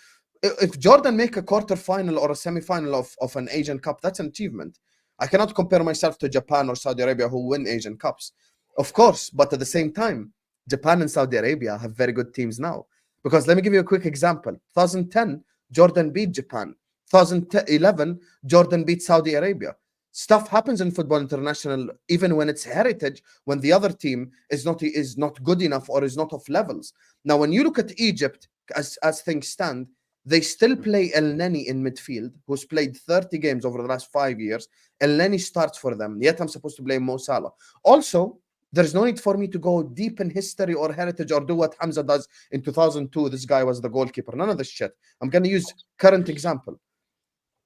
If Jordan make a quarter final or a semi-final of an Asian Cup, that's an achievement. I cannot compare myself to Japan or Saudi Arabia who win Asian Cups. Of course, but at the same time, Japan and Saudi Arabia have very good teams now. Because let me give you a quick example. 2010, Jordan beat Japan. 2011, Jordan beat Saudi Arabia. Stuff happens in football international, even when it's heritage, when the other team is not good enough or is not of levels. Now, when you look at Egypt, as things stand, they still play El Neni in midfield, who's played 30 games over the last 5 years. El Neni starts for them, yet I'm supposed to blame Mo Salah. Also, there's no need for me to go deep in history or heritage or do what Hamza does in 2002. This guy was the goalkeeper. None of this shit. I'm going to use current example.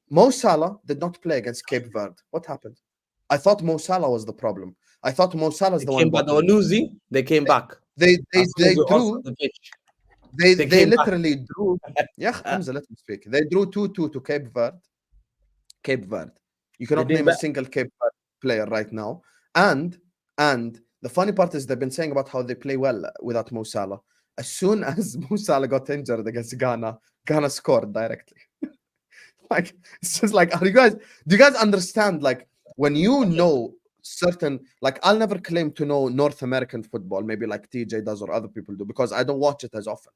Mo Salah did not play against Cape Verde. What happened? I thought Mo Salah was the problem. I thought Mo Salah is the one. They came back. They drew. They literally drew. Yeah, Hamza, let me speak. They drew 2-2 to Cape Verde. Cape Verde. You cannot name a single Cape Verde player right now. And the funny part is they've been saying about how they play well without Mo Salah. As soon as Mo Salah got injured against Ghana, Ghana scored directly. Like, it's just like, do you guys understand? Like, when you know certain, like, I'll never claim to know North American football, maybe like TJ does or other people do, because I don't watch it as often.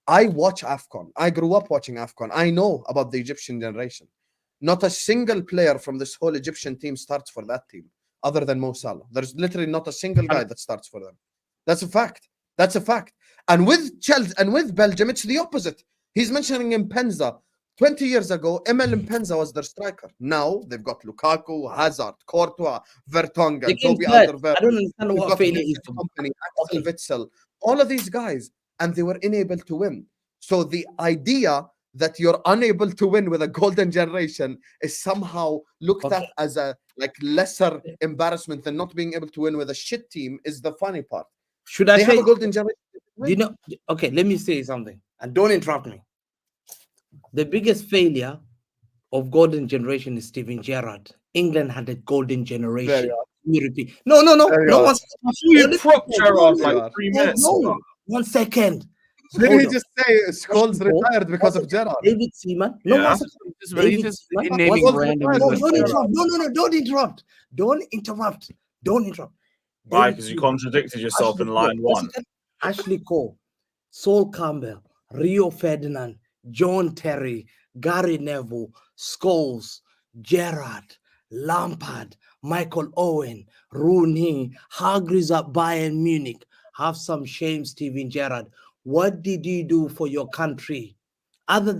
I watch AFCON. I grew up watching AFCON. I know about the Egyptian generation. Not a single player from this whole Egyptian team starts for that team, other than Mo Salah. There's literally not a single guy that starts for them. That's a fact. That's a fact. And with Chelsea and with Belgium, it's the opposite. He's mentioning Mpenza. 20 years ago, Emil Mpenza was their striker. Now they've got Lukaku, Hazard, Courtois, Vertonghen, Against Toby that, Alderweireld. I don't understand They've what got failure is. Vincent Kompany, Axel Okay. Witsel, all of these guys, and they were unable to win. So the idea that you're unable to win with a golden generation is somehow looked at as a lesser embarrassment than not being able to win with a shit team is the funny part. Should I They say? have a golden generation. Do you know? Okay, let me say something, and don't interrupt me. The biggest failure of golden generation is Steven Gerrard. England had a golden generation. Let me repeat. No. One second. You prop Gerrard There you like are. 3 minutes. No. 1 second. Didn't Hold he on. just say Scholes retired because of Gerrard? David Seaman. No, Yeah. 1 second. He's David just Seaman. naming What's random the English price? Don't players. interrupt. No, don't interrupt. Don't interrupt. Don't interrupt. Why? David Because you Seaman, contradicted yourself Ashley in line Cole, 1. Ashley Cole, Sol Campbell, Rio Ferdinand, John Terry, Gary Neville, Scholes, Gerrard, Lampard, Michael Owen, Rooney, Hargreaves at Bayern Munich. Have some shame, Steven Gerrard. What did you do for your country?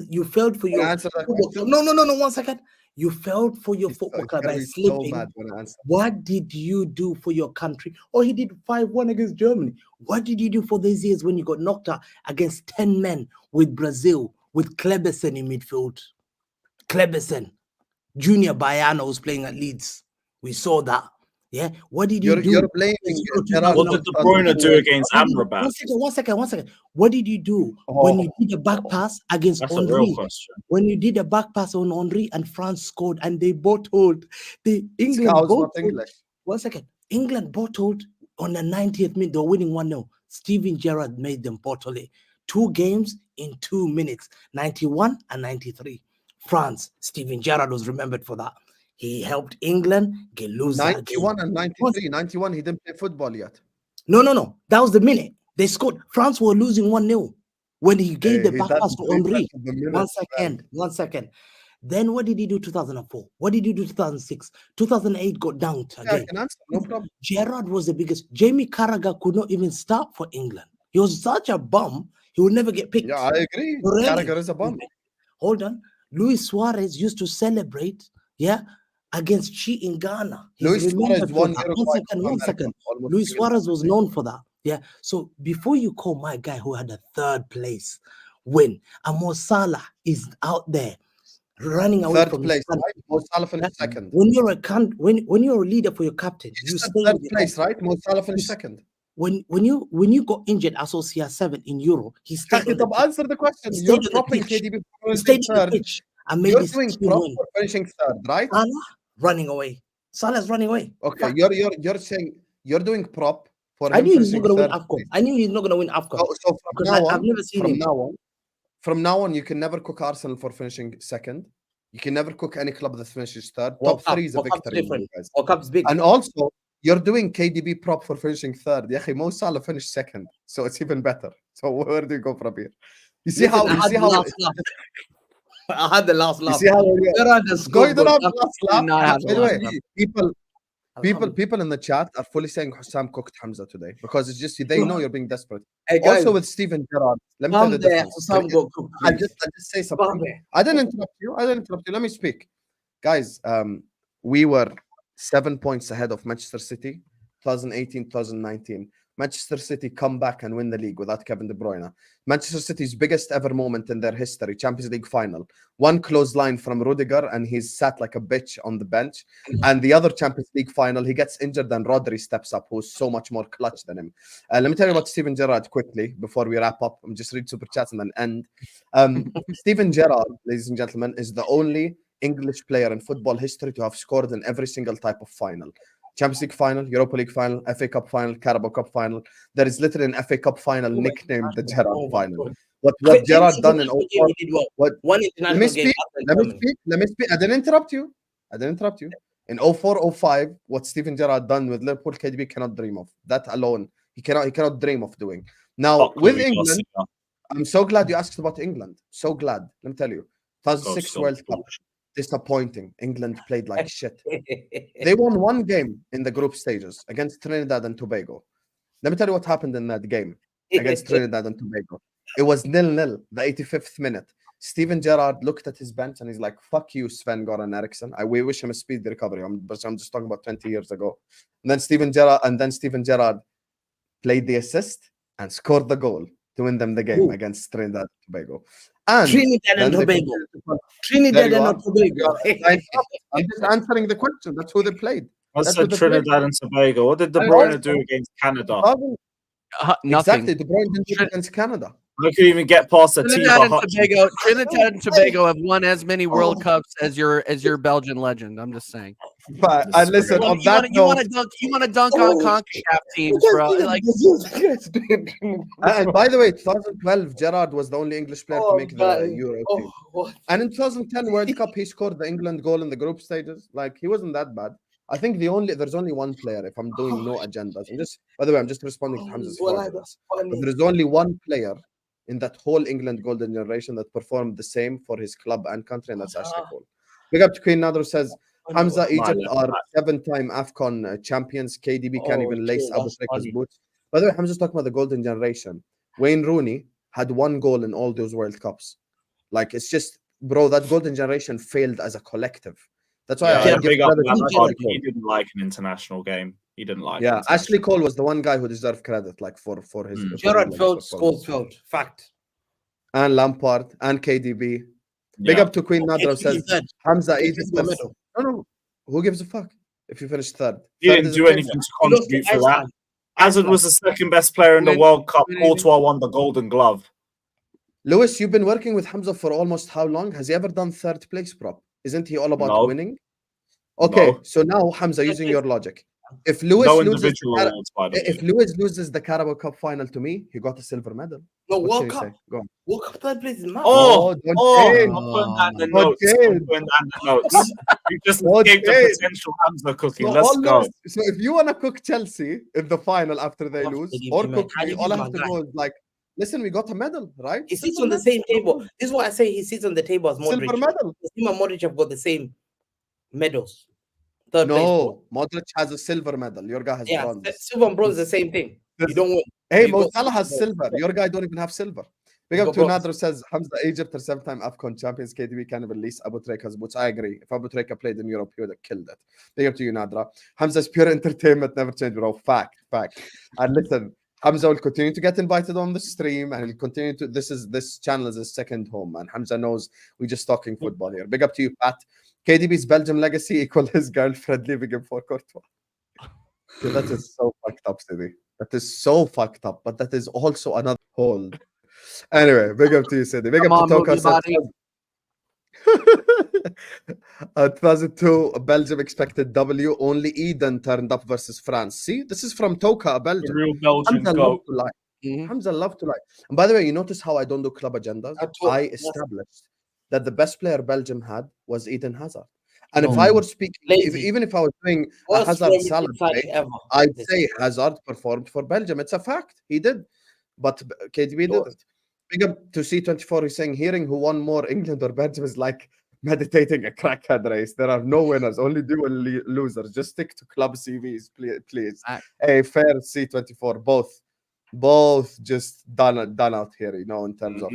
You failed for Can I your answer that football question? club. No, 1 second. You failed for your football He's club gonna by be so sleeping. mad when I answer. What did you do for your country? Oh, he did 5-1 against Germany. What did you do for these years when you got knocked out against 10 men with Brazil, with Kleberson in midfield? Kleberson, Junior Baiano was playing at Leeds. We saw that. Yeah. What did you do? You're blaming Gerrard. What did De Bruyne do against Amrabat? 1 second. What did you do when you did a back pass against That's a real Henry? question. When you did a back pass on Henry and France scored and they bottled the England Scout's not bottled. English. 1 second. England bottled on the 90th minute. They were winning 1-0. Steven Gerrard made them bottle it. 2 games in 2 minutes, 91 and 93. France, Steven Gerrard was remembered for that. He helped England get lose that game. 91 and 93. 91, he didn't play football yet. No. That was the minute. They scored. France were losing 1-0 when he gave the He back doesn't pass to play Henry. such a minute, 1 second. 1 second. Then what did he do 2004? What did he do 2006? 2008 got dunked Yeah, I again. can answer, no problem. Gerrard was the biggest. Jamie Carragher could not even start for England. He was such a bum. He would never get picked. Yeah, I agree. Really? Carragher is a bum. Hold on. Luis Suarez used to celebrate, against Chi in Ghana. He's Luis remembered Suarez for won that. Uruguay 1 second, to 1 America, second. almost Luis 3 Suarez was known for that. Yeah. So before you call my guy who had a 3rd place win, Mo Salah is out there running away 3rd from place, his country. right? Mo Salah finished 2nd. When you're when you're a leader for your captain, you You said stay 3rd with the place, right? Mo Salah finished Yes. 2nd. when you got injured as CR7 in Euro, he stayed on the pitch. Answer the question. He You're stayed on the propping pitch. KDB He for stayed finishing on the 3rd. pitch and made You're this doing team prop win. for finishing 3rd, right? Salah running away. Salah's running away. Okay, Fact. you're saying you're doing prop for I him knew he's finishing not going to win 3rd AFCON. place. I knew he's not going to win AFCON. So from Because now I've on, never seen him. from now on, you can never cook Arsenal for finishing 2nd. You can never cook any club that finishes 3rd. World Top Cup- 3 is a World Cup's victory, different. you guys. World Cup's big. And also, you're doing KDB prop for finishing 3rd. Yeah, Mo Salah finished 2nd, so it's even better. So where do you go from here? You see Listen, how? I You had see the how? last laugh. I had the last You laugh. see how? Gerrard and No, Scholes you don't got have dunked. last laugh. not have By the last way, laugh. people in the chat are fully saying Hussam cooked Hamza today because it's just they know you're being desperate. Hey, guys, Also with Steven Gerrard, let me tell you the difference. Sam got cooked. I just say something. Come there. I didn't interrupt you. Let me speak, guys. We were 7 points ahead of Manchester City, 2018, 2019. Manchester City come back and win the league without Kevin De Bruyne. Manchester City's biggest ever moment in their history, Champions League final. One close line from Rudiger, and he's sat like a bitch on the bench. And the other Champions League final, he gets injured, and Rodri steps up, who's so much more clutch than him. Let me tell you about Steven Gerrard quickly before we wrap up. I'm just read super chats and then end. Steven Gerrard, ladies and gentlemen, is the only English player in football history to have scored in every single type of final. Champions League final, Europa League final, FA Cup final, Carabao Cup final. There is literally an FA Cup final nicknamed the Gerrard final. What Gerrard done in 04, One let me international game. speak. Let me speak. I didn't interrupt you. In 04-05, what Steven Gerrard done with Liverpool, KDB cannot dream of. That alone, he cannot dream of doing. Now, with England, I'm so glad you asked about England. So glad. Let me tell you. 2006 World Cup. Disappointing. England played like shit. They won one game in the group stages against Trinidad and Tobago. Let me tell you what happened in that game against Trinidad and Tobago. It was 0-0, the 85th minute. Steven Gerrard looked at his bench and he's like, "Fuck you, Sven-Goran Eriksson. We wish him a speedy recovery." But I'm just talking about 20 years ago. And then Steven Gerrard played the assist and scored the goal to win them the game against Trinidad and Tobago. And Trinidad and then Tobago. There Trinidad you and are. Tobago. I'm just answering the question. That's who they played. I That's said what they played. Trinidad and Tobago. What did De I Bruyne also- do against Canada? Nothing. Exactly. De Bruyne didn't do it against Canada. I couldn't even get past the Trinidad Tiba. and Tobago have won as many World Cups as your Belgian legend. I'm just saying. But and listen, on that You want note, to dunk on CONCACAF teams, bro. Like, and by the way, 2012, Gerrard was the only English player to make the Euro team. What? And in 2010 World Cup, he scored the England goal in the group stages. Like, he wasn't that bad. I think there's only one player, if I'm doing no agendas. By the way, I'm just responding to Hamza's Well, this. But there's only one player in that whole England golden generation that performed the same for his club and country, and that's Ashley Cole. Big up to Queen Nadro says, Hamza, Egypt are 7-time AFCON champions. KDB can't even lace Abu Trek's boots. By the way, Hamza's talking about the golden generation. Wayne Rooney had 1 goal in all those World Cups. Like, it's just, bro, that golden generation failed as a collective. That's why I give big up credit to that Ashley one. Cole. He didn't like an international game. He didn't like. Yeah, it. Ashley Cole was the one guy who deserved credit, like for his. Gerrard felt, scores felt. Fact. And Lampard and KDB. Big up to Queen Nadra says Hamza Egypt. No, who gives a fuck if you finish third? He didn't do anything to contribute for that. Hazard was the second best player in the World Cup. Courtois won the Golden Glove. Lewis, you've been working with Hamza for almost how long? Has he ever done third place prop? Isn't he all about winning? Okay, so now Hamza, using your logic, if Lewis loses the Carabao Cup final to me, he got a silver medal. No, What World can you Cup. say? Go on. World Cup third place is mad. I'm putting that in the notes. Okay. I'm putting that in the notes. You just escaped the potential Hamza cooking. Let's go. So if you want to cook Chelsea in the final after they lose, or cook me, all I have to go is like, listen, we got a medal, right? He sits on the same table. This is why I say he sits on the table as Modric. Silver medal. Him and Modric have got the same medals. Third place. No, Modric has a silver medal. Your guy has bronze. Silver and bronze is the same thing. You don't win. Hey, Mo Salah has silver. Your guy don't even have silver. Big up to Nadr says Hamza, Egypt are 7-time AFCON champions. KDB can release Abu Trek's boots. I agree. If Abu Trek played in Europe, he would have killed it. Big up to you, Nadra. Hamza's pure entertainment never changed, bro. Fact. And listen, Hamza will continue to get invited on the stream, and he'll continue to. This channel is his second home, and Hamza knows we're just talking football here. Big up to you, Pat. KDB's Belgium legacy equal his girlfriend leaving him for Courtois. Okay, that is so fucked up, Sidi. That is so fucked up, but that is also another hold. Anyway, big up to you, Sidi. Big up to Toka. 2002, Belgium expected W. Only Eden turned up versus France. See, this is from Toka, Belgium. The real Belgian goat. Hamza love to lie. And by the way, you notice how I don't do club agendas? I established that the best player Belgium had was Eden Hazard. And if I were speaking, even if I was doing a Hazard Salah play, I'd say Hazard performed for Belgium. It's a fact. He did. But KDB didn't. Big up to C24. He's saying, hearing who won more, England or Belgium, is like meditating a crackhead race. There are no winners, only dual losers. Just stick to club CVs, please. Hey, fair C24. Both just done out here, you know, in terms of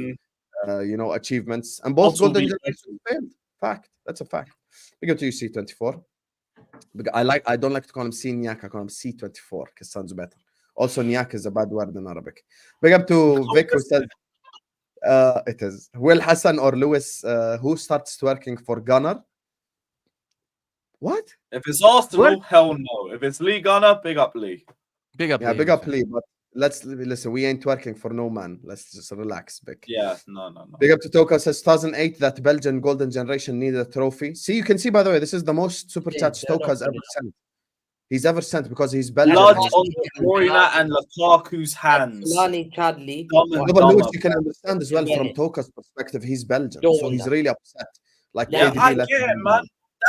achievements. And both golden generations failed. Fact. That's a fact. Big up to you, C24. I don't like to call him C Nyak, I call him C24 because it sounds better. Also, Nyak is a bad word in Arabic. Big up to Vic who said it is. Will Hassan or Lewis, who starts twerking for Gunner? What? If it's Arsenal, hell no. If it's Lee Gunner, big up Lee. Big up Lee, but let's listen. We ain't twerking for no man. Let's just relax, Vic. Yeah, no. Big up to Toka says 2008 that Belgian golden generation needed a trophy. See, you can see by the way, this is the most super chats Toka's ever sent. He's ever sent because he's Belgian. Blood on De Bruyne and Lukaku's hands. Chadley. Lewis, you can understand as well from Toka's perspective. He's Belgian, so he's really upset. Like, yeah, I get it, man.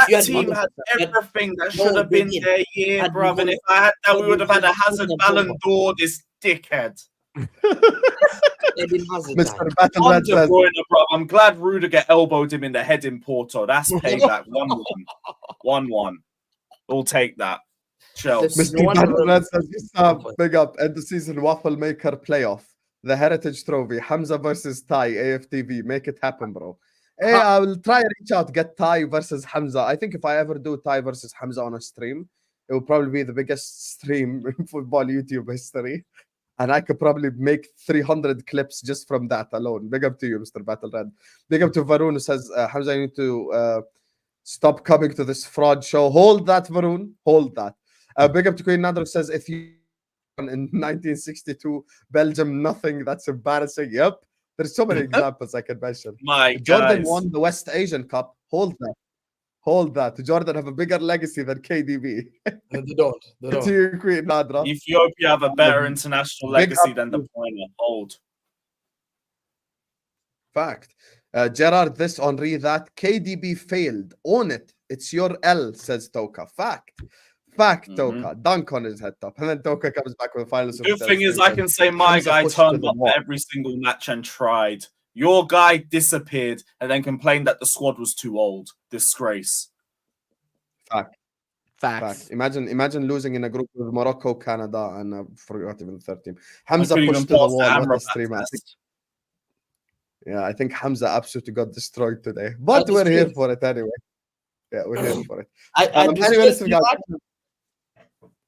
That team had everything that should have been their year, bruv. And if I had that, we would have had a Hazard Ballon d'Or, this dickhead. Mr. Battleman says, I'm glad Rudiger elbowed him in the head in Porto. That's payback. 1-1. 1-1. We'll take that. Chelsea. Mr. Battleman says, big up. End the season waffle maker playoff. the Heritage Trophy. Hamza versus Ty, AFTV. Make it happen, bro. Hey, I will try and reach out, get Ty versus Hamza. I think if I ever do Ty versus Hamza on a stream, it will probably be the biggest stream in football YouTube history. And I could probably make 300 clips just from that alone. Big up to you, Mr. Battle Red. Big up to Varun, who says, Hamza, you need to stop coming to this fraud show. Hold that, Varun. Hold that. Big up to Queen Nadra, who says, if you in 1962, Belgium, nothing. That's embarrassing. Yep. There's so many examples I could mention. My Jordan guys. won the West Asian Cup. Hold that. Hold that. Jordan have a bigger legacy than KDB. They don't. They To don't. you, Queen Nadra. Ethiopia have a better international Big legacy up than the to- Pointer. Hold. Fact. Gerard, this, Henri, that. KDB failed. Own it. It's your L, says Toka. Fact. Fact, Toka. Dunk on his head top. And then Toka comes back with the final. Good thing is, I can say my Hamza guy pushed to turned the up wall. every single match and tried. Your guy disappeared and then complained that the squad was too old. Disgrace. Fact. Facts. Imagine losing in a group with Morocco, Canada, and I forgot even the third team. I Hamza couldn't pushed even to the pass wall. the What Amrabat a stream. test. I think Hamza absolutely got destroyed today. But we're here for it anyway. Yeah, we're here for it. Anyway, listen, guys.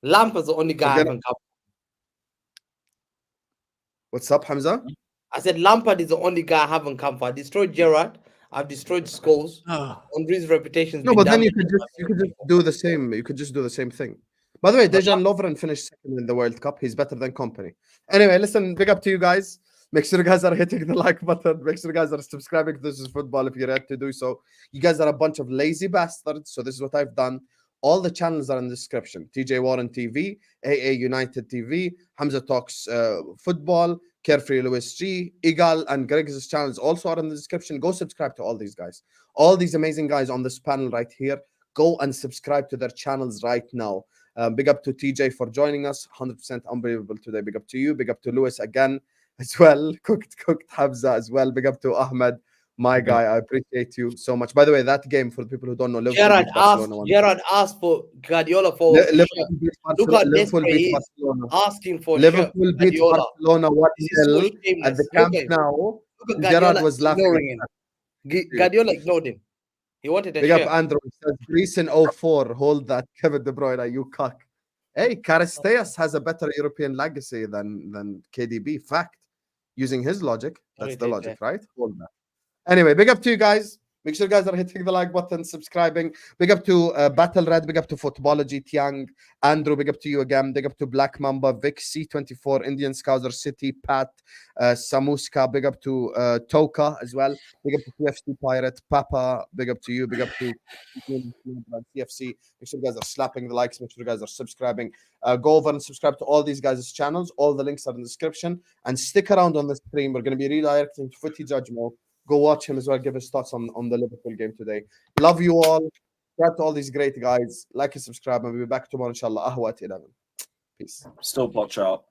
Lampard's the only guy I haven't come. What's up, Hamza? I said Lampard is the only guy I haven't come for. I destroyed Gerrard. I've destroyed Scholes. Henry's reputation. No, but then you could just do the same. You could just do the same thing. By the way, Dejan Lovren finished second in the World Cup. He's better than Company. Anyway, listen, big up to you guys. Make sure you guys are hitting the like button. Make sure you guys are subscribing to This Is Football if you're ready to do so. You guys are a bunch of lazy bastards. So this is what I've done. All the channels are in the description. TJ Warren TV, AA United TV, Hamza Talks Football, Carefree Lewis G, Egal, and Grigs' channels also are in the description. Go subscribe to all these guys. All these amazing guys on this panel right here. Go and subscribe to their channels right now. Big up to TJ for joining us. 100% unbelievable today. Big up to you. Big up to Lewis again as well. Cooked Hamza as well. Big up to Ahmed, my guy. I appreciate you so much. By the way, that game, for the people who don't know, Gerrard asked for Guardiola for Liverpool beat look how Liverpool desperate he beat is. Barcelona. Asking for Liverpool beat Guardiola. Barcelona 1-0 so at shameless. the Camp Look at- Nou. Look at Gerrard Guardiola was ignoring laughing. him. Guardiola ignored him. He wanted a Big up shirt. Andrew. He says Greece in 04. Hold that, Kevin De Bruyne, you cuck. Hey, Karisteas has a better European legacy than KDB. Fact. Using his logic. That's the logic, right? Hold that. Anyway, big up to you guys. Make sure you guys are hitting the like button, subscribing. Big up to Battle Red. Big up to Footballogy, Tiang, Andrew. Big up to you again. Big up to Black Mamba, Vic, C24, Indian Scouser City, Pat, Samuska. Big up to Toka as well. Big up to CFC Pirate, Papa. Big up to you. Big up to CFC. Make sure you guys are slapping the likes. Make sure you guys are subscribing. Go over and subscribe to all these guys' channels. All the links are in the description. And stick around on the stream. We're going to be redirecting to Footy Judge Mo. Go watch him as well. Give his thoughts on the Liverpool game today. Love you all. Subscribe to all these great guys. Like and subscribe. And we'll be back tomorrow, inshallah. Ahwa at 11. Peace. Still watch out.